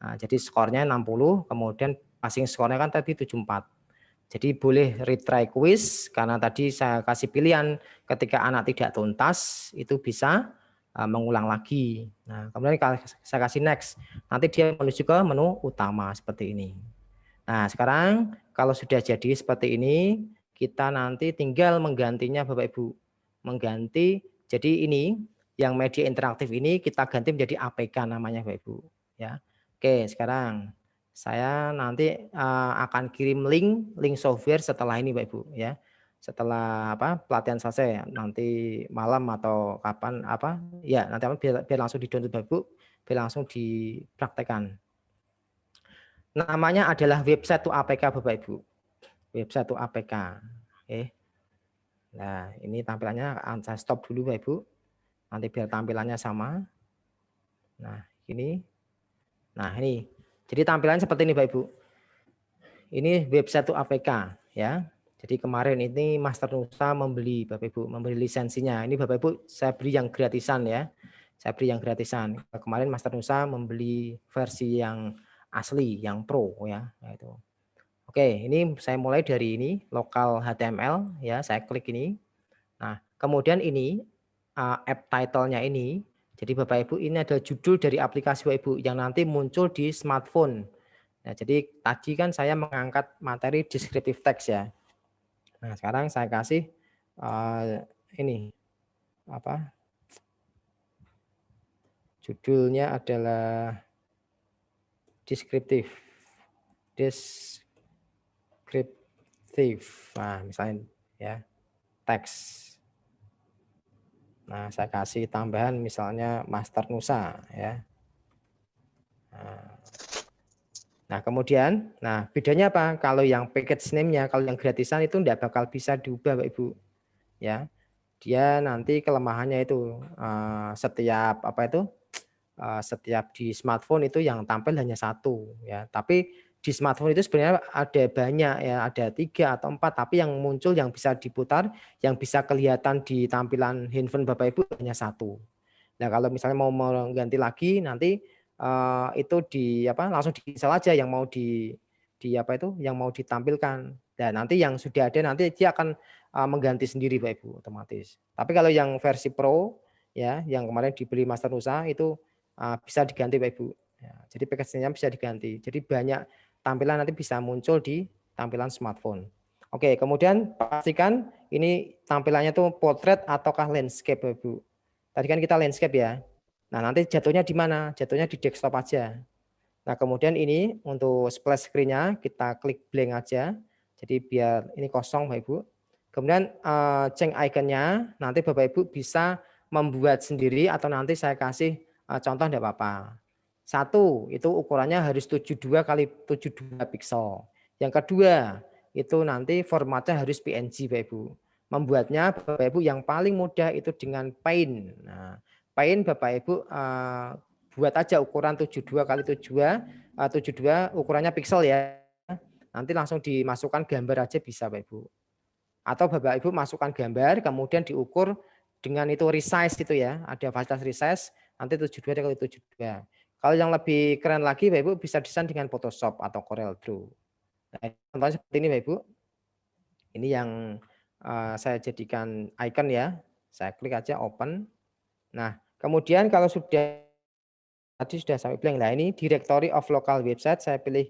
Nah, jadi skornya 60, kemudian passing skornya kan tadi 74. Jadi boleh retry quiz karena tadi saya kasih pilihan ketika anak tidak tuntas itu bisa mengulang lagi. Nah, kemudian kalau saya kasih next, nanti dia menuju ke menu utama seperti ini. Nah, sekarang kalau sudah jadi seperti ini, kita nanti tinggal menggantinya Bapak Ibu. Mengganti, jadi ini yang media interaktif ini kita ganti menjadi APK namanya Bapak Ibu. Ya. Oke, sekarang saya nanti akan kirim link software setelah ini Bapak Ibu ya. Setelah pelatihan selesai nanti malam atau kapan ya nanti biar langsung di-download Bapak Ibu, biar langsung dipraktekkan. Namanya adalah website to APK Bapak Ibu. Website to APK. Oke. Nah, ini tampilannya saya stop dulu Bapak Ibu. Nanti biar tampilannya sama. Nah, ini. Nah, ini. Jadi tampilannya seperti ini Bapak Ibu. Ini website to APK ya. Jadi kemarin ini Master Nusa membeli Bapak Ibu, membeli lisensinya. Ini Bapak Ibu saya beri yang gratisan ya. Saya beri yang gratisan. Kemarin Master Nusa membeli versi yang asli, yang pro ya. Nah, itu. Oke, ini saya mulai dari ini lokal HTML ya. Saya klik ini. Nah, kemudian ini app title-nya ini. Jadi Bapak Ibu ini adalah judul dari aplikasi Bapak Ibu yang nanti muncul di smartphone. Nah, jadi tadi kan saya mengangkat materi descriptive text ya. Nah, sekarang saya kasih ini judulnya adalah descriptive. Nah, misalnya ya teks. Nah, saya kasih tambahan misalnya Master Nusa ya. Nah, Nah, kemudian, bedanya apa? Kalau yang package name-nya, kalau yang gratisan itu tidak bakal bisa diubah, Bapak Ibu. Ya, dia nanti kelemahannya itu setiap di smartphone itu yang tampil hanya satu, ya. Tapi di smartphone itu sebenarnya ada banyak, ya, ada 3 atau 4, tapi yang muncul yang bisa diputar, yang bisa kelihatan di tampilan handphone Bapak Ibu hanya satu. Nah, kalau misalnya mau mengganti lagi nanti itu langsung di-install aja yang mau yang mau ditampilkan. Dan nanti yang sudah ada nanti dia akan mengganti sendiri Bapak Ibu otomatis. Tapi kalau yang versi Pro ya, yang kemarin dibeli Master Nusa itu bisa diganti Bapak Ibu. Ya, jadi package-nya bisa diganti. Jadi banyak tampilan nanti bisa muncul di tampilan smartphone. Oke, kemudian pastikan ini tampilannya tuh portrait ataukah landscape Bapak Ibu. Tadi kan kita landscape ya. Nah, nanti jatuhnya di mana? Jatuhnya di desktop aja. Nah, kemudian ini untuk splash screen-nya kita klik blank aja. Jadi biar ini kosong Bapak Ibu. Kemudian change icon-nya nanti Bapak Ibu bisa membuat sendiri atau nanti saya kasih contoh enggak apa-apa. 1, itu ukurannya harus 72 kali 72 pixel. Yang kedua, itu nanti formatnya harus PNG Bapak Ibu. Membuatnya Bapak Ibu yang paling mudah itu dengan Paint. Nah, Paint Bapak Ibu buat aja ukuran 72 kali 72 ukurannya pixel ya. Nanti langsung dimasukkan gambar aja bisa Bapak Ibu. Atau Bapak Ibu masukkan gambar kemudian diukur dengan itu resize itu ya. Ada fasilitas resize nanti 72 kali 72. Kalau yang lebih keren lagi Bapak Ibu bisa desain dengan Photoshop atau Corel Draw. Nah, contohnya seperti ini Bapak Ibu. Ini yang saya jadikan icon ya. Saya klik aja open. Nah, kemudian kalau tadi sudah sampai blank. Nah, ini directory of local website. Saya pilih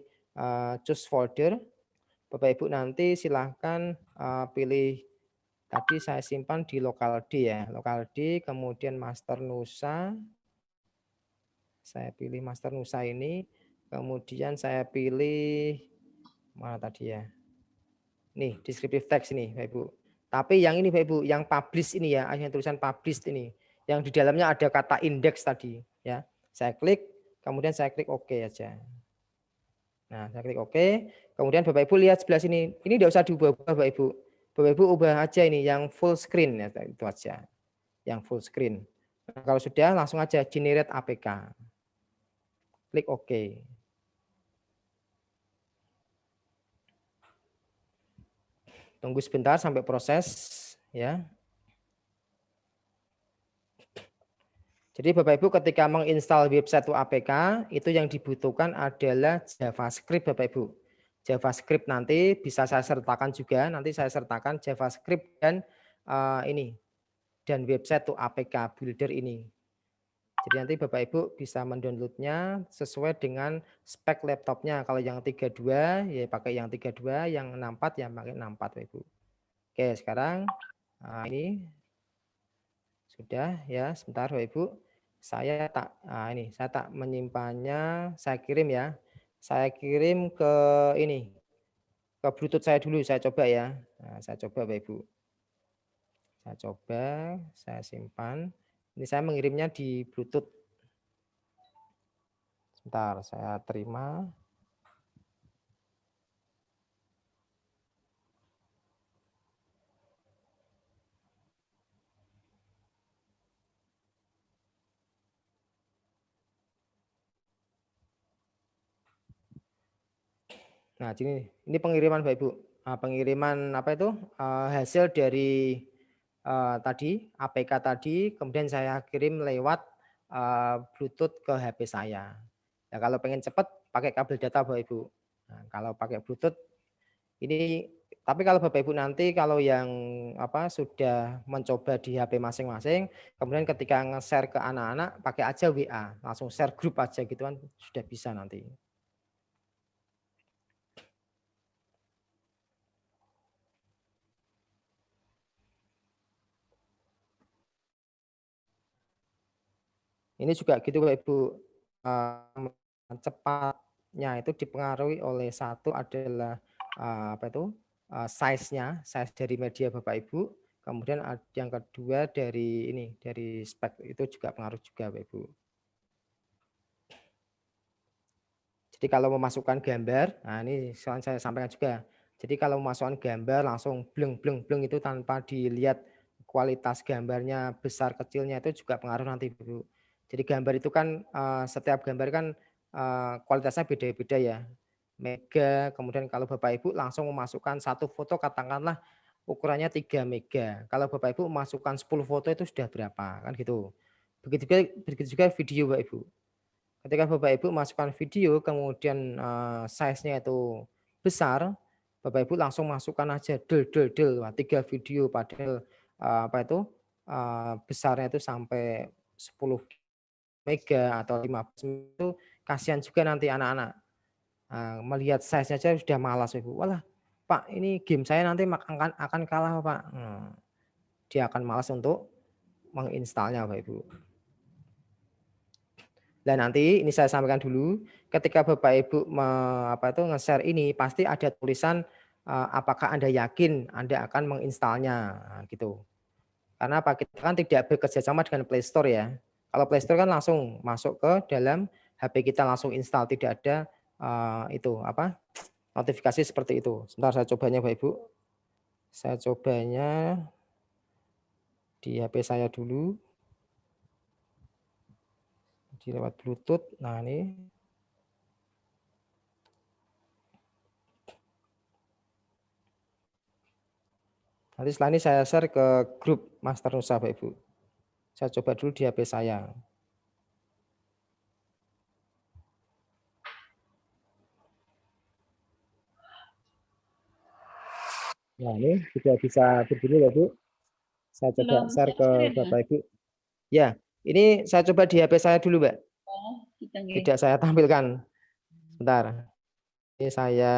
choose folder. Bapak Ibu nanti silahkan pilih. Tadi saya simpan di local D ya. Local D, kemudian Master Nusa. Saya pilih Master Nusa ini. Kemudian saya pilih mana tadi ya? Nih, descriptive text ini, Bapak Ibu. Tapi yang ini Bapak Ibu, yang publish ini ya, yang tulisan publish ini. Yang di dalamnya ada kata index tadi, ya. Saya klik, kemudian saya klik OK aja. Nah, saya klik OK. Kemudian Bapak Ibu lihat sebelah sini. Ini tidak usah diubah-ubah Bapak Ibu. Bapak Ibu ubah aja ini yang full screen ya, itu aja. Yang full screen. Nah, kalau sudah langsung aja generate APK. Klik OK. Tunggu sebentar sampai proses ya. Jadi Bapak Ibu ketika menginstal website APK itu yang dibutuhkan adalah JavaScript Bapak Ibu. JavaScript nanti bisa saya sertakan juga, nanti saya sertakan JavaScript dan website APK builder ini. Jadi nanti Bapak Ibu bisa mendownloadnya sesuai dengan spek laptopnya. Kalau yang 32 ya pakai yang 32, yang 64 ya pakai 64 Bapak Ibu. Oke, sekarang ini sudah ya, sebentar Bapak Ibu. Saya tak menyimpannya, saya kirim ya. Saya kirim ke ke Bluetooth saya dulu, saya coba ya. Nah, saya coba Bapak Ibu. Saya coba, saya simpan. Ini saya mengirimnya di Bluetooth. Sebentar, saya terima. Nah, ini pengiriman Bapak Ibu. Pengiriman hasil dari tadi APK tadi, kemudian saya kirim lewat Bluetooth ke HP saya. Ya, kalau pengen cepat pakai kabel data Bapak Ibu. Nah, kalau pakai Bluetooth ini, tapi kalau Bapak Ibu nanti kalau yang sudah mencoba di HP masing-masing, kemudian ketika nge-share ke anak-anak pakai aja WA, langsung share grup aja gitu kan sudah bisa nanti. Ini juga gitu Bapak Ibu, cepatnya itu dipengaruhi oleh satu adalah size-nya, size dari media Bapak Ibu. Kemudian yang kedua dari spek itu juga pengaruh juga Bapak Ibu. Jadi kalau memasukkan gambar, nah ini saya sampaikan juga. Jadi kalau memasukkan gambar langsung bleng bleng bleng itu tanpa dilihat kualitas gambarnya besar kecilnya itu juga pengaruh nanti Bu. Jadi gambar itu kan setiap gambar kan kualitasnya beda-beda ya. Mega, kemudian kalau Bapak Ibu langsung memasukkan satu foto katakanlah ukurannya 3 mega. Kalau Bapak Ibu memasukkan 10 foto itu sudah berapa kan gitu. Begitu juga video Bapak Ibu. Ketika Bapak Ibu masukkan video kemudian size-nya itu besar, Bapak Ibu langsung masukkan aja del del del, wah 3 video padahal apa itu besarnya itu sampai 10 mega atau 15 itu kasihan juga nanti anak-anak. Melihat size-nya aja sudah malas Ibu. Walah, Pak, ini game saya nanti akan kalah, Pak. Dia akan malas untuk menginstalnya, Bapak Ibu. Dan nanti ini saya sampaikan dulu, ketika Bapak Ibu nge-share ini pasti ada tulisan apakah Anda yakin Anda akan menginstalnya gitu. Karena apa? Kita kan tidak bekerja sama dengan Play Store ya. Kalau Play Store kan langsung masuk ke dalam HP kita langsung install, tidak ada notifikasi seperti itu. Sebentar saya cobanya Bapak Ibu. Saya cobanya di HP saya dulu. Di lewat Bluetooth. Nah, ini. Nanti setelah ini saya share ke grup Master Nusa Bapak Ibu. Saya coba dulu di HP saya. Nah, ini sudah bisa berdiri Bapak Ibu. Saya coba share ke Bapak Ibu. Ya, ini saya coba di HP saya dulu, Mbak. Tidak saya tampilkan. Sebentar. Ini saya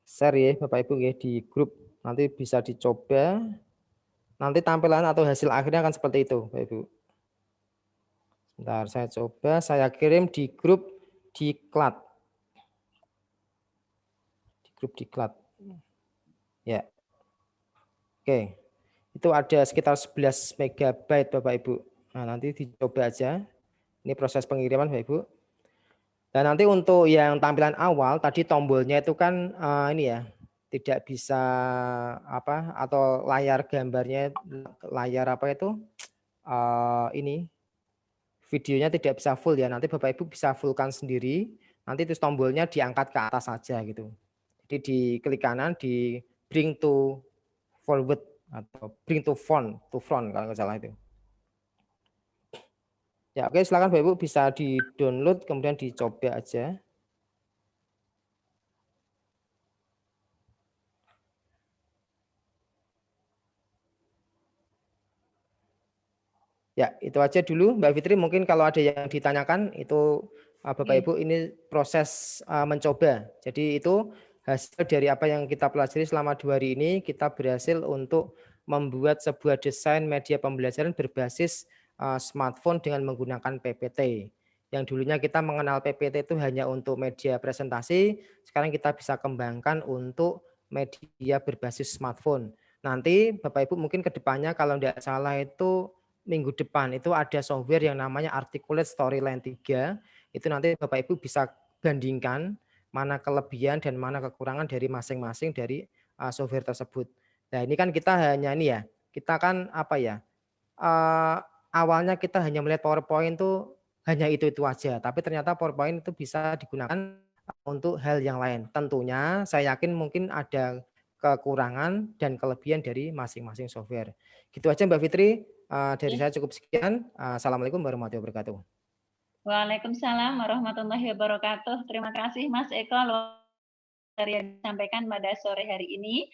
share ya Bapak Ibu ya di grup. Nanti bisa dicoba. Nanti tampilan atau hasil akhirnya akan seperti itu, Bapak Ibu. Sebentar, saya coba saya kirim di grup Diklat. Di grup Diklat. Ya. Oke. Itu ada sekitar 11 megabyte Bapak Ibu. Nah, nanti dicoba aja. Ini proses pengiriman Bapak Ibu. Dan nanti untuk yang tampilan awal tadi tombolnya itu kan ini ya, tidak bisa atau layar gambarnya ini videonya tidak bisa full ya. Nanti Bapak Ibu bisa fullkan sendiri. Nanti itu tombolnya diangkat ke atas saja gitu. Jadi diklik kanan di bring to forward atau bring to front kalau nggak salah itu. Ya, oke, silakan Bapak Ibu bisa di-download kemudian dicoba aja. Ya, itu aja dulu Mbak Fitri. Mungkin kalau ada yang ditanyakan itu Bapak Ibu ini proses mencoba. Jadi itu hasil dari apa yang kita pelajari selama 2 hari ini, kita berhasil untuk membuat sebuah desain media pembelajaran berbasis smartphone dengan menggunakan PPT. Yang dulunya kita mengenal PPT itu hanya untuk media presentasi, sekarang kita bisa kembangkan untuk media berbasis smartphone. Nanti Bapak Ibu mungkin ke depannya kalau tidak salah itu minggu depan itu ada software yang namanya Articulate Storyline 3. Itu nanti Bapak Ibu bisa bandingkan mana kelebihan dan mana kekurangan dari masing-masing dari software tersebut. Nah, ini kan kita hanya ini ya, kita kan awalnya kita hanya melihat PowerPoint itu hanya itu aja, tapi ternyata PowerPoint itu bisa digunakan untuk hal yang lain. Tentunya saya yakin mungkin ada kekurangan dan kelebihan dari masing-masing software. Gitu aja Mbak Fitri, dari saya cukup sekian. Assalamualaikum warahmatullahi wabarakatuh. Waalaikumsalam warahmatullahi wabarakatuh. Terima kasih Mas Eko yang disampaikan pada sore hari ini.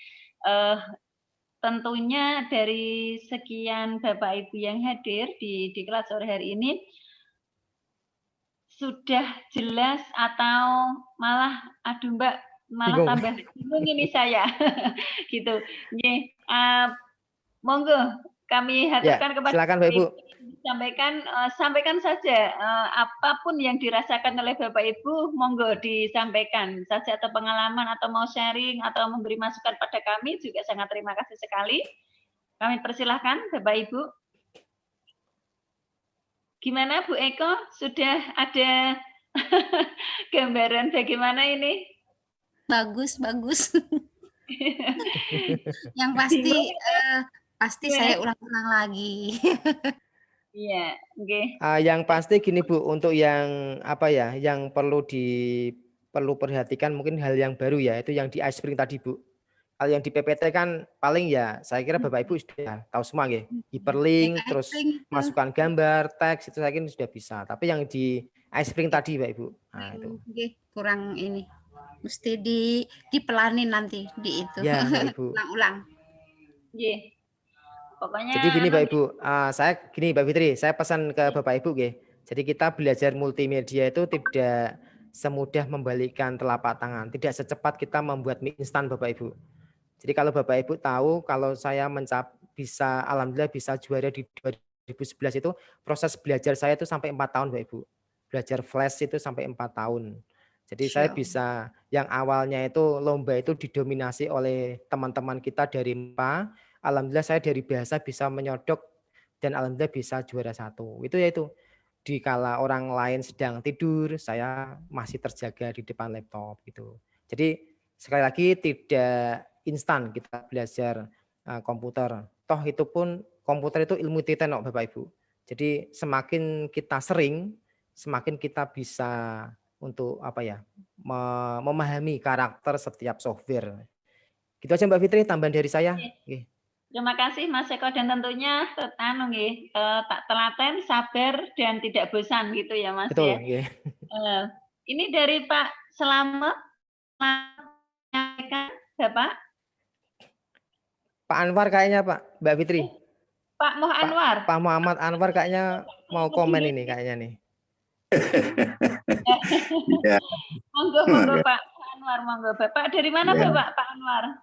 Tentunya dari sekian Bapak Ibu yang hadir di kelas sore hari ini sudah jelas atau malah aduh Mbak malah tambah bingung ini saya gitu. Monggo kami haturkan kepada silakan Bapak Ibu. Sampaikan saja apapun yang dirasakan oleh Bapak Ibu, monggo disampaikan saja atau pengalaman atau mau sharing atau memberi masukan pada kami juga sangat terima kasih sekali. Kami persilahkan Bapak Ibu. Gimana Bu Eko, sudah ada Gambaran bagaimana ini? Bagus, bagus. Yang pasti pasti saya ulang-ulang lagi. Iya, oke. Yang pasti gini Bu, untuk yang apa ya, yang perlu perhatikan mungkin hal yang baru ya, itu yang di iSpring tadi Bu. Kalau yang di PPT kan paling ya saya kira Bapak Ibu sudah tahu semua ya. Hyperlink, Yang terus iSpring itu. masukkan gambar, teks itu saya kira sudah bisa. Tapi yang di iSpring tadi Bapak Ibu. Nah, itu. Kurang ini. Mesti dipelanin nanti di itu. Ya, Mbak Ibu. Ulang-ulang. Iya. Pokoknya Jadi gini Mbak Ibu, saya gini Mbak Fitri, saya pesan ke Bapak Ibu nggih. Jadi kita belajar multimedia itu tidak semudah membalikkan telapak tangan, tidak secepat kita membuat mie instan Bapak Ibu. Jadi kalau Bapak Ibu tahu kalau saya bisa alhamdulillah bisa juara di 2011 itu proses belajar saya itu sampai 4 tahun Bapak Ibu. Belajar flash itu sampai 4 tahun. Jadi saya bisa yang awalnya itu lomba itu didominasi oleh teman-teman kita dari MPA. Alhamdulillah saya dari bahasa bisa menyodok dan alhamdulillah bisa juara 1. Itu yaitu dikala orang lain sedang tidur, saya masih terjaga di depan laptop gitu. Jadi sekali lagi tidak instan kita belajar komputer. Toh itu pun komputer itu ilmu titen kok Bapak Ibu. Jadi semakin kita sering, semakin kita bisa untuk apa ya, memahami karakter setiap software. Gitu aja Mbak Fitri, tambahan dari saya. Oke. Terima kasih Mas Eko dan tentunya tak telaten, sabar dan tidak bosan gitu ya Mas. Betul, ya. Ini dari Pak Selamat, Bapak. Pak Anwar kayaknya Pak, Mbak Fitri. Pak Anwar. Pak Muhammad Anwar kayaknya mau komen ini kayaknya nih. Ya. Monggo Pak Anwar, monggo Bapak. Dari mana ya. Pak Anwar?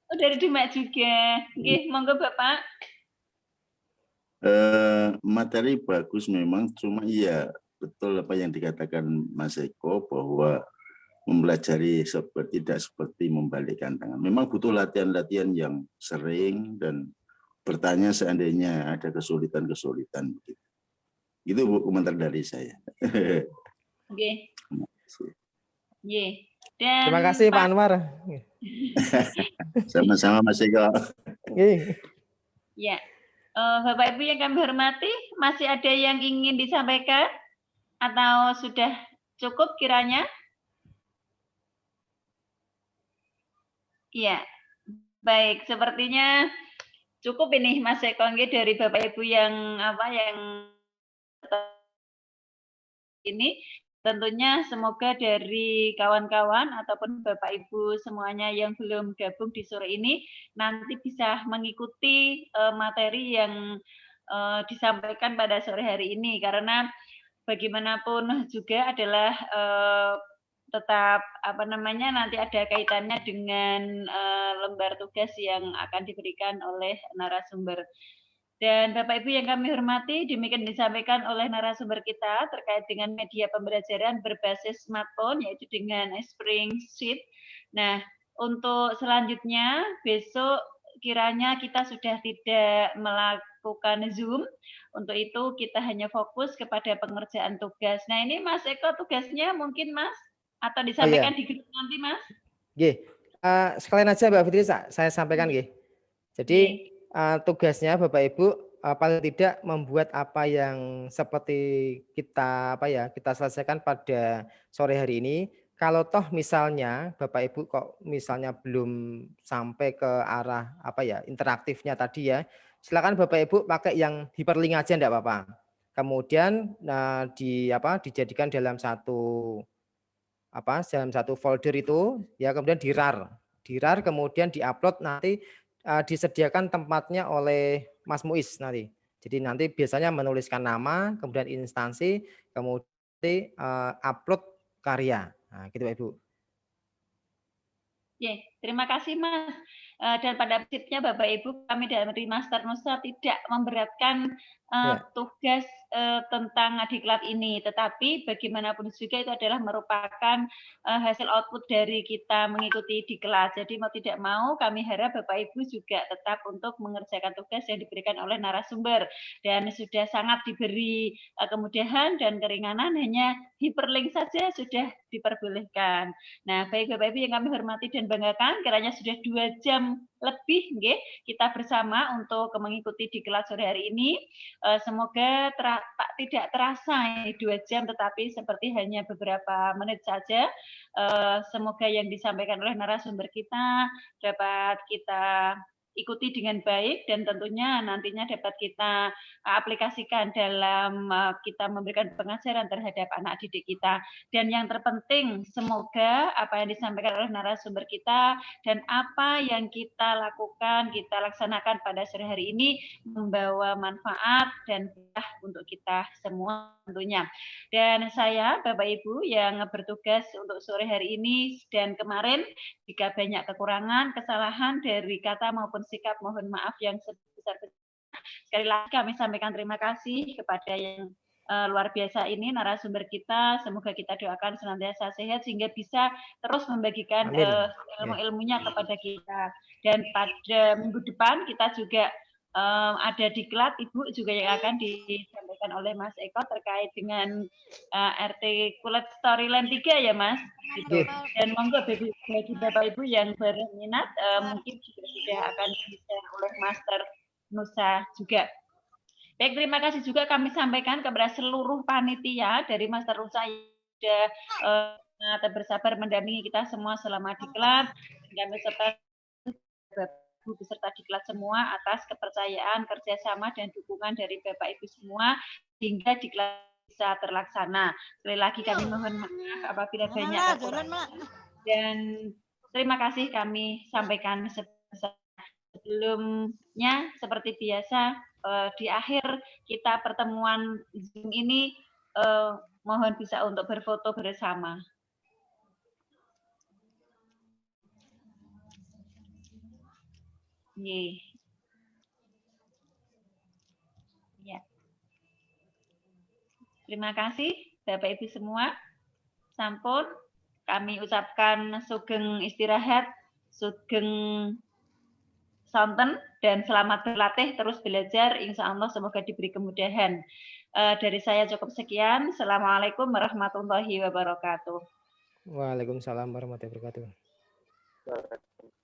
Oh, dari Demak juga. Nggih, monggo Bapak. Materi bagus memang, cuma iya betul apa yang dikatakan Mas Eko bahwa mempelajari tidak seperti membalikkan tangan. Memang butuh latihan-latihan yang sering dan bertanya seandainya ada kesulitan-kesulitan begitu. Itu Bu komentar dari saya. Oke. Terima kasih Pak Anwar. Sama-sama Mas Eko. Ya. Bapak Ibu yang kami hormati, masih ada yang ingin disampaikan atau sudah cukup kiranya? Iya. Baik, sepertinya cukup ini Mas Eko dari Bapak Ibu yang ini. Tentunya semoga dari kawan-kawan ataupun Bapak Ibu semuanya yang belum gabung di sore ini nanti bisa mengikuti materi yang disampaikan pada sore hari ini, karena bagaimanapun juga adalah tetap nanti ada kaitannya dengan lembar tugas yang akan diberikan oleh narasumber. Dan Bapak Ibu yang kami hormati, demikian disampaikan oleh narasumber kita terkait dengan media pembelajaran berbasis smartphone, yaitu dengan iSpring Sheet. Nah, untuk selanjutnya, besok kiranya kita sudah tidak melakukan Zoom. Untuk itu kita hanya fokus kepada pengerjaan tugas. Nah, ini Mas Eko tugasnya mungkin Mas? Atau disampaikan di grup nanti Mas? Sekalian aja Mbak Fitri saya sampaikan Jadi tugasnya Bapak Ibu paling tidak membuat apa yang seperti kita kita selesaikan pada sore hari ini. Kalau toh misalnya Bapak Ibu kok misalnya belum sampai ke arah interaktifnya tadi ya, silakan Bapak Ibu pakai yang hyperlink aja enggak apa-apa. Kemudian dijadikan dalam satu folder itu ya, kemudian dirar kemudian diupload, nanti disediakan tempatnya oleh Mas Muiz nanti. Jadi nanti biasanya menuliskan nama, kemudian instansi, kemudian upload karya. Nah, gitu Ibu. Terima kasih Mas. Dan pada prinsipnya Bapak Ibu, kami dari Master Nusa tidak memberatkan tugas tentang diklat ini, tetapi bagaimanapun juga itu adalah merupakan hasil output dari kita mengikuti diklat. Jadi mau tidak mau kami harap Bapak Ibu juga tetap untuk mengerjakan tugas yang diberikan oleh narasumber, dan sudah sangat diberi kemudahan dan keringanan, hanya hyperlink saja sudah diperbolehkan. Nah, baik Bapak Ibu yang kami hormati dan banggakan, kiranya sudah 2 jam lebih nggih kita bersama untuk mengikuti diklat sore hari ini. Semoga tidak terasa 2 jam, tetapi seperti hanya beberapa menit saja. Semoga yang disampaikan oleh narasumber kita dapat kita ikuti dengan baik, dan tentunya nantinya dapat kita aplikasikan dalam kita memberikan pengajaran terhadap anak didik kita. Dan yang terpenting, semoga apa yang disampaikan oleh narasumber kita dan apa yang kita lakukan, kita laksanakan pada sore hari ini membawa manfaat dan berkah untuk kita semua tentunya. Dan saya, Bapak Ibu yang bertugas untuk sore hari ini dan kemarin, jika banyak kekurangan, kesalahan dari kata maupun sikap, mohon maaf yang sebesar-besarnya. Sekali lagi kami sampaikan terima kasih kepada yang luar biasa ini, narasumber kita. Semoga kita doakan senantiasa sehat sehingga bisa terus membagikan ilmu-ilmunya kepada kita. Dan pada minggu depan kita juga ada diklat Ibu juga yang akan disampaikan oleh Mas Eko terkait dengan RT Kulit Storyland 3 ya Mas. Gitu. Dan monggo bagi Bapak Ibu yang berminat mungkin juga sudah akan di-share oleh Master Nusa juga. Baik, terima kasih juga kami sampaikan kepada seluruh panitia dari Master Nusa yang sudah bersabar mendampingi kita semua selama diklat. Kami serta beserta diklat semua atas kepercayaan, kerjasama, dan dukungan dari Bapak Ibu semua hingga diklat bisa terlaksana. Sekali lagi kami mohon maaf apabila banyak kekurangan. Dan terima kasih kami sampaikan sebelumnya seperti biasa di akhir kita pertemuan Zoom ini mohon bisa untuk berfoto bersama. Ya. Terima kasih Bapak Ibu semua. Sampun kami ucapkan sugeng istirahat, sugeng sonten, dan selamat berlatih, terus belajar. Insya Allah semoga diberi kemudahan. Dari saya cukup sekian. Assalamualaikum warahmatullahi wabarakatuh. Waalaikumsalam warahmatullahi wabarakatuh.